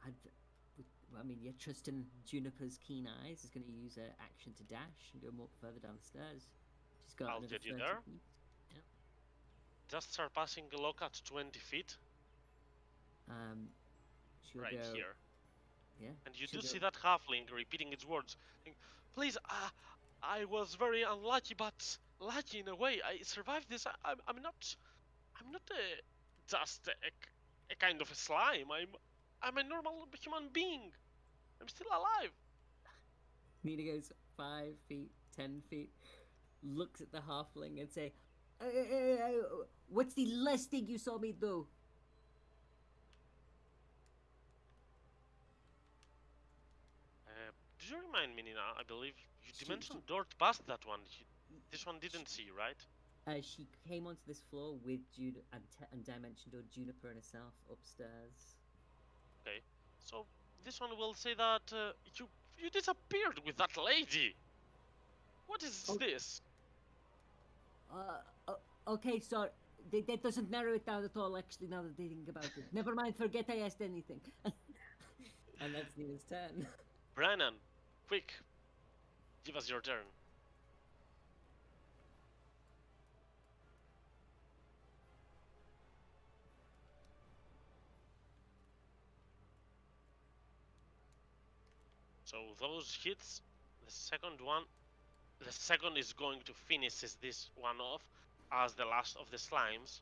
I mean, yeah, trusting Juniper's keen eyes is going to use her action to dash and go more further down the stairs. She's got I'll another get you 30 there. feet. Just surpassing the lock at 20 feet, She'll right go, here. Yeah. And you she'll do go, see that halfling repeating its words. Saying, please, I was very unlucky, but lucky in a way. I survived this. I'm not just a kind of a slime. I'm a normal human being. I'm still alive. Nina goes 5 feet, 10 feet, looks at the halfling and say, what's the last thing you saw me do? Do you remind me, Nina? I believe you She- dimension doored past that one. This one didn't see, right? She came onto this floor with Jude and Dimension Door, Juniper and herself upstairs. Okay. So this one will say that you disappeared with that lady. What is Oh. this? Okay, so that doesn't narrow it down at all, actually, now that I think about it. Never mind, forget I asked anything. And that's Nina's turn. Brennan, quick, give us your turn. So those hits, the second is going to finish this one off, as the last of the slimes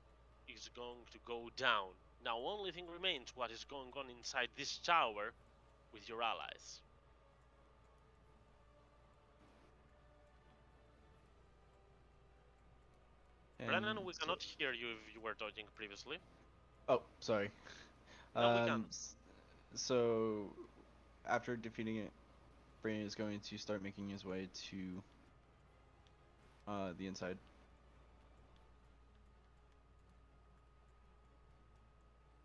is going to go down. Now only thing remains what is going on inside this tower with your allies. Brennan, we so- cannot hear you if you were talking previously. Oh, sorry. No, we can. So, after defeating it, Brain is going to start making his way to the inside.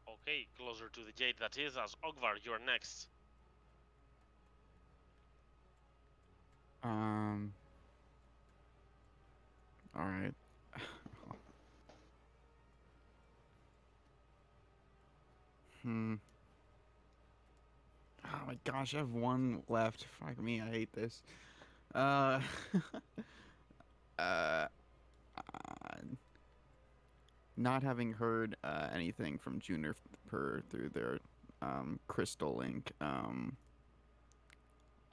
Okay, closer to the gate that is, as Ogvar, you're next. All right. Oh my gosh, I have one left. Fuck me, I hate this. Uh, uh, not having heard anything from Juniper through their crystal link,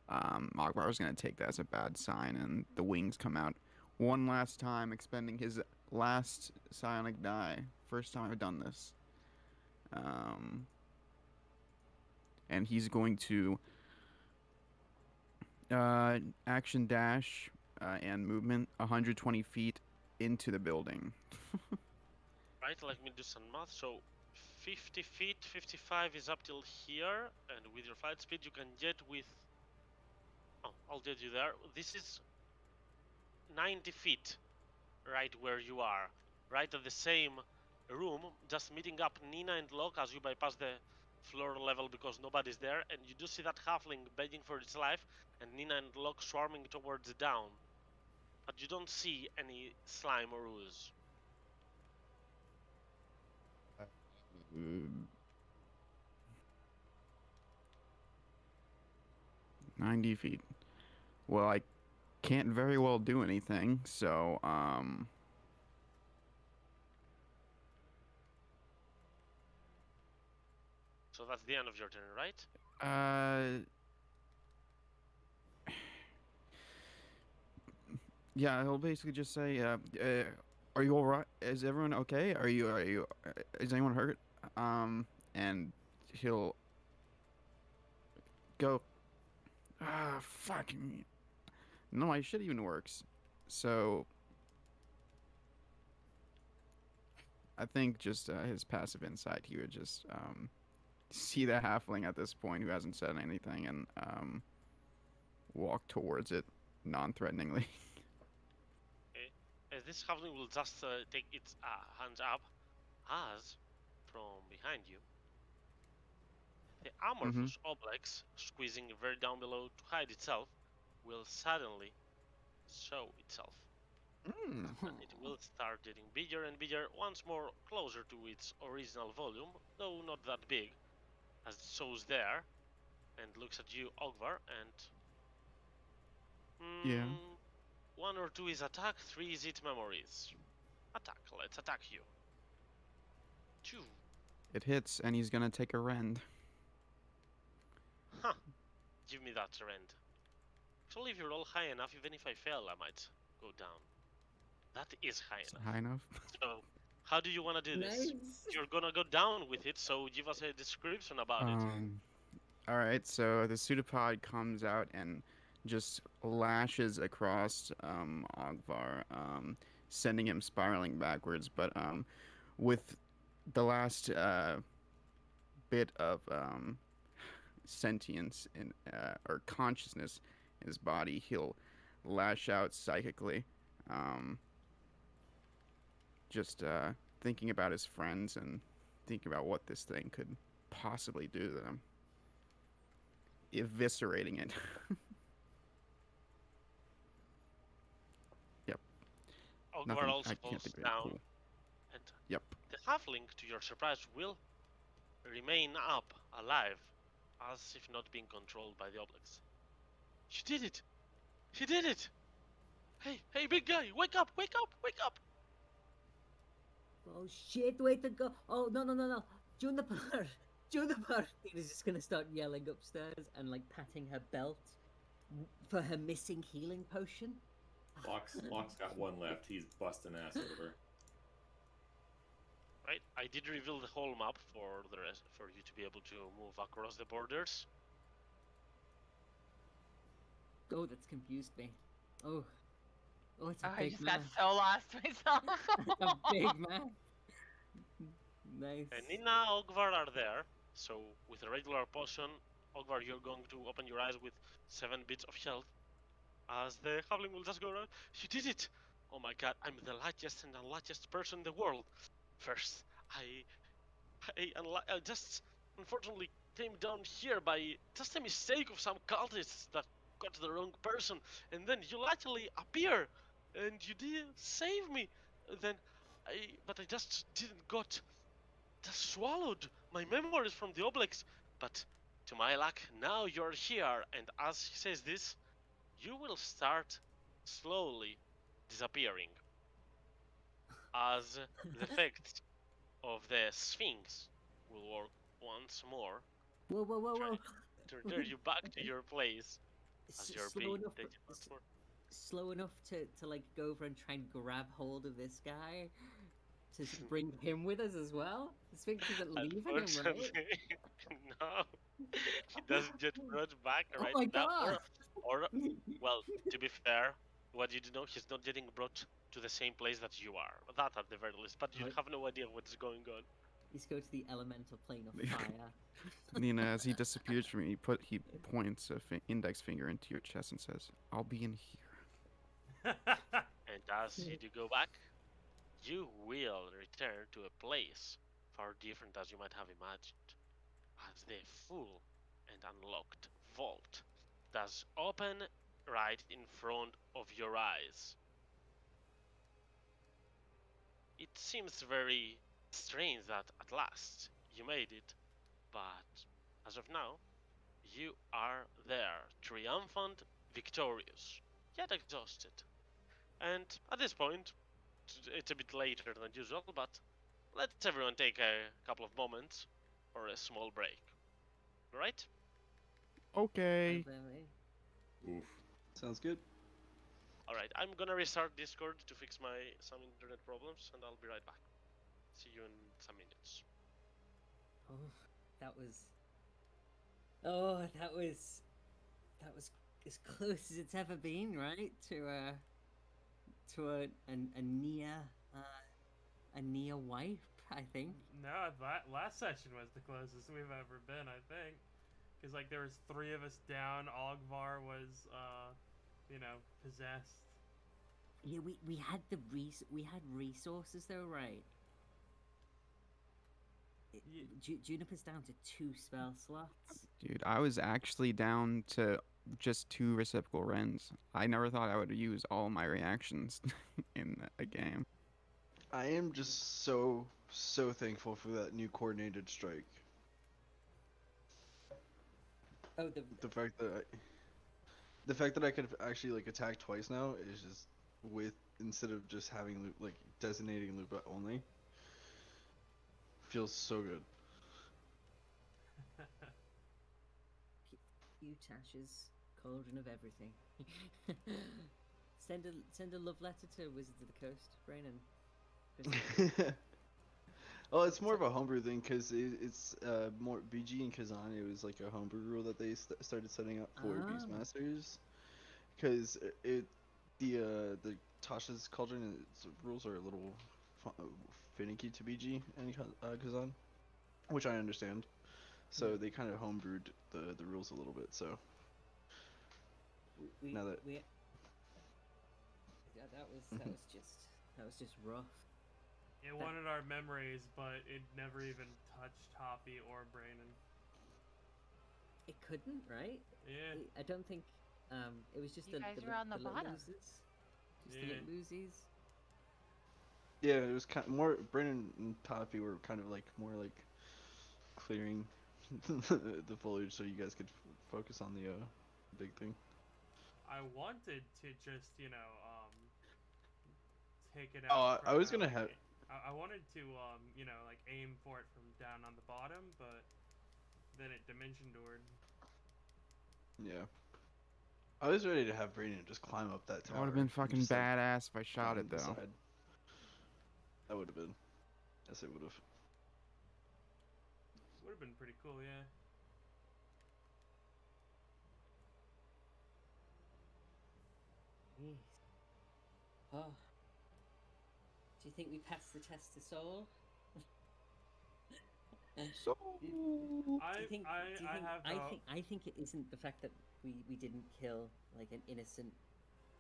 Mogwai was gonna take that as a bad sign, and the wings come out one last time, expending his last psionic die. First time I've done this. And he's going to action dash and movement 120 feet into the building. Right, let me do some math. So 50 feet, 55 is up till here, and with your flight speed you can get with... Oh, I'll get you there. This is 90 feet, right where you are. Right at the same room, just meeting up Nina and Locke as you bypass the floor level because nobody's there, and you do see that halfling begging for its life, and Nina and Locke swarming towards down. But you don't see any slime or ooze. 90 feet. Well, I can't very well do anything, so, So that's the end of your turn, right? Yeah, he'll basically just say, are you alright? Is everyone okay? Is anyone hurt? And he'll go, fucking... No, my shit even works. So, I think just his passive insight, he would just see the halfling at this point who hasn't said anything and walk towards it non-threateningly. Okay. This halfling will just take its hands up as, from behind you, the amorphous oblex, squeezing very down below to hide itself, will suddenly show itself. And it will start getting bigger and bigger, once more closer to its original volume, though not that big, as it shows there, and looks at you, Ogvar, and... Yeah. 1 or 2 is attack, 3 is it memories. Attack, let's attack you. 2. It hits, and he's gonna take a rend. Huh. Give me that rend. Actually, if you roll high enough, even if I fail, I might go down. That is high enough. High enough? So, how do you want to do this? Nice. You're gonna go down with it, so give us a description about it. Alright, so the pseudopod comes out and just lashes across Ogvar, sending him spiraling backwards. But with the last bit of sentience in, or consciousness in his body, he'll lash out psychically. Just thinking about his friends and thinking about what this thing could possibly do to them. Eviscerating it. Yep. Ogvar also falls down, Cool. and Yep. the halfling, to your surprise, will remain up, alive, as if not being controlled by the oblex. You did it! He did it! Hey, big guy, wake up, wake up, wake up! Oh shit, way to go. Oh, no. Juniper! Juniper! Tina's just gonna start yelling upstairs and like patting her belt for her missing healing potion. Locke's got one left. He's busting ass over. Right, I did reveal the whole map for the rest, for you to be able to move across the borders. Oh, that's confused me. Oh, it's a Oh, I big just man. got so lost myself. A big man. Nice. And Nina, Ogvar are there, so with a regular potion, Ogvar, you're going to open your eyes with 7 bits of health. As the Howling will just go around. You did it! Oh my god, I'm the luckiest and unluckiest person in the world. First, I just unfortunately came down here by just a mistake of some cultists that got the wrong person, and then you luckily appear, and you did save me. But I just didn't got just swallowed my memories from the Oblex. But to my luck, now you're here, and as he says this, you will start slowly disappearing as the effect of the Sphinx will work once more, Whoa. trying to return you back to your place as you're Slow being enough, taken once more. slow enough to like go over and try and grab hold of this guy to bring him with us as well. The Sphinx isn't leaving him, right? Unfortunately, no. He doesn't get brought back Oh right my now. god! Or, well, to be fair, what you do know, he's not getting brought to the same place that you are. That at the very least, but you Right. have no idea what is going on. Let's go to the elemental plane of fire. Nina, as he disappears from you, he points a index finger into your chest and says, "I'll be in here." And as you do go back, you will return to a place far different as you might have imagined, as the full and unlocked vault does open right in front of your eyes. It seems very strange that at last you made it, but as of now, you are there, triumphant, victorious, yet exhausted. And at this point, it's a bit later than usual, but let's everyone take a couple of moments for a small break. Right? Okay. Oof. Sounds good. Alright, I'm gonna restart Discord to fix some internet problems, and I'll be right back. See you in some minutes. Oh, that was. Oh, that was as close as it's ever been, right? To a near wipe, I think. No, that last session was the closest we've ever been, I think. Because, like, there was 3 of us down. Ogvar was, possessed. Yeah, we had we had resources though, right? Juniper's down to 2 spell slots. Dude, I was actually down to just 2 reciprocal rends. I never thought I would use all my reactions in a game. I am just so thankful for that new coordinated strike. Oh, the fact that I could actually like attack twice now is just instead of just having like designating Lupa only. Feels so good. Utash's cauldron of everything. send a love letter to Wizards of the Coast, Braynon. Well, it's more of a homebrew thing because it's more BG and Kazan. It was like a homebrew rule that they started setting up for Beastmasters, because the Tasha's cauldron rules are a little finicky to BG and Kazan, which I understand. So they kind of homebrewed the rules a little bit. So now that that was just rough. It wanted our memories, but it never even touched Hoppy or Braynon. It couldn't, right? Yeah. I don't think. It was just You guys were on the little bottom. losers. Just the little losies. Yeah, it was kind of more. Braynon and Hoppy were kind of like more like clearing the foliage so you guys could focus on the big thing. I wanted to just, take it out. I was gonna have. I wanted to, like aim for it from down on the bottom, but then it dimension doored. Yeah. I was ready to have Brayden just climb up that tower. That would have been fucking just, like, badass if I shot it on the though. side. That would have been. Yes, it would have. Would have been pretty cool, yeah. Yes. Oh. Do you think we passed the test of soul? So Do you I think? I do you I think? have I think it isn't the fact that we didn't kill like an innocent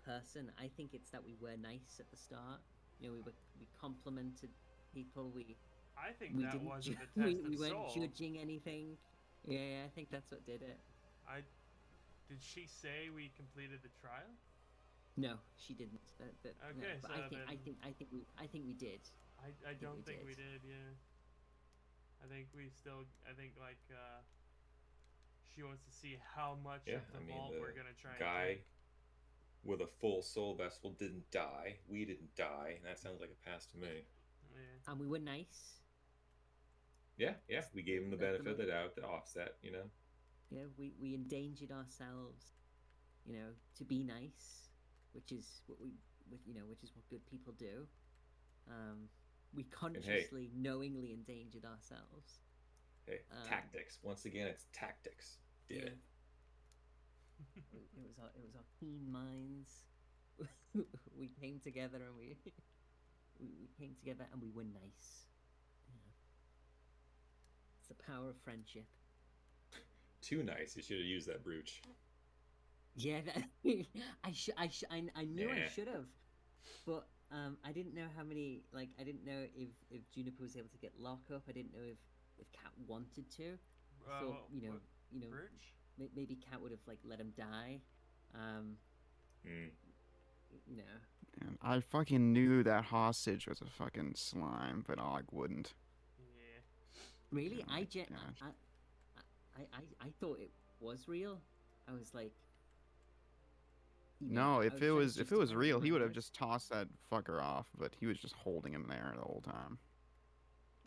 person. I think it's that we were nice at the start. You know, we complimented people. I think We that didn't. wasn't ju- the test we of weren't soul. judging anything. Yeah, I think that's what did it. Did she say we completed the trial? No, she didn't. No, Okay, but so I think we did. I don't we think we did. did. Yeah. I think like she wants to see how much Yeah, of the I mean, vault the we're gonna try and guy take. with a full soul vessel didn't die. We didn't die, and that sounds like a pass to me. Yeah. And we were nice. Yeah, we gave him the That's the benefit of the doubt to offset, you know. Yeah, we endangered ourselves, you know, to be nice, which is what which is what good people do. We consciously, knowingly endangered ourselves. Hey, tactics. Once again, it's tactics. Did it. It was our keen minds. We came together and we came together and we were nice. You know. It's the power of friendship. Too nice. You should have used that brooch. Yeah, I knew I Yeah. should have, but I didn't know how many. Like, I didn't know if Juniper was able to get lockup. I didn't know if Cat wanted to. I thought, you know, Birch? maybe Cat would have like let him die. You know. And I fucking knew that hostage was a fucking slime, but I wouldn't. Yeah. Really, Oh my I thought it was real. I was like. No, I if was it trying to was justify real, my he would have words. just tossed that fucker off, but he was just holding him there the whole time.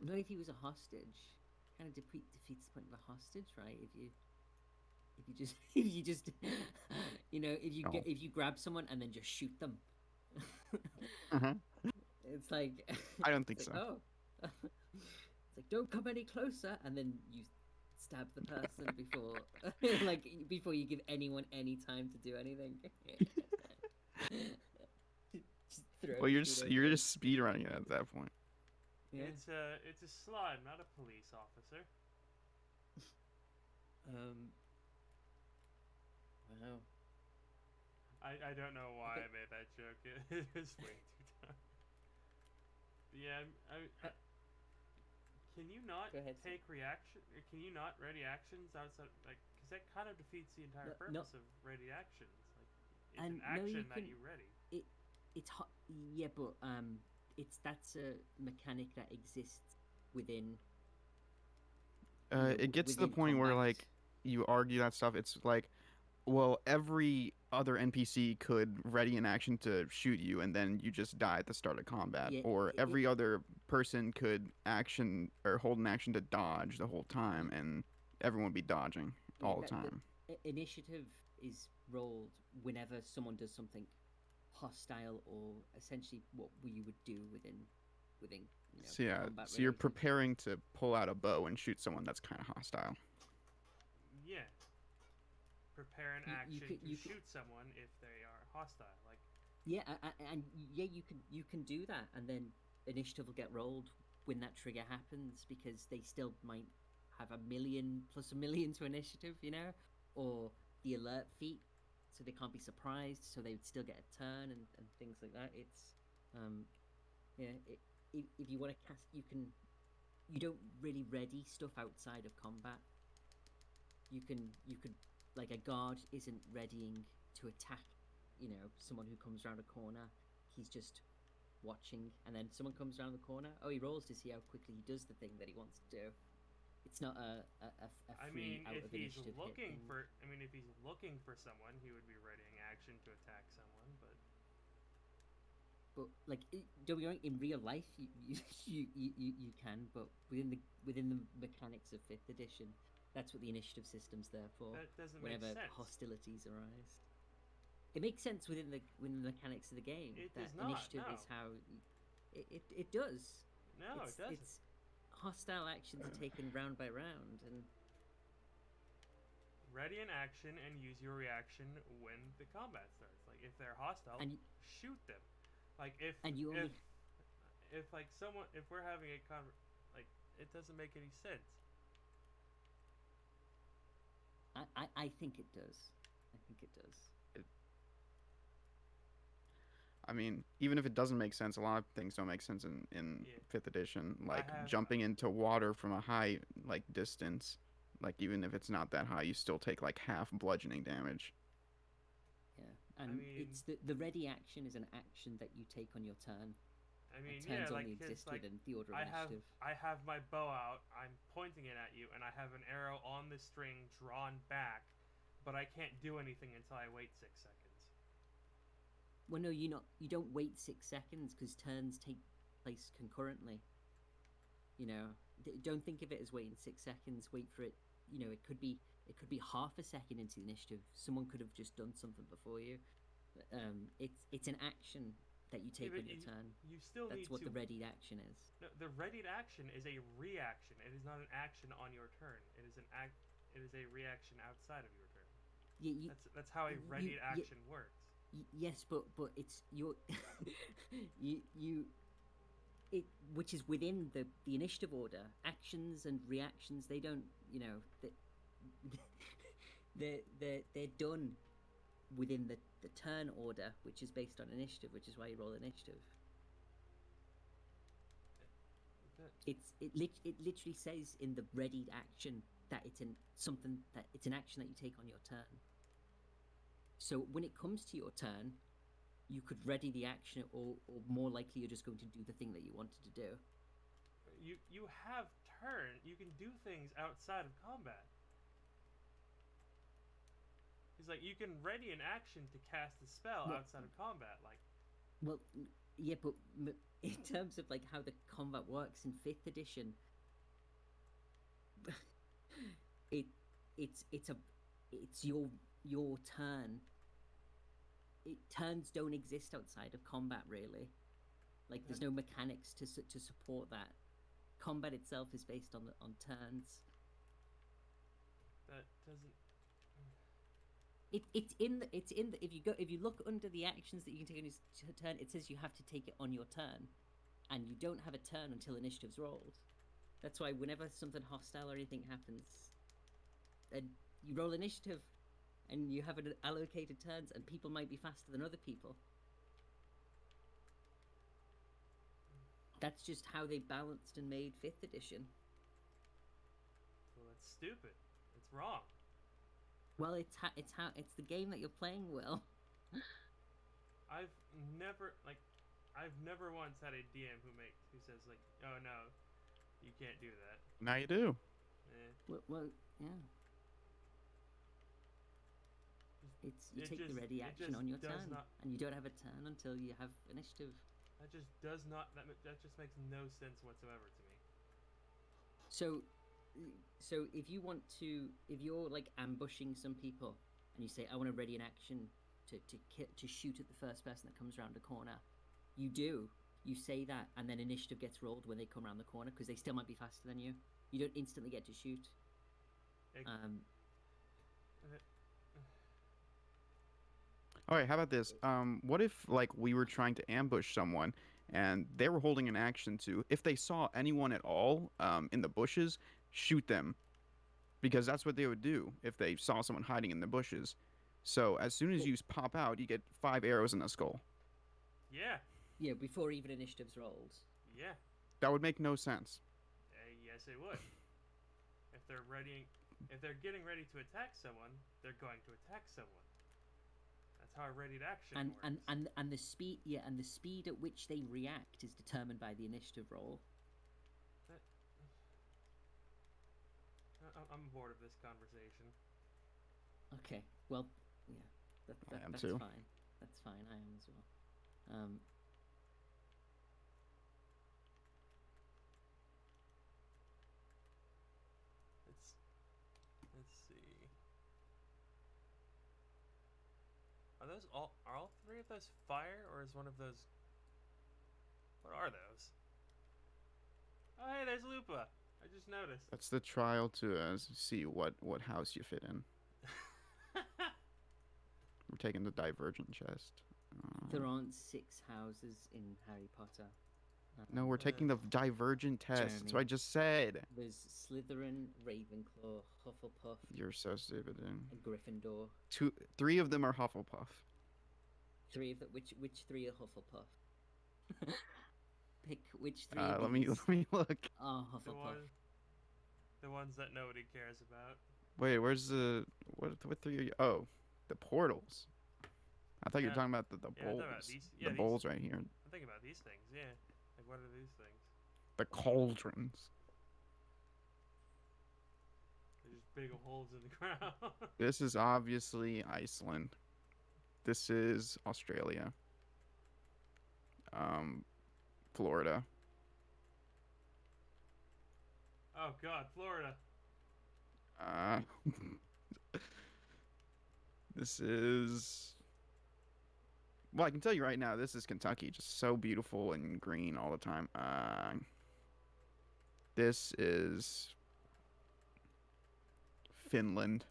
Not if he was a hostage. Kind of defeats the point of a hostage, right? If you just you know, if you grab someone and then just shoot them. Uh-huh. It's like I don't think it's so. like, oh. It's like, don't come any closer, and then you stab the person before before you give anyone any time to do anything. Just throw Well, you're shit just, you're over. just speed running it at that point. Yeah. It's a slime, not a police officer. Wow. I don't know why Okay. I made that joke. It was way too dumb. Yeah, can you not Go ahead, Sam. take reaction? Can you not ready actions outside? Like, because that kind of defeats the entire No. purpose of ready actions. Like, it's And an no, you action that can- you ready. It's hot. Yeah, but that's a mechanic that exists within. It gets to the within point where combat. like you argue that stuff. It's like, well, every other NPC could ready an action to shoot you, and then you just die at the start of combat. Yeah, Or every other person could action or hold an action to dodge the whole time, and everyone would be dodging Yeah, all the that- time. Initiative is rolled whenever someone does something hostile or essentially what you would do within you know, So yeah, combat so you're related. preparing to pull out a bow and shoot someone that's kind of hostile. Yeah. Prepare an You action could- to you could- shoot someone if they are hostile. Like, Yeah, and yeah, you can do that, and then initiative will get rolled when that trigger happens because they still might have a million to initiative, you know, or the alert feat, so they can't be surprised, so they would still get a turn and things like that. It's yeah, if you want to cast, you don't really ready stuff outside of combat. You could like a guard isn't readying to attack, you know, someone who comes around a corner. He's just watching, and then someone comes around the corner. Oh, he rolls to see how quickly he does the thing that he wants to do. It's not a I free mean, out if of he's initiative hit looking thing. for, if he's looking for someone, he would be readying action to attack someone. But But like, don't be wrong. In real life, you can, but within the mechanics of 5th edition, that's what the initiative system's there for. that doesn't make Whenever sense. hostilities arise, it makes sense within the mechanics of the game. It that does not, initiative no. is how it does. No, it doesn't. It's hostile actions are taken round by round, and Ready in action and use your reaction when the combat starts. Like if they're hostile, And shoot them. Like if and you only if like someone if we're having a like it doesn't make any sense. I think it does. I think it does. I mean, even if it doesn't make sense, a lot of things don't make sense in Yeah. 5th edition. Like have- jumping into water from a high like distance. Like even if it's not that high, you still take like half bludgeoning damage. Yeah, and mean- it's the ready action is an action that you take on your turn. I mean, And yeah, turns like only 'cause, exist like within the order of I have initiative. I have my bow out. I'm pointing it at you, and I have an arrow on the string drawn back, but I can't do anything until I wait 6 seconds. Well, no, you don't wait 6 seconds because turns take place concurrently. You know, don't think of it as waiting 6 seconds. Wait for it. You know, it could be half a second into the initiative. Someone could have just done something before you. It's an action that you take but on your turn. You still That's need what to. the readied action is. No, the readied action is a reaction. It is not an action on your turn. It is an act. It is a reaction outside of your turn. That's how a readied action works. Yes, but it's your it which is within the initiative order. Actions and reactions, they don't, you know, they're done within the turn order, which is based on initiative, which is why you roll initiative. It literally says in the readied action that it's an action that you take on your turn. So when it comes to your turn, you could ready the action, or more likely you're just going to do the thing that you wanted to do. You have turn. You can do things outside of combat. It's like you can ready an action to cast a spell Well- outside of combat. Like Well, yeah, but in terms of like how the combat works in 5th edition, it's your turn. Turns don't exist outside of combat, really. Like there's no mechanics to support that. Combat itself is based on turns. that doesn't. It's in the if you look under the actions that you can take on your turn, it says you have to take it on your turn, and you don't have a turn until initiative's rolled. That's why whenever something hostile or anything happens, and you roll initiative, and you have an allocated turns, and people might be faster than other people. That's just how they balanced and made 5th edition. Well, that's stupid. It's wrong. Well, it's the game that you're playing, Will. I've never once had a DM who says like, oh no, you can't do that. Now you do. Well, yeah. You take the ready action on your turn, and you don't have a turn until you have initiative. That just does not. That just makes no sense whatsoever to me. So if you're like ambushing some people, and you say, I want to ready an action to shoot at the first person that comes around the corner, you say that, and then initiative gets rolled when they come around the corner, because they still might be faster than you. You don't instantly get to shoot. All right, how about this? What if like we were trying to ambush someone and they were holding an action to, if they saw anyone at all in the bushes, shoot them, because that's what they would do if they saw someone hiding in the bushes. So as soon as you pop out, you get 5 arrows in the skull. Yeah. Yeah, before even initiative's rolled. Yeah. That would make no sense. Yes, it would. If they're getting ready to attack someone, they're going to attack someone. That's how a readied action works. And the speed, and the speed at which they react is determined by the initiative roll. I'm bored of this conversation. Okay, well, yeah, I am that's too. fine. That's fine. I am as well. Let's see. Are all 3 of those fire, or is one of those? What are those? there's Lupa. I just noticed. That's the trial to see what house you fit in. We're taking the Divergent chest. There aren't 6 houses in Harry Potter. No, we're taking the Divergent test. That's what I just said. There's Slytherin, Ravenclaw, Hufflepuff, You're so stupid, dude. and Gryffindor. 3 of them are Hufflepuff. 3 of the which 3 are Hufflepuff? Pick which 3 Let me look. are The, Hufflepuff. the ones that nobody cares about. Wait, where's the what 3 are you? Oh, the portals. I thought you were Yeah. talking about the Yeah, I'm talking bowls. about these- The yeah, these- bowls right here. I'm thinking about these things. Yeah. Like, what are these things? The cauldrons. They're just big holes in the ground. This is obviously Iceland. This is Australia. Florida. Oh God, Florida. This is. Well, I can tell you right now, this is Kentucky. Just so beautiful and green all the time. This is Finland.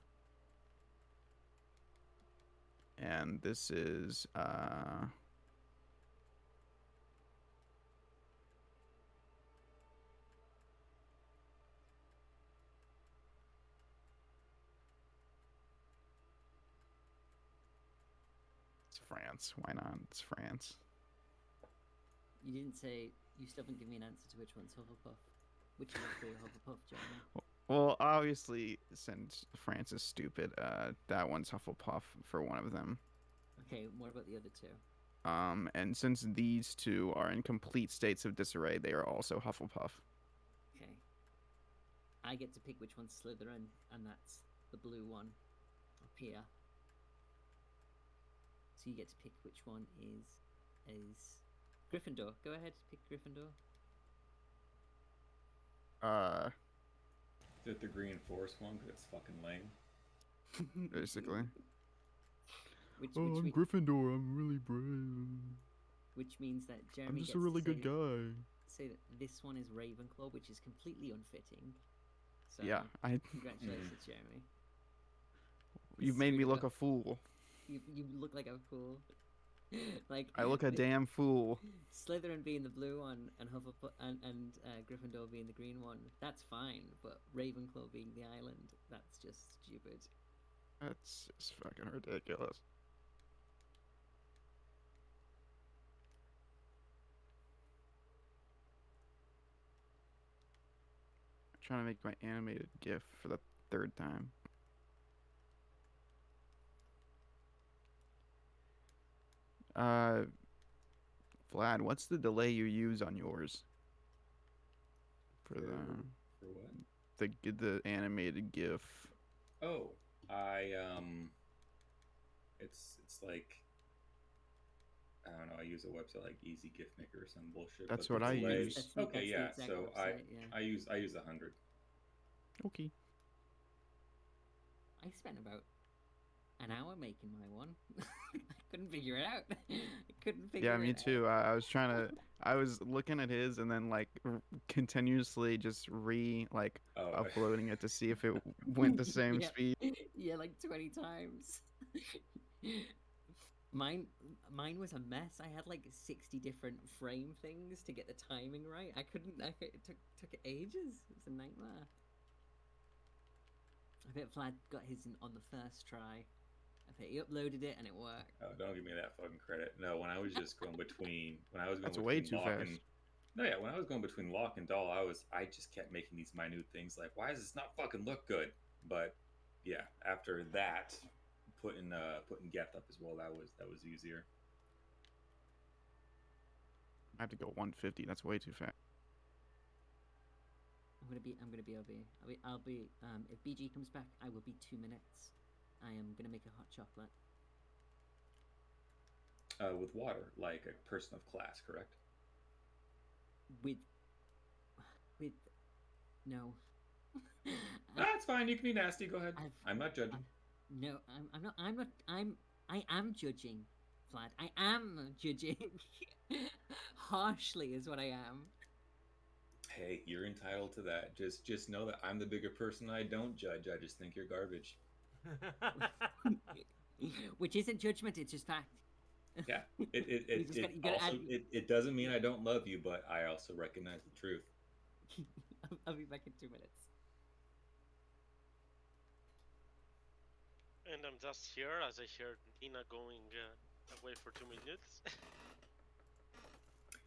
And this is it's France. Why not? It's France. You didn't say. You still haven't given me an answer to which one's Hufflepuff. Which of the 3 are Hufflepuff, Jeremy? Well, obviously, since France is stupid, that one's Hufflepuff for one of them. Okay, what about the other 2? And since these 2 are in complete states of disarray, they are also Hufflepuff. Okay. I get to pick which one's Slytherin, and that's the blue one up here. So you get to pick which one is Gryffindor. Go ahead, pick Gryffindor. Is it the Green Force one? Because it's fucking lame. Basically. Which Gryffindor. I'm really brave. which means that Jeremy I'm just gets a to really good say, guy. say that this one is Ravenclaw, which is completely unfitting. So Yeah, congratulations, Jeremy. You've made me Screwed look up. a fool. You look like a fool. Like I look a the- damn fool. Slytherin being the blue one and Hufflepuff and Gryffindor being the green one, that's fine. But Ravenclaw being the island, that's just stupid. That's just fucking ridiculous. I'm trying to make my animated GIF for the 3rd time. Vlad, what's the delay you use on yours? For For what? the animated GIF. Oh, it's like I don't know. I use a website like Easy Gift Maker or some bullshit. That's but what the I delay- use. That's the Okay, yeah. exact So website, yeah. I use 100. Okay. I spent about an hour making my one. I couldn't figure it out. I couldn't figure Yeah, it me out. too. I was trying to. I was looking at his and then like continuously just Oh, uploading it to see if it went the same Yeah. speed. Yeah, like 20 times. Mine was a mess. I had like 60 different frame things to get the timing right. It took ages. It was a nightmare. I bet Vlad got his on the first try. I bet he uploaded it and it worked. Oh, don't give me that fucking credit. No, when I was just going between when I was going That's way between too lock fast. and no, yeah, when I was going between lock and doll, I just kept making these minute things like, why does this not fucking look good? But yeah, after that, putting Geth up as well, that was easier. I have to go 150. That's way too fast. I'm gonna BRB. I'll be if BG comes back, I will be 2 minutes. I am gonna make a hot chocolate. With water, like a person of class, correct? With no. That's fine. You can be nasty. Go ahead. I've- I'm not judging. No, I am judging, Vlad. I am judging. Harshly is what I am. Hey, hey, you're entitled to that. Just know that I'm the bigger person. I don't judge. I just think you're garbage. Which isn't judgment, it's just fact. Yeah. It You just gotta- you gotta also add- it doesn't mean I don't love you, but I also recognize the truth. I'll be back in 2 minutes. And I'm just here as I heard Nina going away for 2 minutes.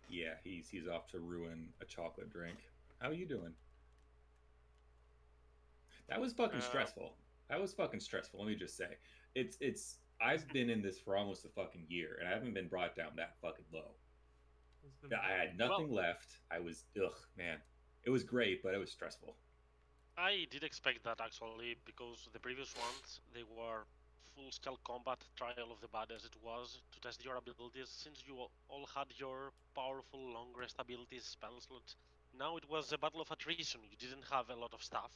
Yeah, he's off to ruin a chocolate drink. How are you doing? That was fucking stressful. That was fucking stressful. Let me just say, it's. I've been in this for almost a fucking year, and I haven't been brought down that fucking low. I had nothing left. I was man. It was great, but it was stressful. I did expect that actually, because the previous ones, they were full-scale combat, trial of the body as it was, to test your abilities, since you all had your powerful long-rest abilities spell slot. Now it was a battle of attrition, you didn't have a lot of stuff.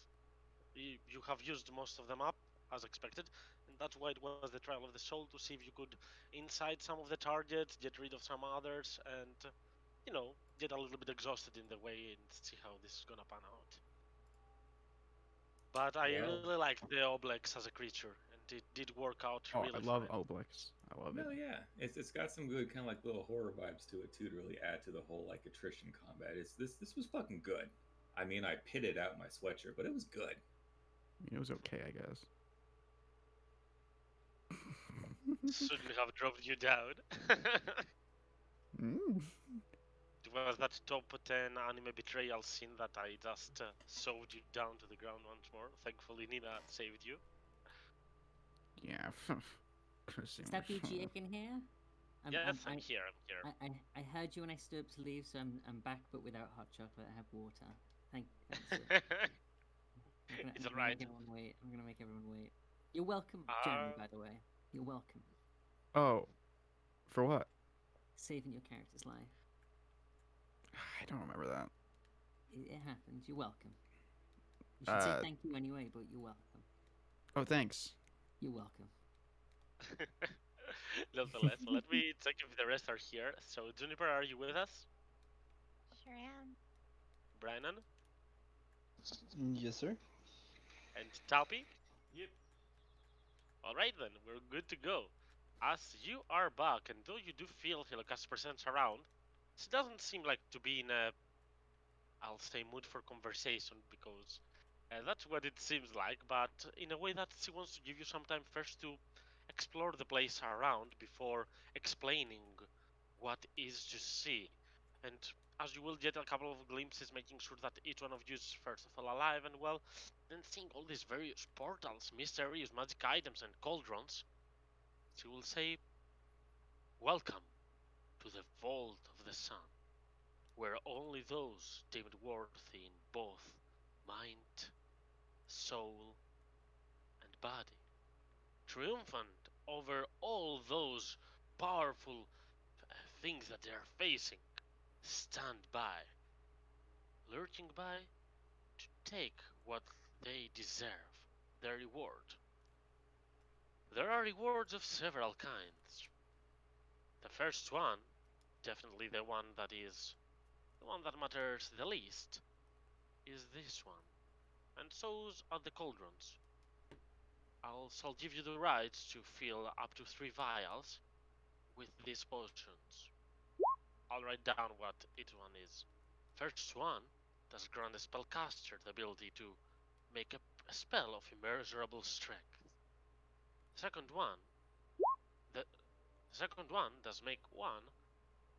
You have used most of them up, as expected, and that's why it was the trial of the soul, to see if you could inside some of the targets, get rid of some others, and, you know, get a little bit exhausted in the way and see how this is gonna pan out. But I Well- really like the Oblex as a creature, and it did work out Oh, really I love fine. Obelix. I love it. No, yeah, it's got some good kind of like little horror vibes to it too, to really add to the whole like attrition combat. This was fucking good. I mean, I pitted out my sweatshirt, but it was good. It was okay, I guess. Shouldn't have dropped you down. Mm. It was that top 10 anime betrayal scene that I just shoved you down to the ground once more. Thankfully, Nina saved you. Yeah. Could've seen Is that my- BG in here? Yes, I'm here. I'm here. I heard you when I stood up to leave, so I'm back, but without hot chocolate. I have water. Thanks. It's I'm gonna alright. make everyone wait. I'm gonna make everyone wait. You're welcome, Jeremy. By the way, you're welcome. Oh, for what? Saving your character's life. I don't remember that. It happens. You're welcome. You should say Uh, thank you anyway, but you're welcome. Oh, thanks. You're welcome. Nonetheless, let me check if the rest are here. So, Juniper, are you with us? Sure am. Brandon? Yes, sir. And Tappy? Yep. Alright then, we're good to go. As you are back, and though you do feel Helios presence around, she doesn't seem like to be in a, I'll say, mood for conversation, because that's what it seems like, but in a way that she wants to give you some time first to explore the place around before explaining what is to see. And as you will get a couple of glimpses, making sure that each one of you is first of all alive and well, then seeing all these various portals, mysterious magic items, and cauldrons, she will say, "Welcome to the Vault of the Sun, where only those deemed worthy in both mind, soul, and body, triumphant over all those powerful things that they are facing, stand by, lurking by to take what they deserve, their reward. There are rewards of several kinds. The first one, definitely the one that matters the least, is this one. And so's are the cauldrons. I'll give you the right to fill up to 3 vials with these potions. I'll write down what each one is. First one does grant a spellcaster the ability to make a spell of immeasurable strength. Second one, the second one does make one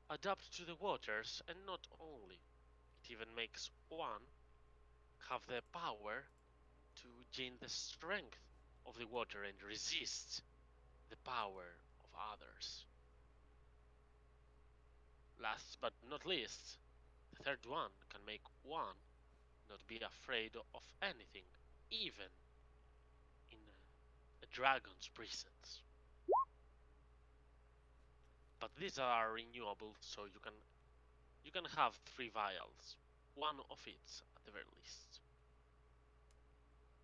adapt to the waters, and not only, it even makes one have the power to gain the strength of the water and resist the power of others. Last but not least, the third one can make one not be afraid of anything, even in a dragon's presence. But these are renewable, so you can have 3 vials, one of each at the very least.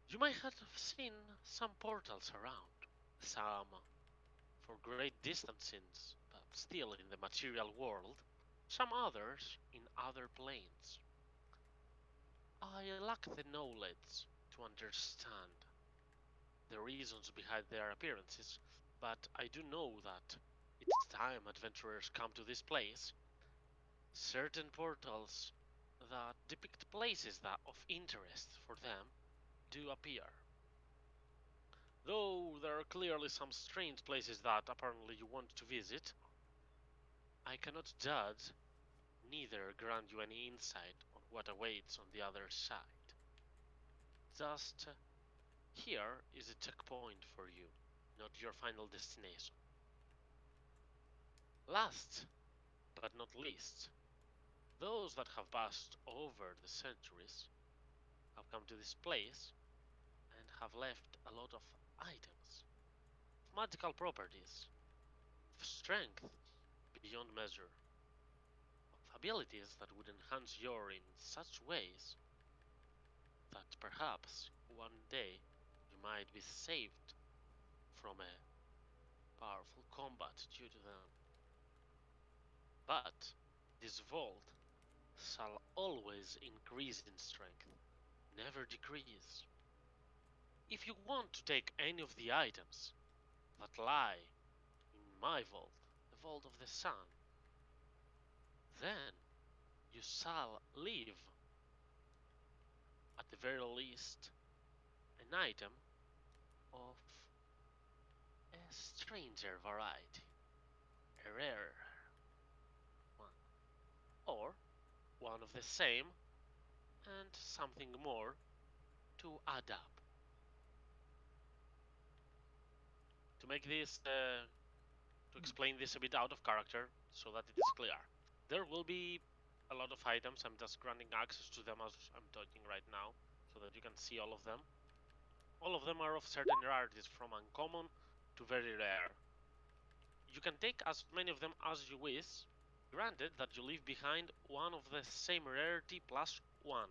You might have seen some portals around, some for great distances, but still in the material world, some others in other planes. I lack the knowledge to understand the reasons behind their appearances, but I do know that each time adventurers come to this place, certain portals that depict places that of interest for them do appear. Though there are clearly some strange places that apparently you want to visit, I cannot judge, neither grant you any insight on what awaits on the other side. Just here is a checkpoint for you, not your final destination. Last but not least, those that have passed over the centuries have come to this place and have left a lot of items, of magical properties, of strength beyond measure, of abilities that would enhance your in such ways that perhaps one day you might be saved from a powerful combat due to them. But this vault shall always increase in strength, never decrease. If you want to take any of the items that lie in my vault, the vault of the sun, then you shall leave, at the very least, an item of a stranger variety, a rare one, or one of the same and something more to add up. To make this, to explain this a bit out of character so that it is clear, there will be a lot of items. I'm just granting access to them as I'm talking right now so that you can see all of them. All of them are of certain rarities, from uncommon to very rare. You can take as many of them as you wish, granted that you leave behind one of the same rarity plus one.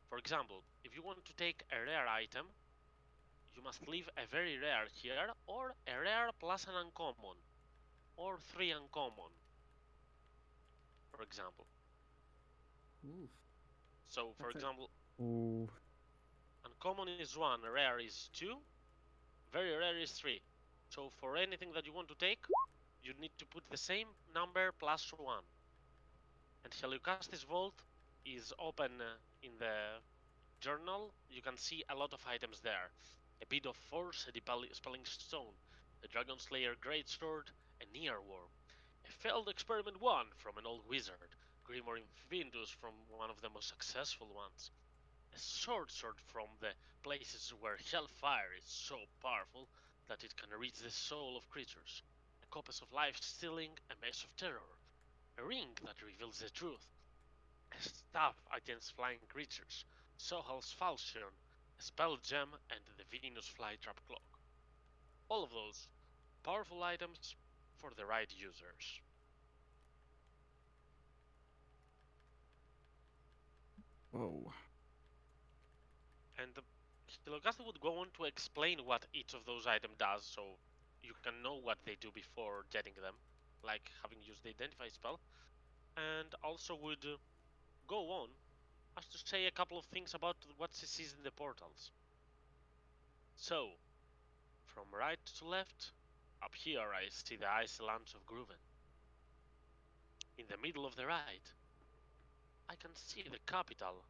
For example, if you want to take a rare item, you must leave a very rare here, or a rare plus an uncommon, or three uncommon, for example. Oof. So, for That's a- example, Ooh. uncommon is 1, rare is 2, very rare is 3. So for anything that you want to take, you need to put the same number plus 1. And Heliocastis Vault is open in the journal. You can see a lot of items there. A bit of force, a dispelling stone, a dragon slayer greatsword, a nearworm, a failed experiment 1 from an old wizard, Grimoire Infintus from one of the most successful ones, a sword from the places where hellfire is so powerful that it can reach the soul of creatures, a coppice of life stealing, a mace of terror, a ring that reveals the truth, a staff against flying creatures, Sohal's falchion, a spell gem, and the Venus flytrap cloak. All of those powerful items for the right users. Whoa. And Hilogasta would go on to explain what each of those items does, so you can know what they do before getting them, like having used the Identify spell, and also would go on as to say a couple of things about what she sees in the portals. So, from right to left, up here I see the icy lands of Gruven. In the middle of the right, I can see the capital,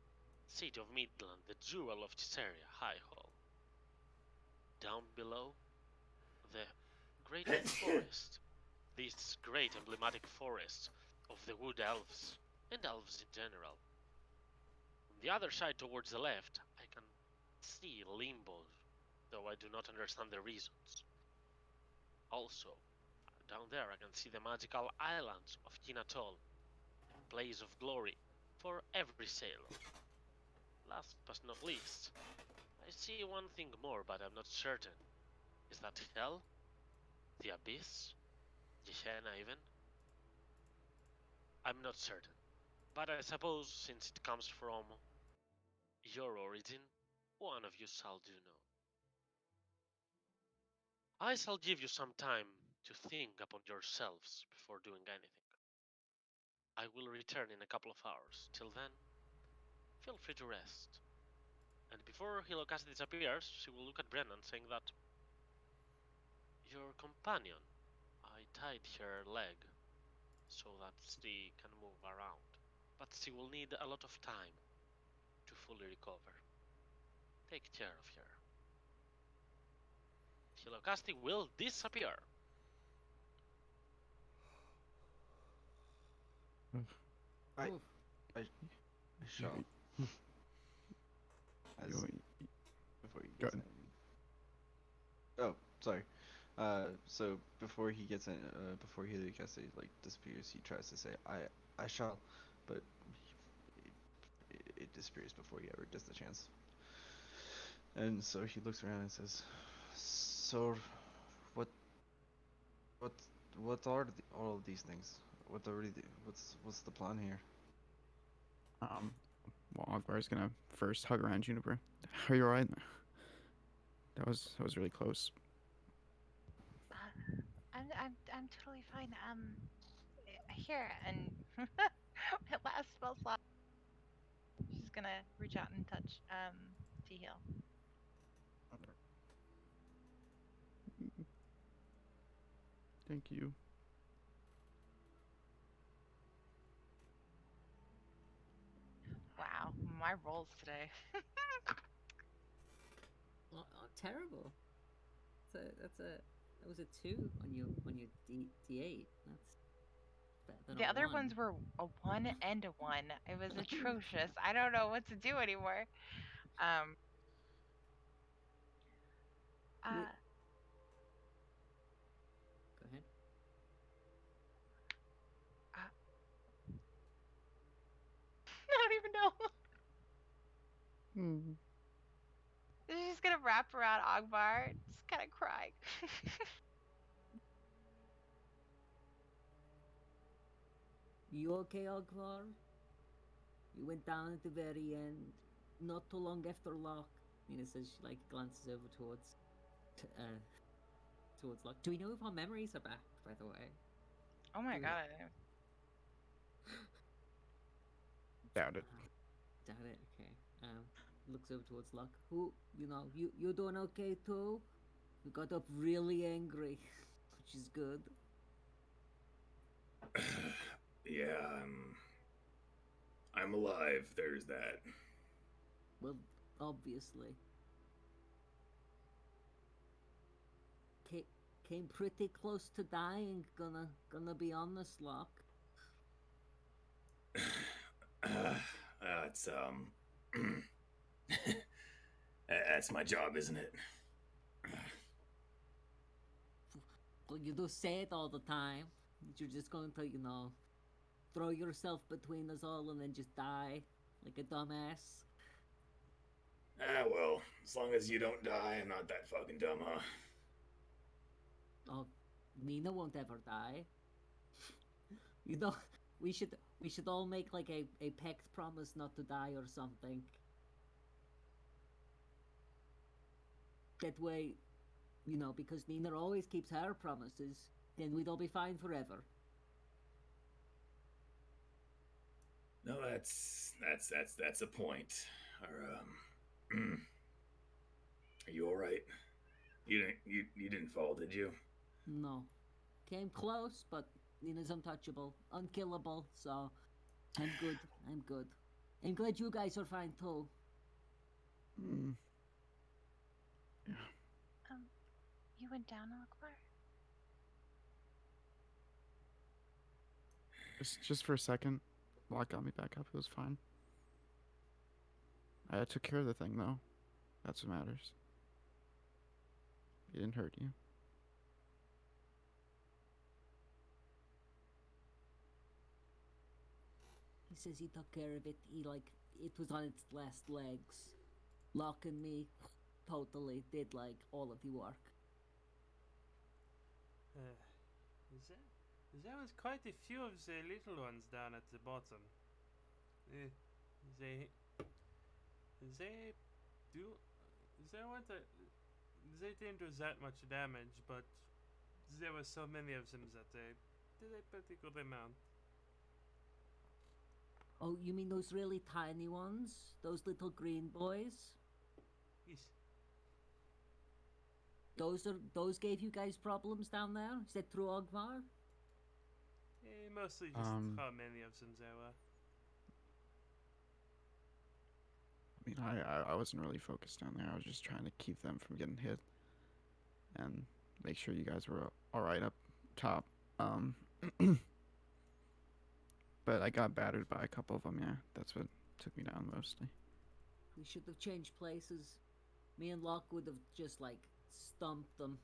city of Midland, the jewel of Chiseria, High Hall. Down below, the great forest, this great emblematic forest of the wood elves, and elves in general. On the other side towards the left, I can see Limbo, though I do not understand the reasons. Also, down there I can see the magical islands of Kinatol, a place of glory for every sailor. Last but not least, I see one thing more, but I'm not certain. Is that Hell? The Abyss? Gehenna even? I'm not certain. But I suppose since it comes from your origin, one of you shall do know. I shall give you some time to think upon yourselves before doing anything. I will return in a couple of hours. Till then, feel free to rest. And before Hilokasi disappears, she will look at Brennan, saying that your companion, I tied her leg so that she can move around, but she will need a lot of time to fully recover. Take care of her. Hilokasti will disappear. I Oof. shall. As You- before he Go gets in. Oh, sorry. So before he gets in, before Hilokasi like disappears, he tries to say, "I shall," but it disappears before he ever gets the chance. And so he looks around and says, "So, what, what, what are all of these things? What are what's the plan here?" Well, Ogvar's gonna first hug around Juniper. Are you alright? That was really close. I'm totally fine. Here and my last spell slot. She's gonna reach out and touch to heal. Thank you. Wow, my rolls today. Terrible. That was a 2 on your D8. That's better than The a other 1. ones were a 1 and a 1. It was atrocious. I don't know what to do anymore. Um. Wait. Go ahead. I don't even know. Hmm. She's just gonna wrap around Ogbar, just kind of crying. You okay, Ogvar? You went down at the very end, not too long after lock. Nina says she like glances over towards towards Locke. Do we know if our memories are back, by the way? Oh my Do god. Doubt it. Doubt it. Okay. Looks over towards Locke. You doing okay too? You got up really angry, which is good. Yeah, I'm alive. There's that. Well, obviously. Came pretty close to dying. Gonna be honest, Locke. It's that's my job, isn't it? Well, you do say it all the time. You're just going to, throw yourself between us all and then just die like a dumbass. Well, as long as you don't die, I'm not that fucking dumb, huh? Oh, Nina won't ever die. We should all make like a pact promise not to die or something. That way, because Nina always keeps her promises, then we'd all be fine forever. No, that's a point. Or are you all right? You didn't fall, did you? No. Came close, but Nina's untouchable, unkillable, so I'm good. I'm good. I'm glad you guys are fine too. Mm. You went down, Ogbar? Just for a second, Locke got me back up. It was fine. I took care of the thing, though. That's what matters. It didn't hurt you. He says he took care of it. It was on its last legs. Locke and me totally did all of the work. There was quite a few of the little ones down at the bottom. They do. They didn't do that much damage, but there were so many of them that they did a pretty good amount. Oh, you mean those really tiny ones? Those little green boys? Yes. Those gave you guys problems down there? Is that true, Ogvar? Mostly just how many of them there were. I mean, I wasn't really focused down there. I was just trying to keep them from getting hit and make sure you guys were all right up top. But I got battered by a couple of them. Yeah, that's what took me down mostly. We should have changed places. Me and Locke would have just like stumped them,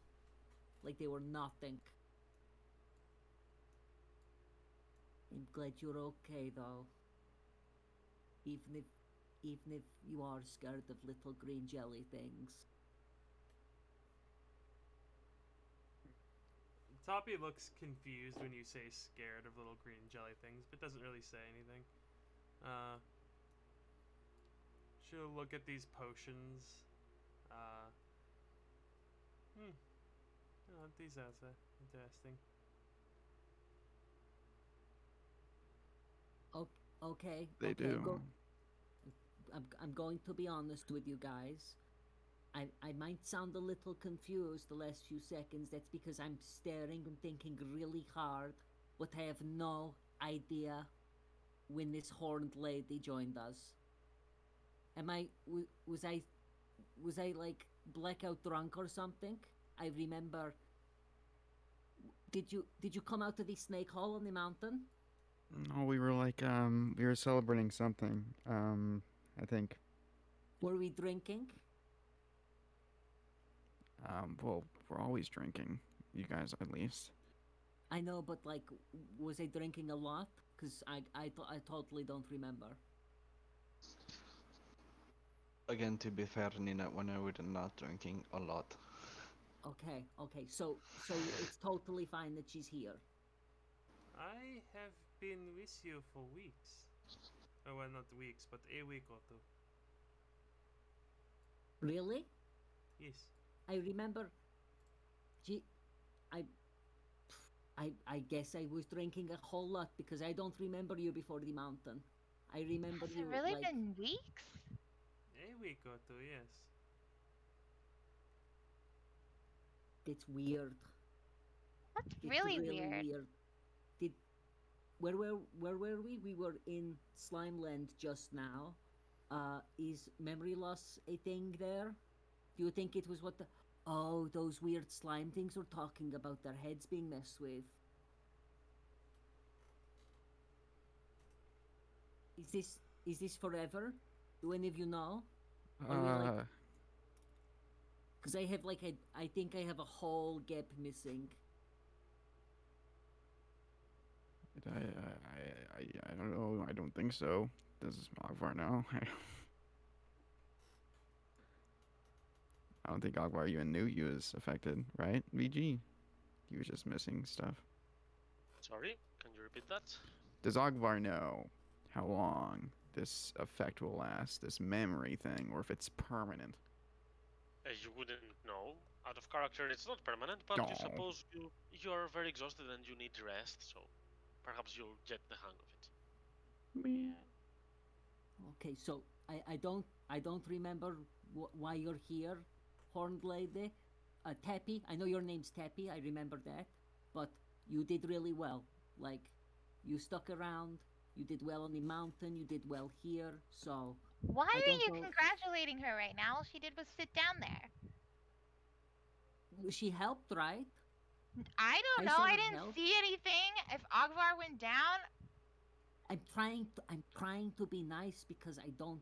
like they were nothing. I'm glad you're okay though. Even if you are scared of little green jelly things. Toppy looks confused when you say scared of little green jelly things, but doesn't really say anything. She'll look at these potions. Oh, these are interesting. Okay. They okay, do. I'm going to be honest with you guys. I might sound a little confused the last few seconds. That's because I'm staring and thinking really hard, but I have no idea when this horned lady joined us. Was I like blackout drunk or something? I remember. Did you come out to the snake hole on the mountain? No, we were like we were celebrating something. I think. Were we drinking? Well, we're always drinking. You guys, at least. I know, but like, was I drinking a lot? Cause I totally don't remember. Again, to be fair, Nina, when I was not drinking a lot. Okay. So it's totally fine that she's here. I have been with you for weeks. Oh, well, not weeks, but a week or two. Really? Yes. I remember. I guess I was drinking a whole lot because I don't remember you before the mountain. I remember Has you it really like. been weeks? A week or two, yes. It's weird. That's It's really weird. Where were we? We were in Slimeland just now. Is memory loss a thing there? Do you think it was what the... Oh, those weird slime things were talking about their heads being messed with. Is this forever? Do any of you know? Because I have like I think I have a whole gap missing. I don't know. I don't think so. This is Ogvar now. I don't think Ogvar even knew you was affected, right? VG, you was just missing stuff. Sorry, can you repeat that? Does Ogvar know how long this effect will last, this memory thing, or if it's permanent? You wouldn't know. Out of character, it's not permanent, but No. you suppose you are very exhausted and you need rest, so perhaps you'll get the hang of it. Okay, so I don't remember why you're here, Horned Lady. Tappy, I know your name's Tappy, I remember that. But you did really well. Like, you stuck around, you did well on the mountain, you did well here, so... Why I are don't you know- congratulating her right now? All she did was sit down there. She helped, right? I don't I know. sort I of didn't helped. see anything. If Ogvar went down, I'm trying to be nice because I don't...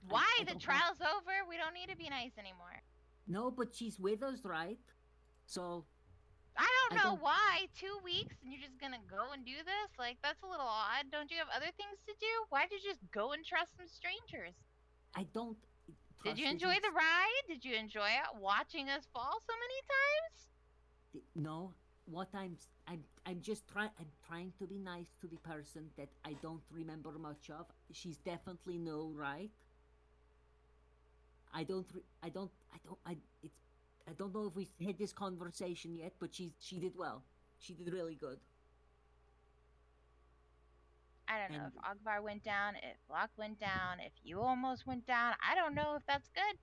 why? I The don't trial's over. We don't need to be nice anymore. No, but she's with us, right? So, I don't I know don't- why. 2 weeks and you're just gonna go and do this? Like, that's a little odd. Don't you have other things to do? Why'd you just go and trust some strangers? I don't... Did you trust enjoy isn't- the ride? Did you enjoy watching us fall so many times? No, what I'm just trying to be nice to the person that I don't remember much of. She's definitely no, right? I don't know if we had this conversation yet, but she did well. She did really good. I don't know And if Ogvar went down, if Locke went down, if you almost went down. I don't know if that's good.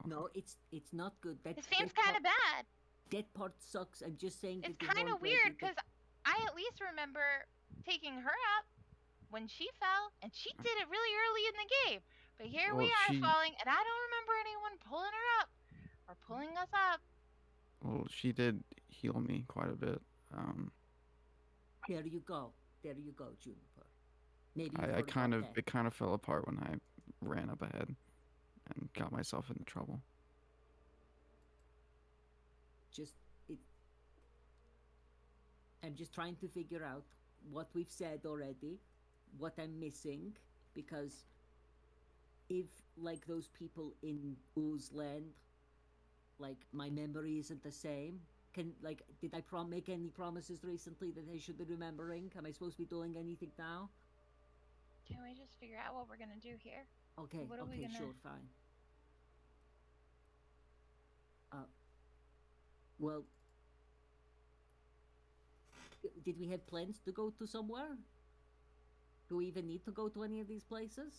no, it's not good. It seems kind of bad. That part sucks. I'm just saying It's that the kind whole of weird like, because I at least remember taking her up when she fell, and she did it really early in the game. But here we Well, are she falling, and I don't remember anyone pulling her up or pulling us up. well, she did heal me quite a bit. there you go, Juniper. Maybe you I forgot kind of that. it kind of fell apart when I ran up ahead and got myself into trouble. Just it. I'm just trying to figure out what we've said already, what I'm missing, because if like those people in Oozland, like my memory isn't the same. Did I make any promises recently that I should be remembering? Am I supposed to be doing anything now? Can we just figure out what we're gonna do here? Okay, What are we okay, gonna- sure, fine. Well, did we have plans to go to somewhere? Do we even need to go to any of these places?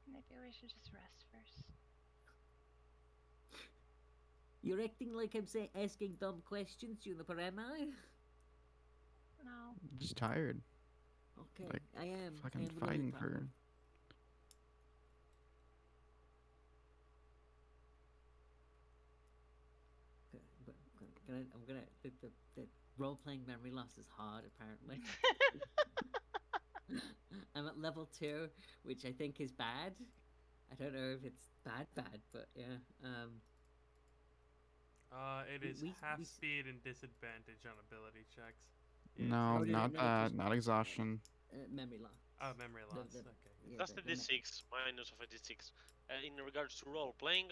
Maybe we should just rest first. You're acting like I'm asking dumb questions, Juniper, am I? No. I'm just tired. Okay, Like, I am. I Fucking am really fighting tired. for. Okay, but I'm gonna the role playing memory loss is hard apparently. I'm at level 2, which I think is bad. I don't know if it's bad, but yeah. It is we- half we- speed and disadvantage on ability checks. No, Oh, no, not no, that. just- Not exhaustion. Memory loss. Oh, memory The- loss. the- Okay. yeah, That's the me- D6 minus of a D6. In regards to role playing,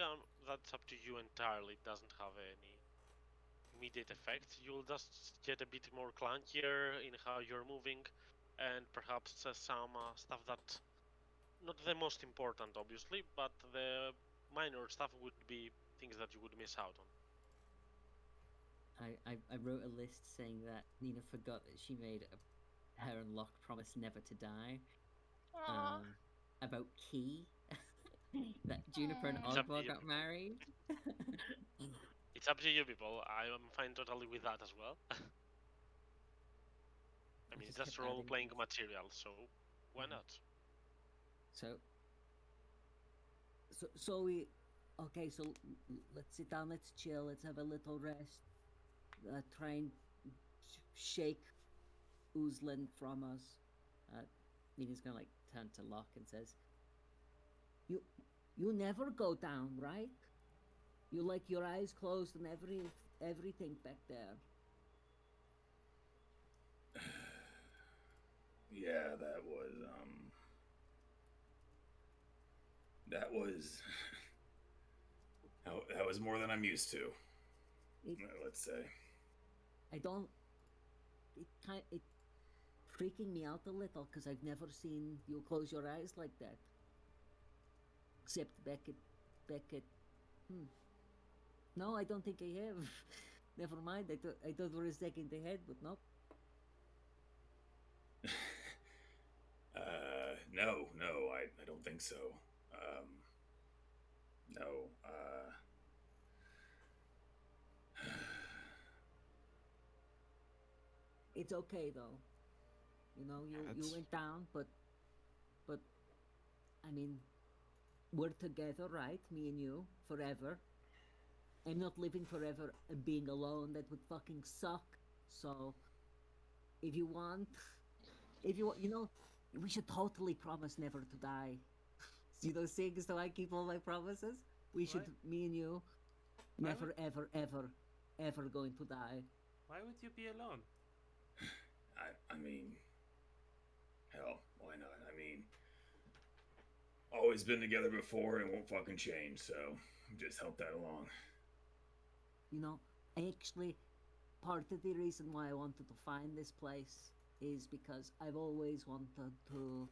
that's up to you entirely. It doesn't have any immediate effect. You'll just get a bit more clunkier in how you're moving, and perhaps some stuff that not the most important, obviously, but the minor stuff would be things that you would miss out on. I wrote a list saying that Nina forgot that she made her and Locke promise never to die. Aw. About Key. That Juniper and It's up to Ogvar you. got married. It's up to you, people. I am fine totally with that as well. I mean, it's just just kept adding role-playing things. material, so why not? So So we, okay. So let's sit down. Let's chill. Let's have a little rest. Try and shake Oozland from us. Nina's gonna like turn to Locke and says, You never go down, right? You like your eyes closed and everything back there. Yeah, that was more than I'm used to. It, Let's say. I don't. It freaking me out a little because I've never seen you close your eyes like that. Except back at. No, I don't think I have. Never mind. I thought for a second I had, but nope. No, I don't think so. No, It's okay though. You know, you That's- went down, but I mean, we're together, right? Me and you, forever. I'm not living forever and being alone. That would fucking suck. So, if you want, you know, we should totally promise never to die. See those things? So I keep all my promises. We should, me and you, Why never, ever, ever, ever going to die. Why would you be alone? I mean, hell, why not? I mean, always been together before and won't fucking change, so just help that along. You know, actually, part of the reason why I wanted to find this place is because I've always wanted to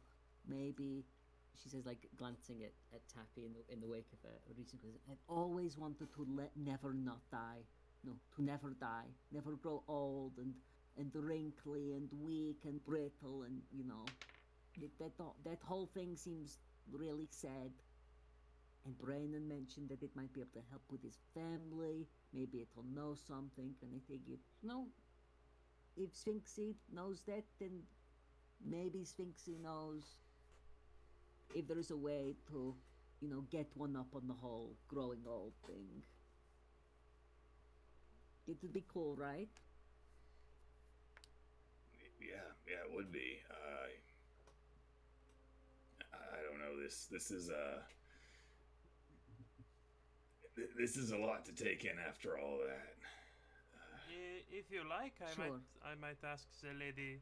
maybe, she says, like glancing at Tappy in the wake of a recent visit, I've always wanted to never not die. No, to never die, never grow old and and wrinkly and weak and brittle, and that whole thing seems really sad. And Brennan mentioned that it might be able to help with his family. Maybe it'll know something. And I figured, if Sphinxie knows that, then maybe Sphinxie knows if there is a way to, get one up on the whole growing old thing. It would be cool, right? Yeah, it would be. I don't know. This is a lot to take in after all that. If you like, Sure. I might ask the lady,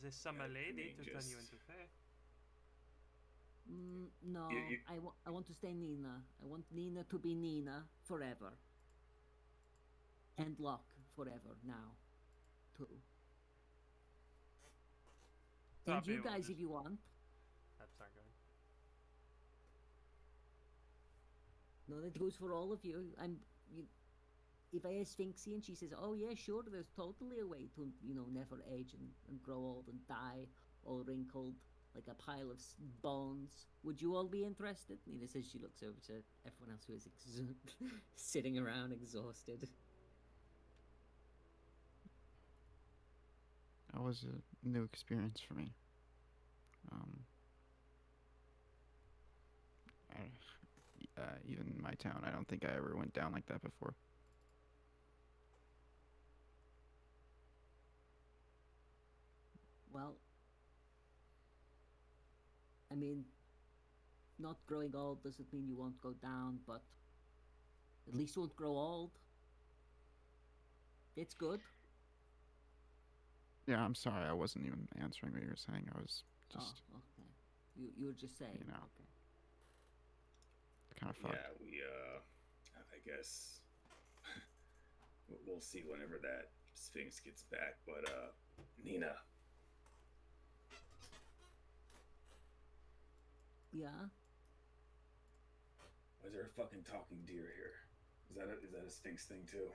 the summer I lady, mean, to turn you just- into fae. No, You- I want to stay Nina. I want Nina to be Nina forever. And Locke forever now, too. And Toppy you will guys, just- if you want. I'm sorry, go ahead. No, that goes for all of you. If I ask Sphinxie and she says, "Oh yeah, sure," there's totally a way to, never age and grow old and die all wrinkled like a pile of bones. Would you all be interested? Nina says she looks over to everyone else who is sitting around exhausted. That was a new experience for me. Even in my town, I don't think I ever went down like that before. Well, I mean, not growing old doesn't mean you won't go down, but at least you won't grow old. It's good. Yeah, I'm sorry, I wasn't even answering what you were saying. I was just Oh, okay. You were just saying. know. Okay. kind of fucked. Yeah, I guess we'll see whenever that Sphinx gets back. But Nina, Yeah. why is there a fucking talking deer here? Is that a Sphinx thing too?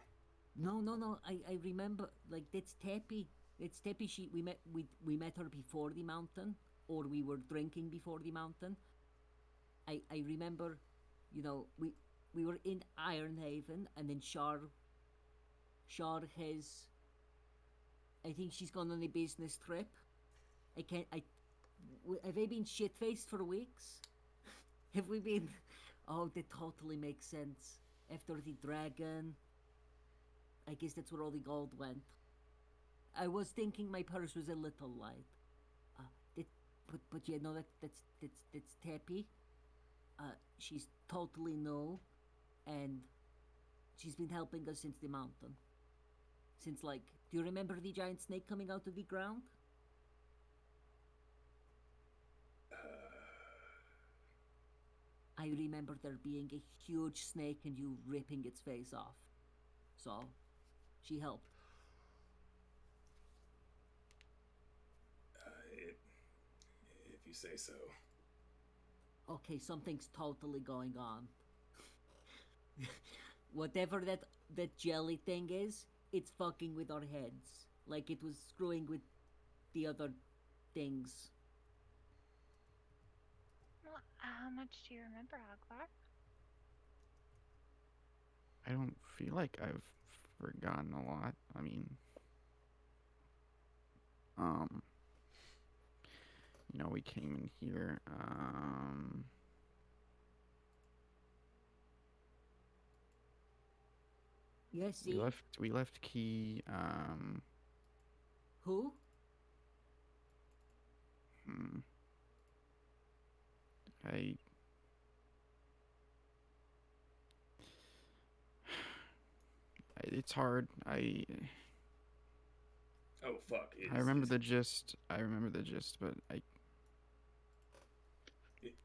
No. I remember, like, that's Teppy. It's Teppy. We met her before the mountain, or we were drinking before the mountain. I remember, we were in Ironhaven, and then Shar has, I think she's gone on a business trip. Have I been shit-faced for weeks? Have we been? Oh, that totally makes sense. After the dragon, I guess that's where all the gold went. I was thinking my purse was a little light. But yeah, no, that's Teppy. She's totally new, and she's been helping us since the mountain. Since, like, do you remember the giant snake coming out of the ground? I remember there being a huge snake and you ripping its face off. So, she helped. If you say so. Okay, something's totally going on. Whatever that jelly thing is, it's fucking with our heads. Like it was screwing with the other things. Well, how much do you remember, Aglar? I don't feel like I've forgotten a lot. I mean, we came in here. Yes, We see? left Key. Who? I It's hard. Oh fuck! I remember the gist. But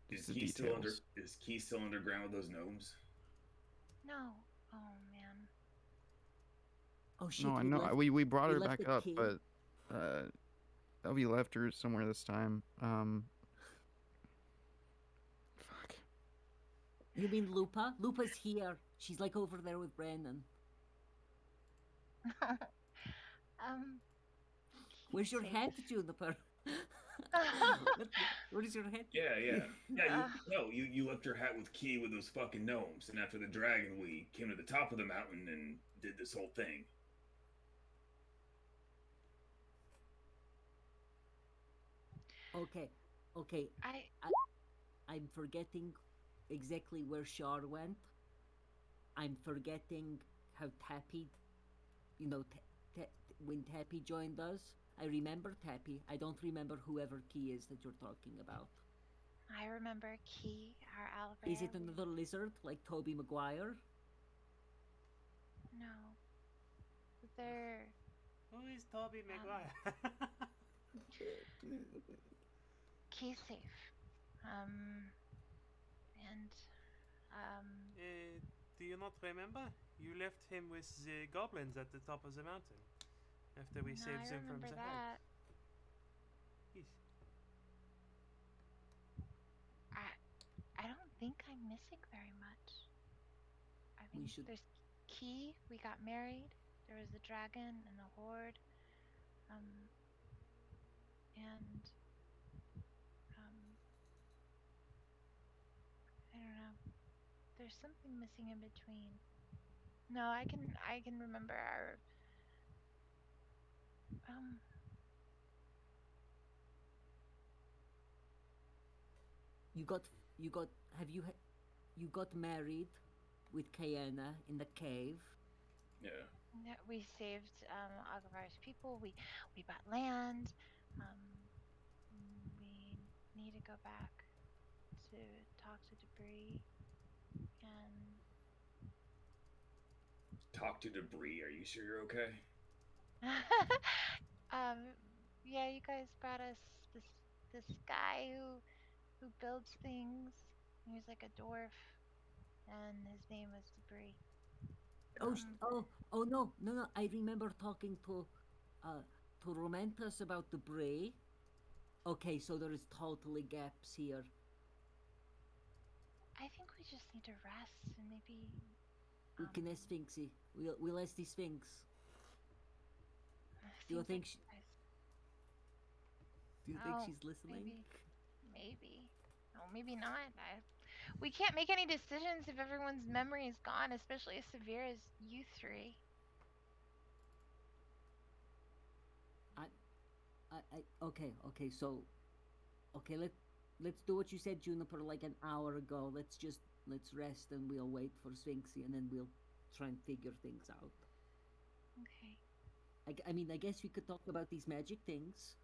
Is the Key still under? details. Is Key still underground with those gnomes? No. Oh man. Oh shit! no, I know. Left, We brought we her left back the up, key. but we left her somewhere this time. Fuck. You mean Lupa? Lupa's here. She's like over there with Brandon. Where's your safe. head, Juniper? Where is your head? Yeah, yeah. Yeah, you left your hat with Key with those fucking gnomes, and after the dragon, we came to the top of the mountain and did this whole thing. Okay, okay. I'm forgetting exactly where Shar went. I'm forgetting how Tappy, when Tappy joined us. I remember Tappy. I don't remember whoever Key is that you're talking about. I remember Key, our owlbear. Is it another lizard like Toby Maguire? No. They're... Who is Toby Maguire? Key's safe. Do you not remember? You left him with the goblins at the top of the mountain after we saved him from the that. Yes. I don't think I'm missing very much. I mean, there's Key. We got married. There was a dragon and a horde. I don't know. There's something missing in between. No, I can remember our you got married with Kayana in the cave. Yeah. We saved Agavar's people. We bought land. We need to go back to talk to Debris and talk to Debris. Are you sure you're okay? yeah, you guys brought us this guy who builds things. He was like a dwarf, and his name was Debris. No! I remember talking to Romantus about Debris. Okay, so there is totally gaps here. I think we just need to rest and maybe. We can ask Sphinxy. We'll ask the Sphinx. Do you think? Do you think she's listening? Maybe. No, maybe not. We can't make any decisions if everyone's memory is gone, especially as severe as you three. Let's do what you said, Juniper, like an hour ago. Let's rest and we'll wait for Sphinxy and then we'll try and figure things out. Okay. I guess we could talk about these magic things.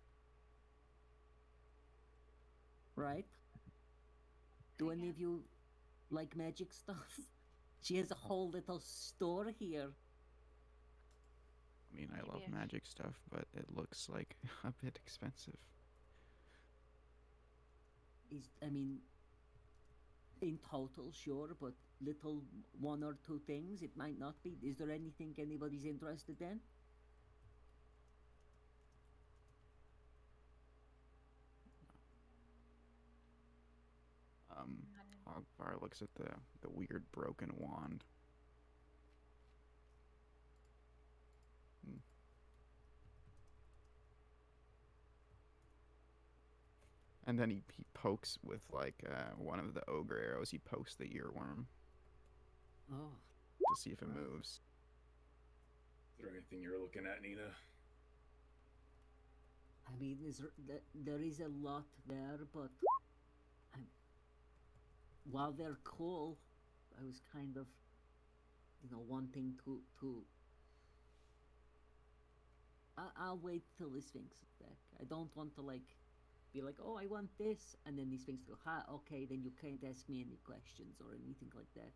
Right? Do any of you like magic stuff? She has a whole little store here. I mean, I love magic stuff, but it looks like a bit expensive. In total, sure, but little one or two things, it might not be. Is there anything anybody's interested in? Hogfire looks at the weird broken wand. And then he pokes with like one of the ogre arrows. He pokes the earworm. Oh. To see if it moves. Is there anything you're looking at, Nina? I mean, there is a lot there, but while they're cool, I was kind of, wanting to. I'll wait till the Sphinx is back. I don't want to be like, oh, I want this, and then the Sphinx go, okay, then you can't ask me any questions or anything like that.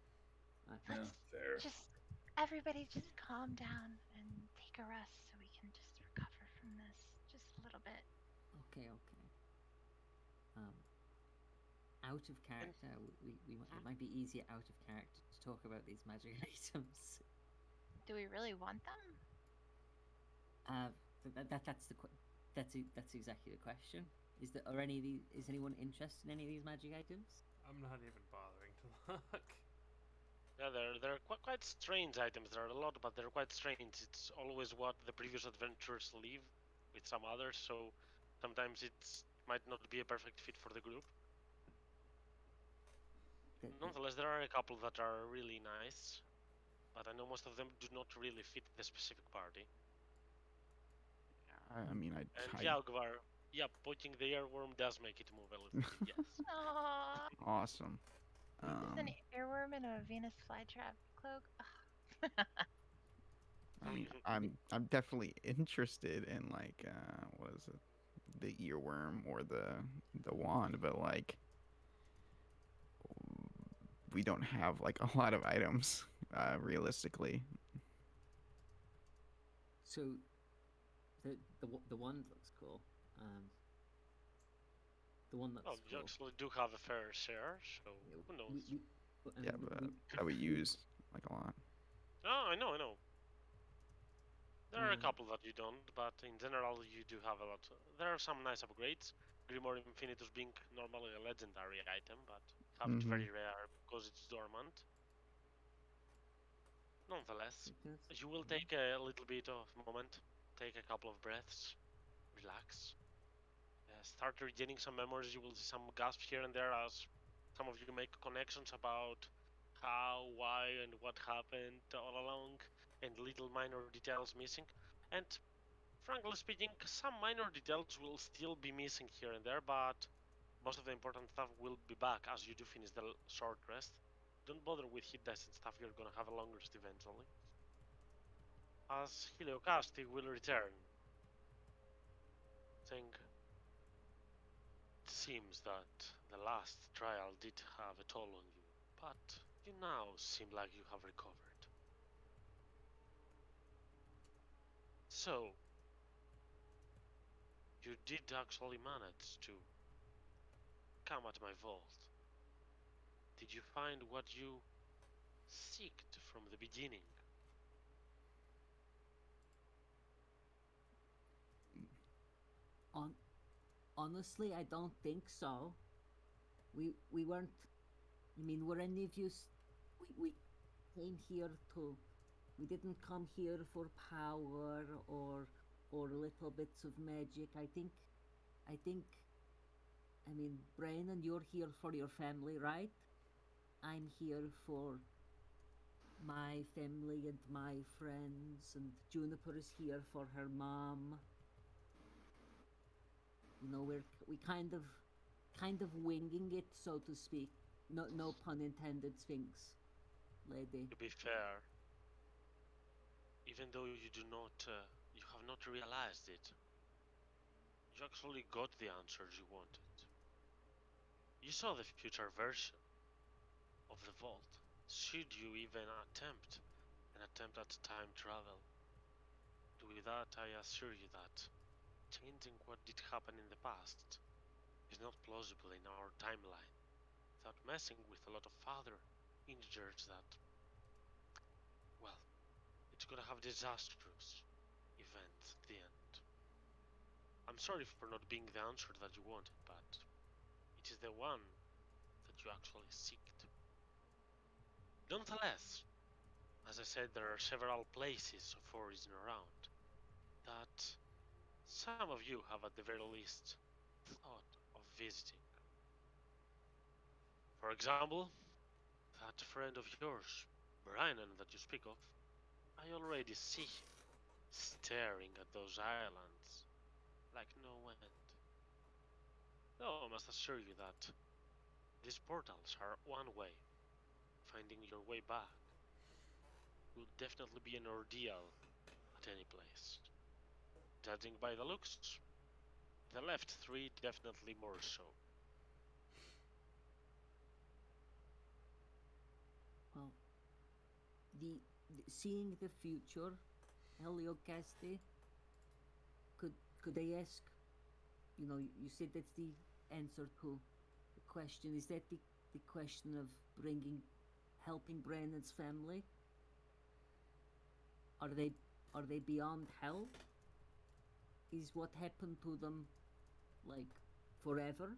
Yeah, fair. Everybody just calm down and take a rest so we can just recover from this just a little bit. Okay. Out of character, it might be easier out of character to talk about these magic items. Do we really want them? That's exactly the question. Is anyone interested in any of these magic items? I'm not even bothering to look. Yeah, they're quite strange items. There are a lot, but they're quite strange. It's always what the previous adventurers leave. with some others, so sometimes it might not be a perfect fit for the group. Nonetheless, there are a couple that are really nice, but I know most of them do not really fit the specific party. I mean, And I yeah, Gvar, yeah, poaching the earworm does make it move a little bit, yes. Aww. awesome. Just an earworm in a Venus flytrap cloak. Ugh. I mean, I'm definitely interested in like what is it, the earworm or the wand, but like we don't have like a lot of items realistically. So the wand looks cool. The one that's Well, you cool. actually do have a fair share, so Yeah, who knows? Yeah, but that we use like a lot. Oh, I know. There are a Um, couple that you don't, but in general you do have a lot. There are some nice upgrades. Grimoire Infinitus being normally a legendary item, but have it Mm-hmm. very rare because it's dormant. Nonetheless, because you will take a little bit of moment, take a couple of breaths, relax, start regaining some memories. You will see some gasps here and there as some of you make connections about how, why, and what happened all along, and little minor details missing. And frankly speaking, some minor details will still be missing here and there, but most of the important stuff will be back as you do finish the short rest. Don't bother with hit dice and stuff, you're gonna have a long rest eventually. As Heliocasti will return, saying, it seems that the last trial did have a toll on you, but you now seem like you have recovered. So, you did actually manage to come at my vault. Did you find what you seeked from the beginning? On honestly, I don't think so. We weren't. I mean, were any of you? We came here to. We didn't come here for power or little bits of magic. I think. I mean, Brandon, you're here for your family, right? I'm here for my family and my friends, and Juniper is here for her mom. You know, we kind of winging it, so to speak. No pun intended, Sphinx lady. To be fair, even though you do not, you have not realized it, you actually got the answers you wanted. You saw the future version of the vault. Should you even attempt at time travel? With that, I assure you that changing what did happen in the past is not plausible in our timeline without messing with a lot of other integers that, well, it's gonna have disastrous events at the end. I'm sorry for not being the answer that you wanted, but it is the one that you actually seeked. Nonetheless, as I said, there are several places of origin around that some of you have at the very least thought of visiting. For example, that friend of yours, Brian, that you speak of, I already see him staring at those islands like no end. Though I must assure you that these portals are one way. Finding your way back will definitely be an ordeal at any place. Judging by the looks, the left three definitely more so. Well, seeing the future, Heliocasti. Could could I ask? You know, you said that's the answer to the question. Is that the question of helping Brandon's family? Are they are they beyond hell? Is what happened to them like forever?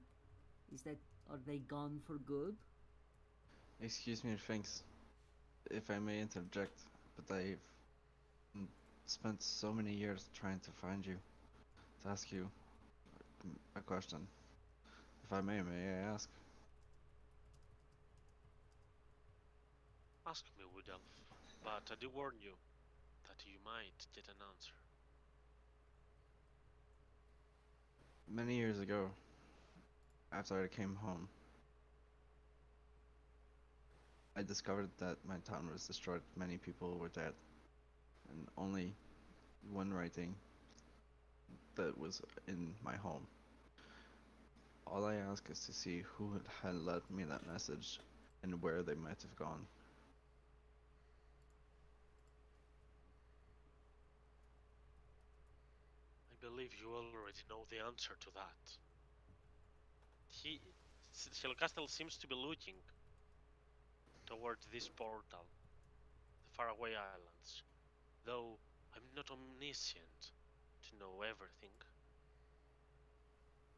Is that are they gone for good? Excuse me, thanks, if I may interject, but I've spent so many years trying to find you. to ask you a question. If I may I ask? Ask me, Wood Elf, but I do warn you that you might get an answer. Many years ago, after I came home, I discovered that my town was destroyed. Many people were dead, and only one writing that was in my home. All I ask is to see who had led me that message and where they might have gone. I believe you already know the answer to that. Shilocastle seems to be looking towards this portal, the faraway islands, though I'm not omniscient to know everything.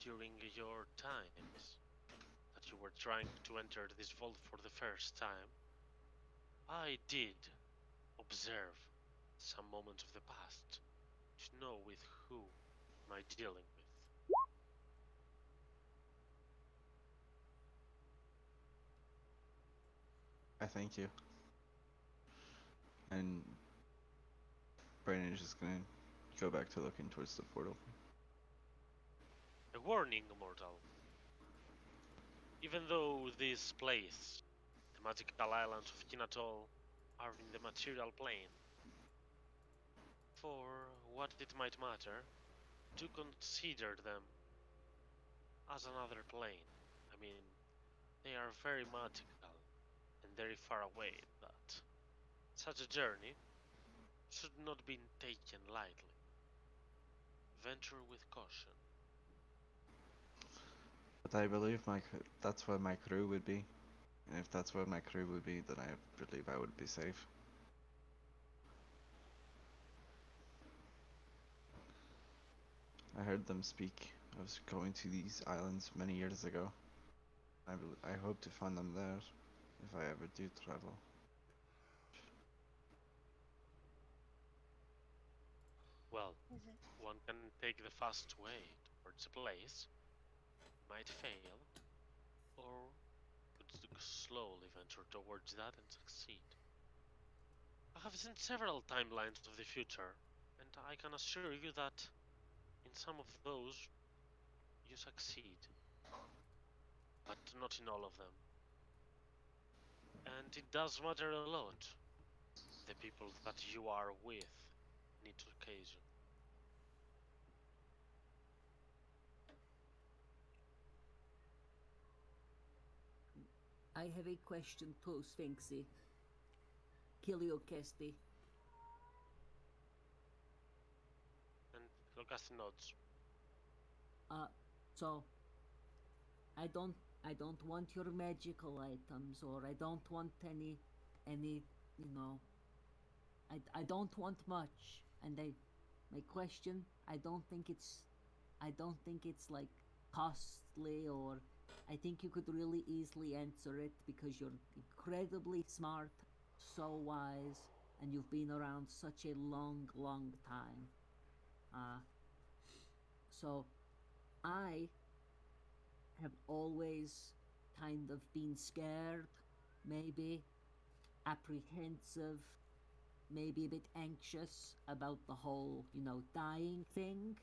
During your times that you were trying to enter this vault for the first time, I did observe some moments of the past to know with who am I dealing with. I thank you. And Brandon is just gonna go back to looking towards the portal. A warning, mortal. Even though this place, the magical islands of Kinatol, are in the material plane, for what it might matter, do consider them as another plane. I mean, they are very magical and very far away, but such a journey should not be taken lightly. Venture with caution. But I believe that's what my crew would be. And if that's what my crew would be, then I believe I would be safe. I heard them speak of going to these islands many years ago. I hope to find them there if I ever do travel. Well, Is it? one can take the fast way towards a place, might fail, or could slowly venture towards that and succeed. I have seen several timelines of the future, and I can assure you that in some of those you succeed, but not in all of them. And it does matter a lot, the people that you are with in each occasion. I have a question too, Sphinxy. Kiliokesti. And Lucas nods. Uh, so I don't want your magical items, or I don't want any you know. I don't want much, and my question, I don't think it's like costly, or I think you could really easily answer it because you're incredibly smart, so wise, and you've been around such a long time. Uh, so I have always kind of been scared, maybe apprehensive, maybe a bit anxious about the whole, dying thing,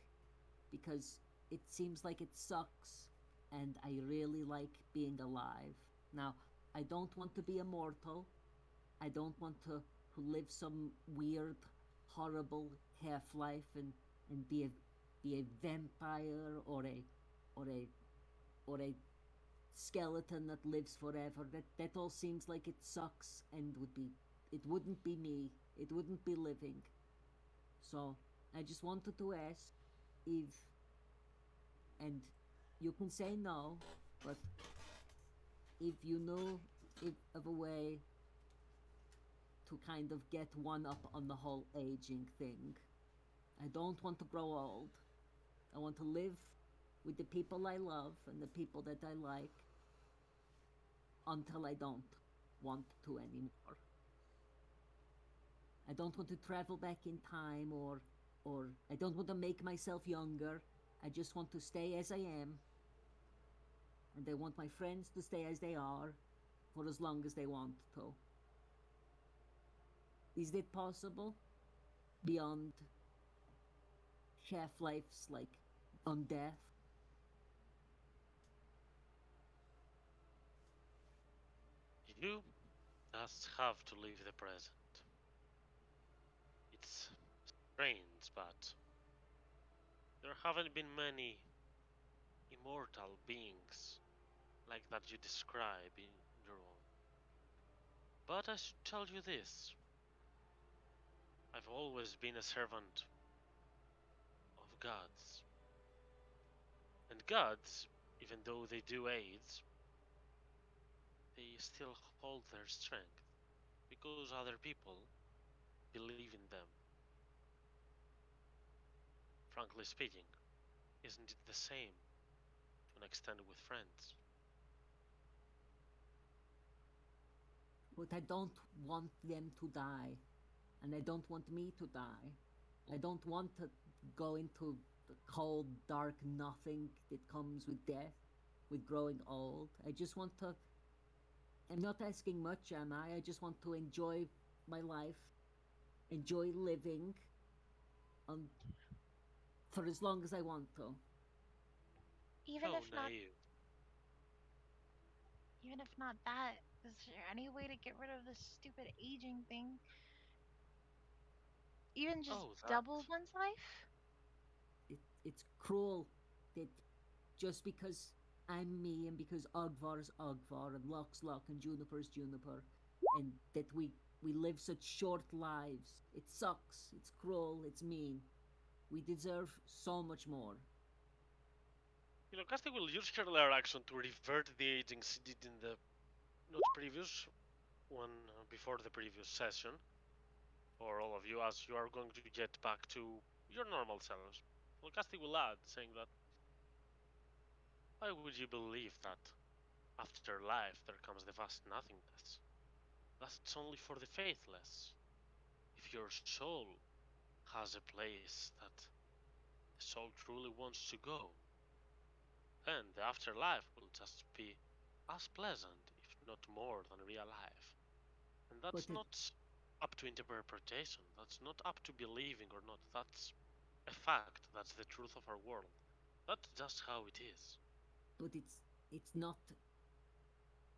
because it seems like it sucks, and I really like being alive. Now, I don't want to be immortal. I don't want to live some weird, horrible half life and be a vampire or a or a skeleton that lives forever. That all seems like it sucks and it wouldn't be me. It wouldn't be living. So I just wanted to ask if, and you can say no, but if you know if of a way to kind of get one up on the whole aging thing. I don't want to grow old. I want to live with the people I love and the people that I like until I don't want to anymore. I don't want to travel back in time, or I don't want to make myself younger. I just want to stay as I am. And I want my friends to stay as they are for as long as they want to. Is it possible? Beyond half-lives like on death? You just have to live the present. It's strange, but there haven't been many immortal beings like that you describe in your own. But I should tell you this. I've always been a servant of gods. And gods, even though they do age, they still hold their strength because other people believe in them. Frankly speaking, isn't it the same to an extent with friends? But I don't want them to die. And I don't want me to die. I don't want to go into the cold, dark nothing that comes with death, with growing old. I just want to. I'm not asking much, am I? I just want to enjoy my life, enjoy living, um, for as long as I want to. Even How if not, naive. even if not that, is there any way to get rid of this stupid aging thing? Even just Oh, that. double one's life? It's cruel that just because I'm me and because Ogvar's Ogvar and Locke's Locke and Juniper's Juniper, and that we live such short lives. It sucks. It's cruel. It's mean. We deserve so much more. You know, Casti will use her lair action to revert the aging she did in the not previous one before the previous session. For all of you, as you are going to get back to your normal selves. Well, Casti will add, saying that why would you believe that after life there comes the vast nothingness? That's only for the faithless. If your soul has a place that the soul truly wants to go, then the afterlife will just be as pleasant, if not more, than real life. And that's But it, not up to interpretation, that's not up to believing or not, that's a fact, that's the truth of our world. That's just how it is. but it's not.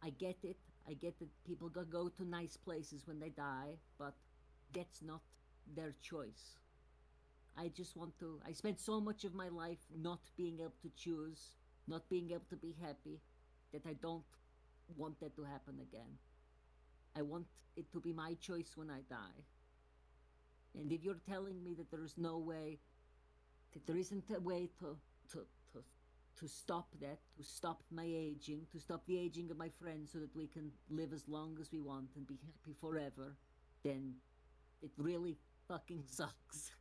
I get it. I get that people go to nice places when they die, but that's not their choice. I just want to. I spent so much of my life not being able to choose, not being able to be happy, that I don't want that to happen again. I want it to be my choice when I die. And if you're telling me that there is no way, that there isn't a way to, to, to stop that, to stop my aging, to stop the aging of my friends so that we can live as long as we want and be happy forever, then it really fucking sucks.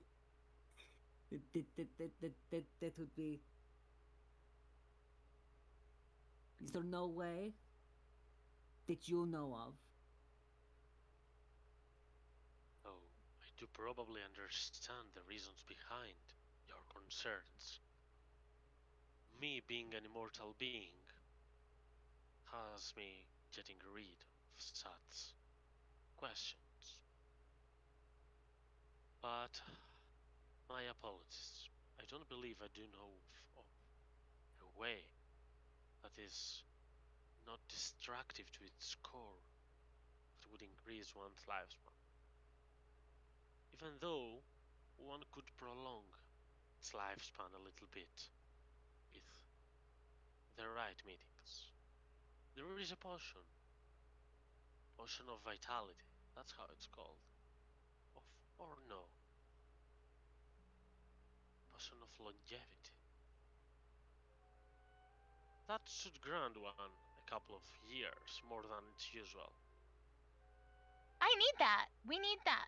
That would be. Is there no way that you know of? Oh, I do probably understand the reasons behind your concerns. Me being an immortal being has me getting rid of such questions. But my apologies. I don't believe I do know of a way that is not destructive to its core that would increase one's lifespan. Even though one could prolong its lifespan a little bit with the right meetings. There is a potion of vitality, that's how it's called. Of, or no, potion of longevity. That should grant one a couple of years more than it's usual. I need that. We need that.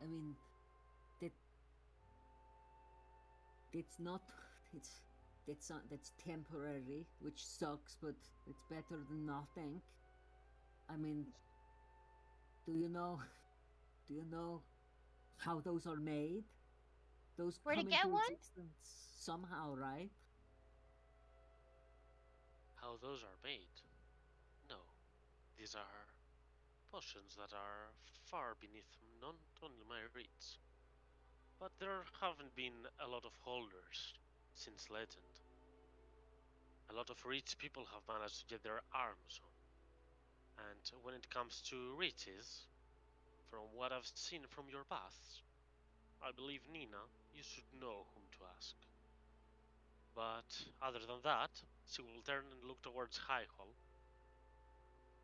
I mean, that it's not. It's that's temporary, which sucks, but it's better than nothing. I mean, do you know? Do you know how those are made? Those Where to come get into one? existence somehow, right? How those are made? No. These are potions that are far beneath not only my reach, but there haven't been a lot of holders since legend. A lot of rich people have managed to get their arms on. And when it comes to riches, from what I've seen from your paths, I believe Nina, you should know whom to ask. But other than that, she will turn and look towards High Hall.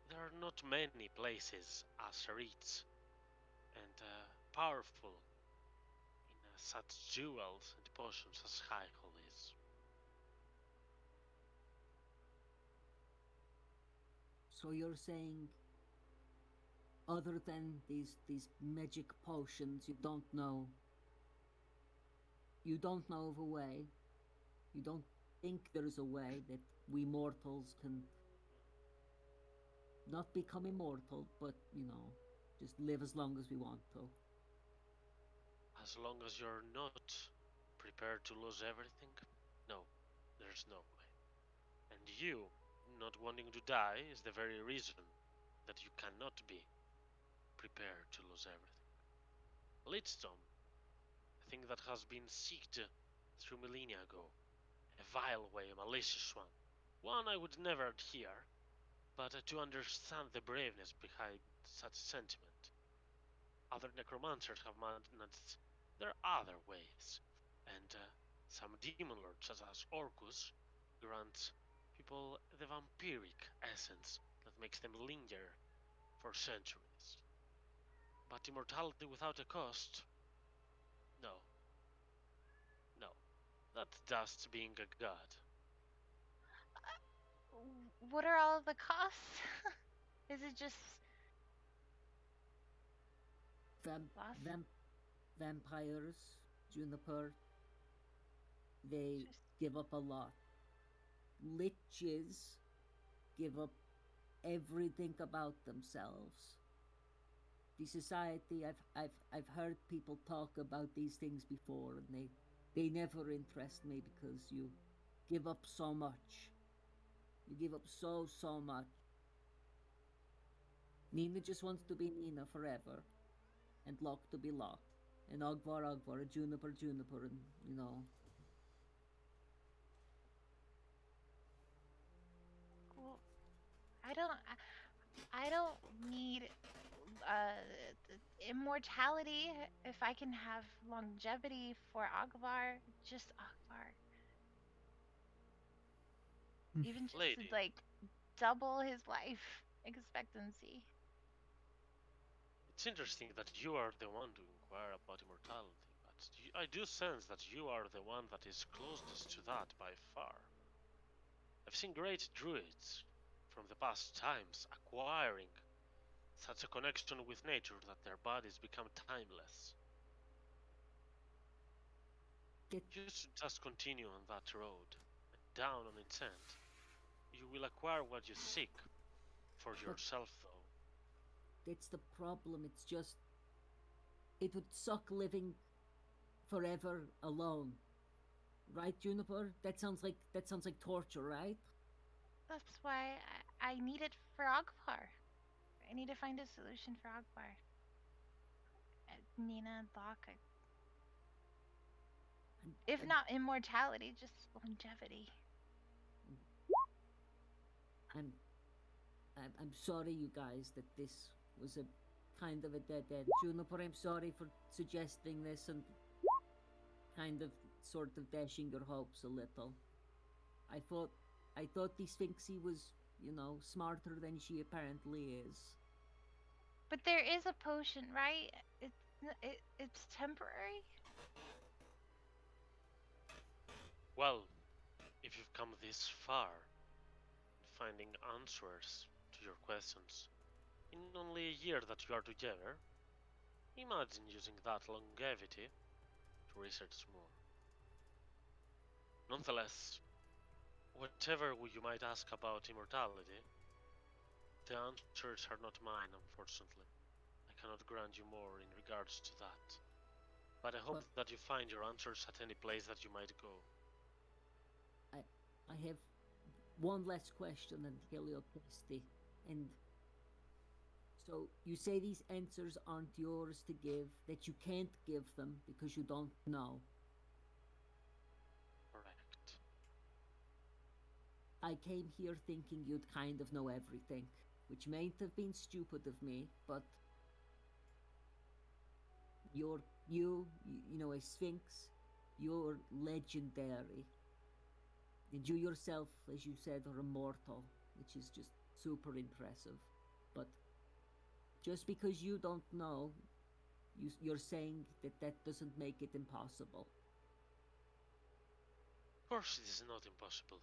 There are not many places as rich and powerful in such jewels and potions as High Hall is. So you're saying, other than these magic potions, you don't know of a way. You don't think there's a way that we mortals can not become immortal, but just live as long as we want to. As long as you're not prepared to lose everything, no, there's no way. And you not wanting to die is the very reason that you cannot be prepared to lose everything. Lidstone, a thing that has been seeked through millennia ago, a vile way, a malicious one I would never adhere, but to understand the braveness behind such sentiment. Other necromancers have managed their other ways, and some demon lords, such as Orcus, grant people the vampiric essence that makes them linger for centuries. But immortality without a cost? No. No. That's just being a god. What are all the costs? Is it just Vamp, lost? vampires, Juniper, they give up a lot. Liches give up everything about themselves. The society, I've heard people talk about these things before, and they never interest me because you give up so much. You give up so much. Nina just wants to be Nina forever, and Locke to be Locke, and Ogvar, Juniper, and Well, I don't need immortality if I can have longevity for Agvar, just Agvar. Even just Lady, to like double his life expectancy. it's interesting that you are the one to inquire about immortality, but I do sense that you are the one that is closest to that by far. I've seen great druids from the past times acquiring such a connection with nature that their bodies become timeless. You should just continue on that road, and down on its end. You will acquire what you seek for yourself, though. that's the problem. It's just, it would suck living forever alone, right, Juniper? That sounds like torture, right? That's why I need it for Agvar. I need to find a solution for Agvar. Nina and Locke. If not immortality, just longevity. I'm sorry, you guys, that this was a kind of a dead end. Juniper, I'm sorry for suggesting this and kind of sort of dashing your hopes a little. I thought the Sphinxie was, smarter than she apparently is. But there is a potion, right? It's temporary. Well, if you've come this far, finding answers to your questions in only a year that you are together, imagine using that longevity to research more. Nonetheless, whatever you might ask about immortality, the answers are not mine, unfortunately. I cannot grant you more in regards to that. But I hope But- that you find your answers at any place that you might go. I have one last question on Helioplasty, and so you say these answers aren't yours to give, that you can't give them because you don't know. Correct. I came here thinking you'd kind of know everything, which might have been stupid of me, but you know, a sphinx, you're legendary. And you yourself, as you said, are immortal, which is just super impressive. But just because you don't know, you're saying that that doesn't make it impossible. Of course, it is not impossible.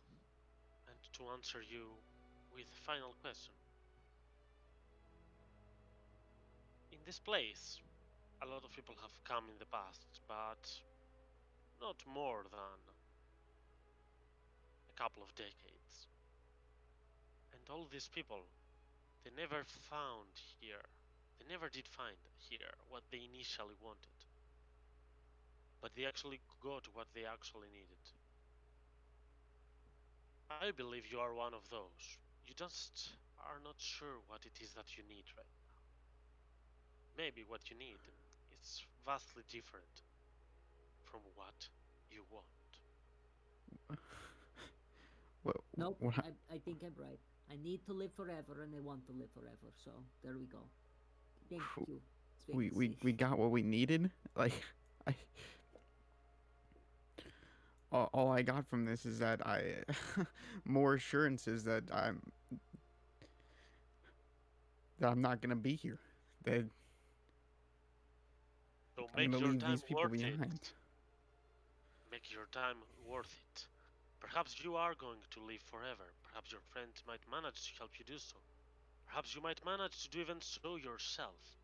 And to answer you with a final question. In this place, a lot of people have come in the past, but not more than a couple of decades. And all these people, they never found here, they never did find here what they initially wanted. But they actually got what they actually needed. I believe you are one of those. You just are not sure what it is that you need right now. Maybe what you need is vastly different from what you want. Well, Nope, what hap- I think I'm right. I need to live forever and I want to live forever, so there we go. Thank you. we got what we needed. Like, I all I got from this is that I more assurances that I'm not gonna be here. That So I'm make gonna your leave time these people worth behind. it. Make your time worth it. Perhaps you are going to live forever. Perhaps your friend might manage to help you do so. Perhaps you might manage to do even so yourself.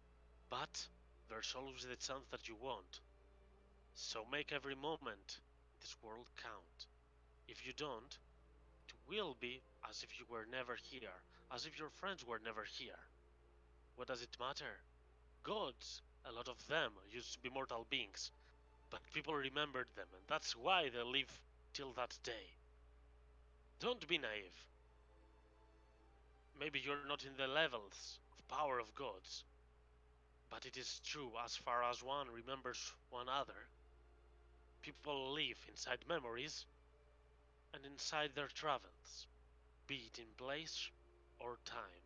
But there's always the chance that you won't. So make every moment in this world count. If you don't, it will be as if you were never here, as if your friends were never here. What does it matter? Gods, a lot of them, used to be mortal beings, but people remembered them, and that's why they live till that day. Don't be naive. Maybe you're not in the levels of power of gods, but it is true as far as one remembers one other. People live inside memories and inside their travels, be it in place or time.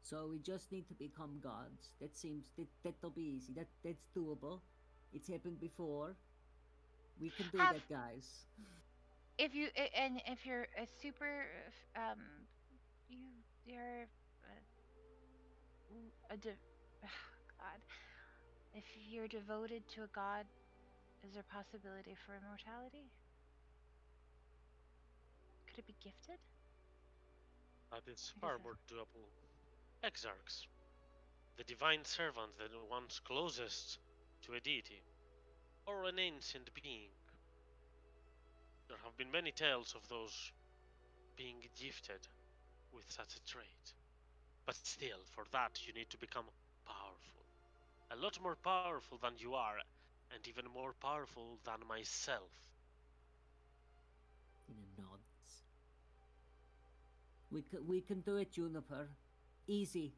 So we just need to become gods. That'll be easy. That's doable. It's happened before. We can do Have- that, guys. And if you're a super you're God, if you're devoted to a god, is there possibility for immortality? Could it be gifted? That is What far is it? more doable. Exarchs, the divine servants, the ones closest to a deity, or an ancient being. There have been many tales of those being gifted with such a trait. But still, for that you need to become powerful. A lot more powerful than you are, and even more powerful than myself. Tina nods. We can do it, Juniper. Easy.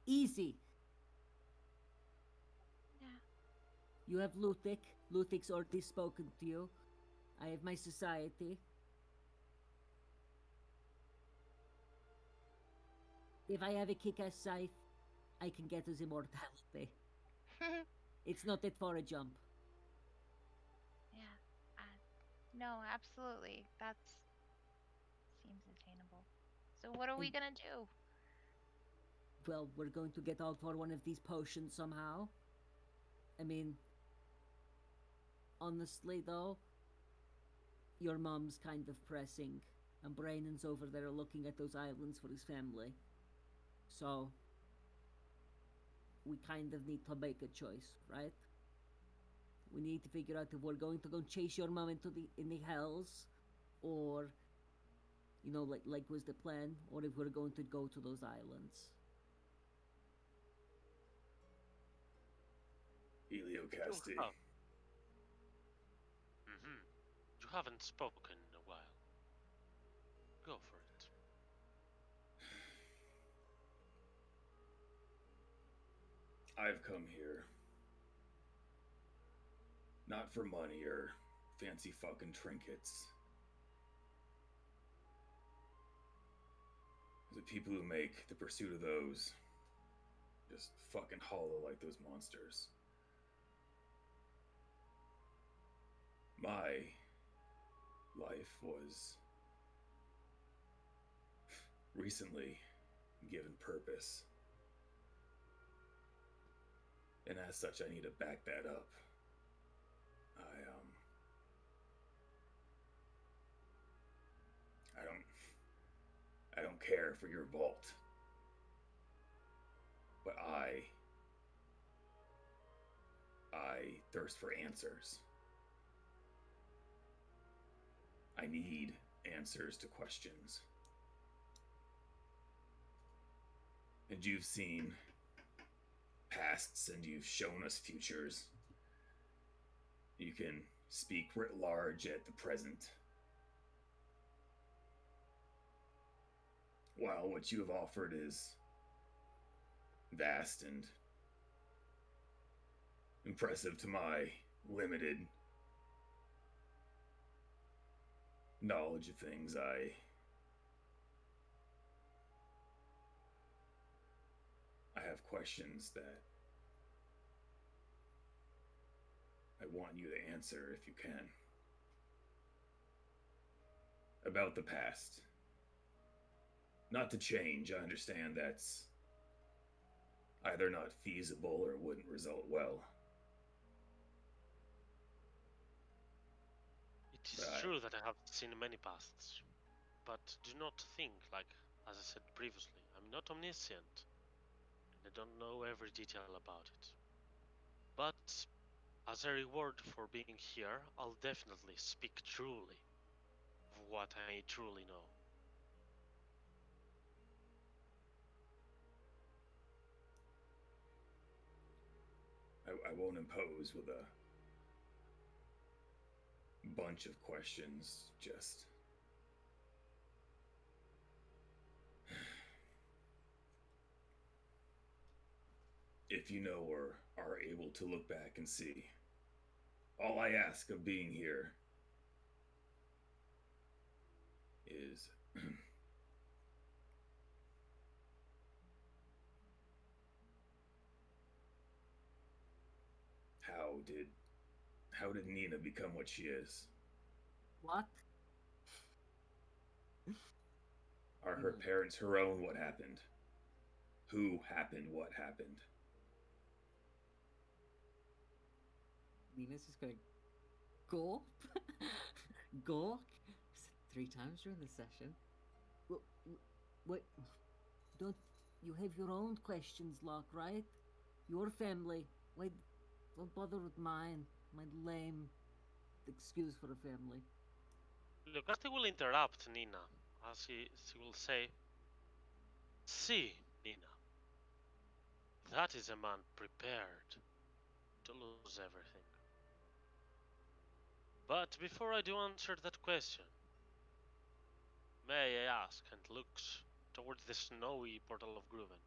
Easy. Yeah. You have Luthik. Luthik's already spoken to you. I have my society. If I have a kick-ass scythe, I can get us immortality. It's not that far a jump. Yeah. No, absolutely. That seems attainable. So what are we And- gonna do? Well, we're going to get out for one of these potions somehow. I mean, honestly though, your mom's kind of pressing, and Brandon's over there looking at those islands for his family. So, we kind of need to make a choice, right? We need to figure out if we're going to go chase your mom in the hells, or, you know, like was the plan, or if we're going to go to those islands. Casti. Mm-hmm. You haven't spoken in a while. Go for it. I've come here not for money or fancy fucking trinkets. The people who make the pursuit of those just fucking hollow like those monsters. My life was recently given purpose. And as such, I need to back that up. I don't care for your vault. But I thirst for answers. I need answers to questions. And you've seen pasts and you've shown us futures. You can speak writ large at the present. While what you have offered is vast and impressive to my limited knowledge of things, I have questions that I want you to answer if you can. About the past. Not to change, I understand that's either not feasible or wouldn't result well. It is true that I have seen many pasts, but do not think, like, as I said previously, I'm not omniscient, and I don't know every detail about it. But, as a reward for being here, I'll definitely speak truly of what I truly know. I won't impose with a bunch of questions, just if you know or are able to look back and see. All I ask of being here is how did Nina become what she is? What? Are her parents her own? What happened? Who happened what happened? Nina's just going, gulp, gawk, 3 times during the session. What? Don't you have your own questions, Locke, right? Your family. Why? Don't bother with mine. My lame excuse for a family. Look, Asti will interrupt Nina, as she will say, "See, Nina, that is a man prepared to lose everything. But before I do answer that question, may I ask," and looks towards the snowy portal of Gruven,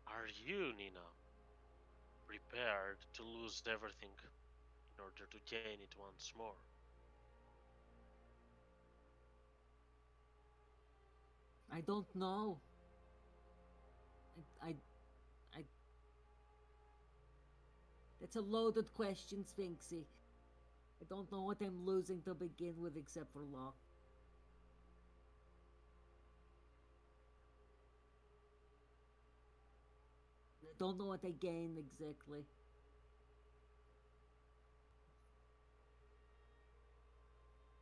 "are you, Nina, prepared to lose everything in order to gain it once more?" I don't know. I That's a loaded question, Sphinxy. I don't know what I'm losing to begin with except for Locke. I don't know what I gain exactly.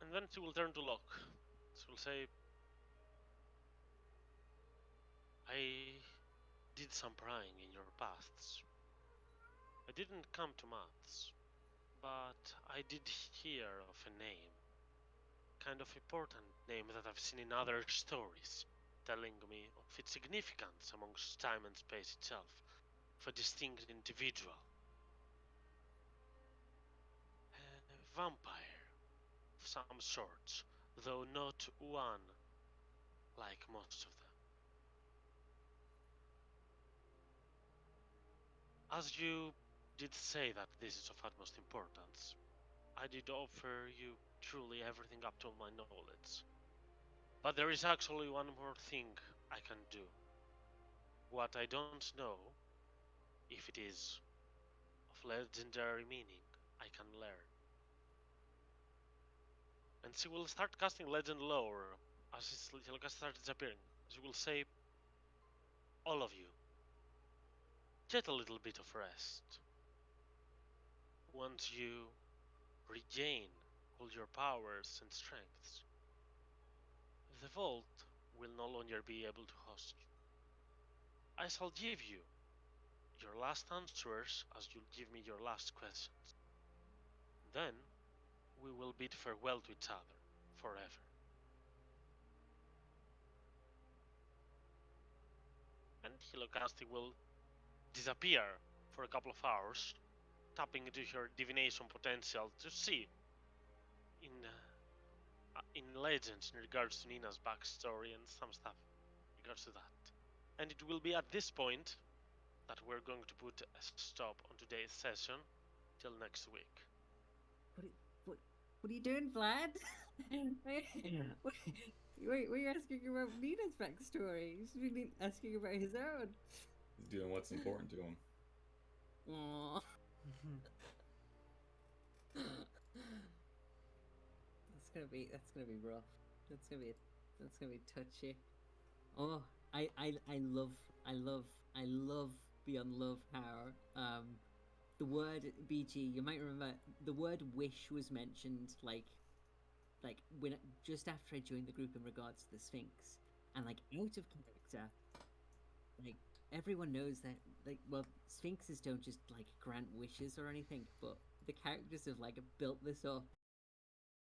And then she will turn to Locke. She will say, "I did some prying in your pasts. I didn't come to maths, but I did hear of a name. Kind of important name that I've seen in other stories, telling me of its significance amongst time and space itself. of a distinct individual. A vampire of some sort, though not one like most of them. As you did say that this is of utmost importance, I did offer you truly everything up to my knowledge. But there is actually one more thing I can do. What I don't know, if it is of legendary meaning, I can learn. And she will start casting legend lore as his little cast starts appearing. She will say, all of you, get a little bit of rest. Once you regain all your powers and strengths, the vault will no longer be able to host you. I shall give you your last answers as you'll give me your last questions. Then we will bid farewell to each other forever. And Hilocasti will disappear for a couple of hours, tapping into her divination potential to see in legends in regards to Nina's backstory and some stuff in regards to that. And it will be at this point that we're going to put a stop on today's session till next week. What are you doing, Vlad? Were you asking about Nina's backstory? You should be asking about his own. He's doing what's important to him. Aww. That's gonna be rough. That's gonna be touchy. Oh, I love Beyond Love how the word BG, you might remember the word wish was mentioned like when just after I joined the group in regards to the Sphinx, and like out of character, like everyone knows that well, Sphinxes don't just like grant wishes or anything, but the characters have like built this up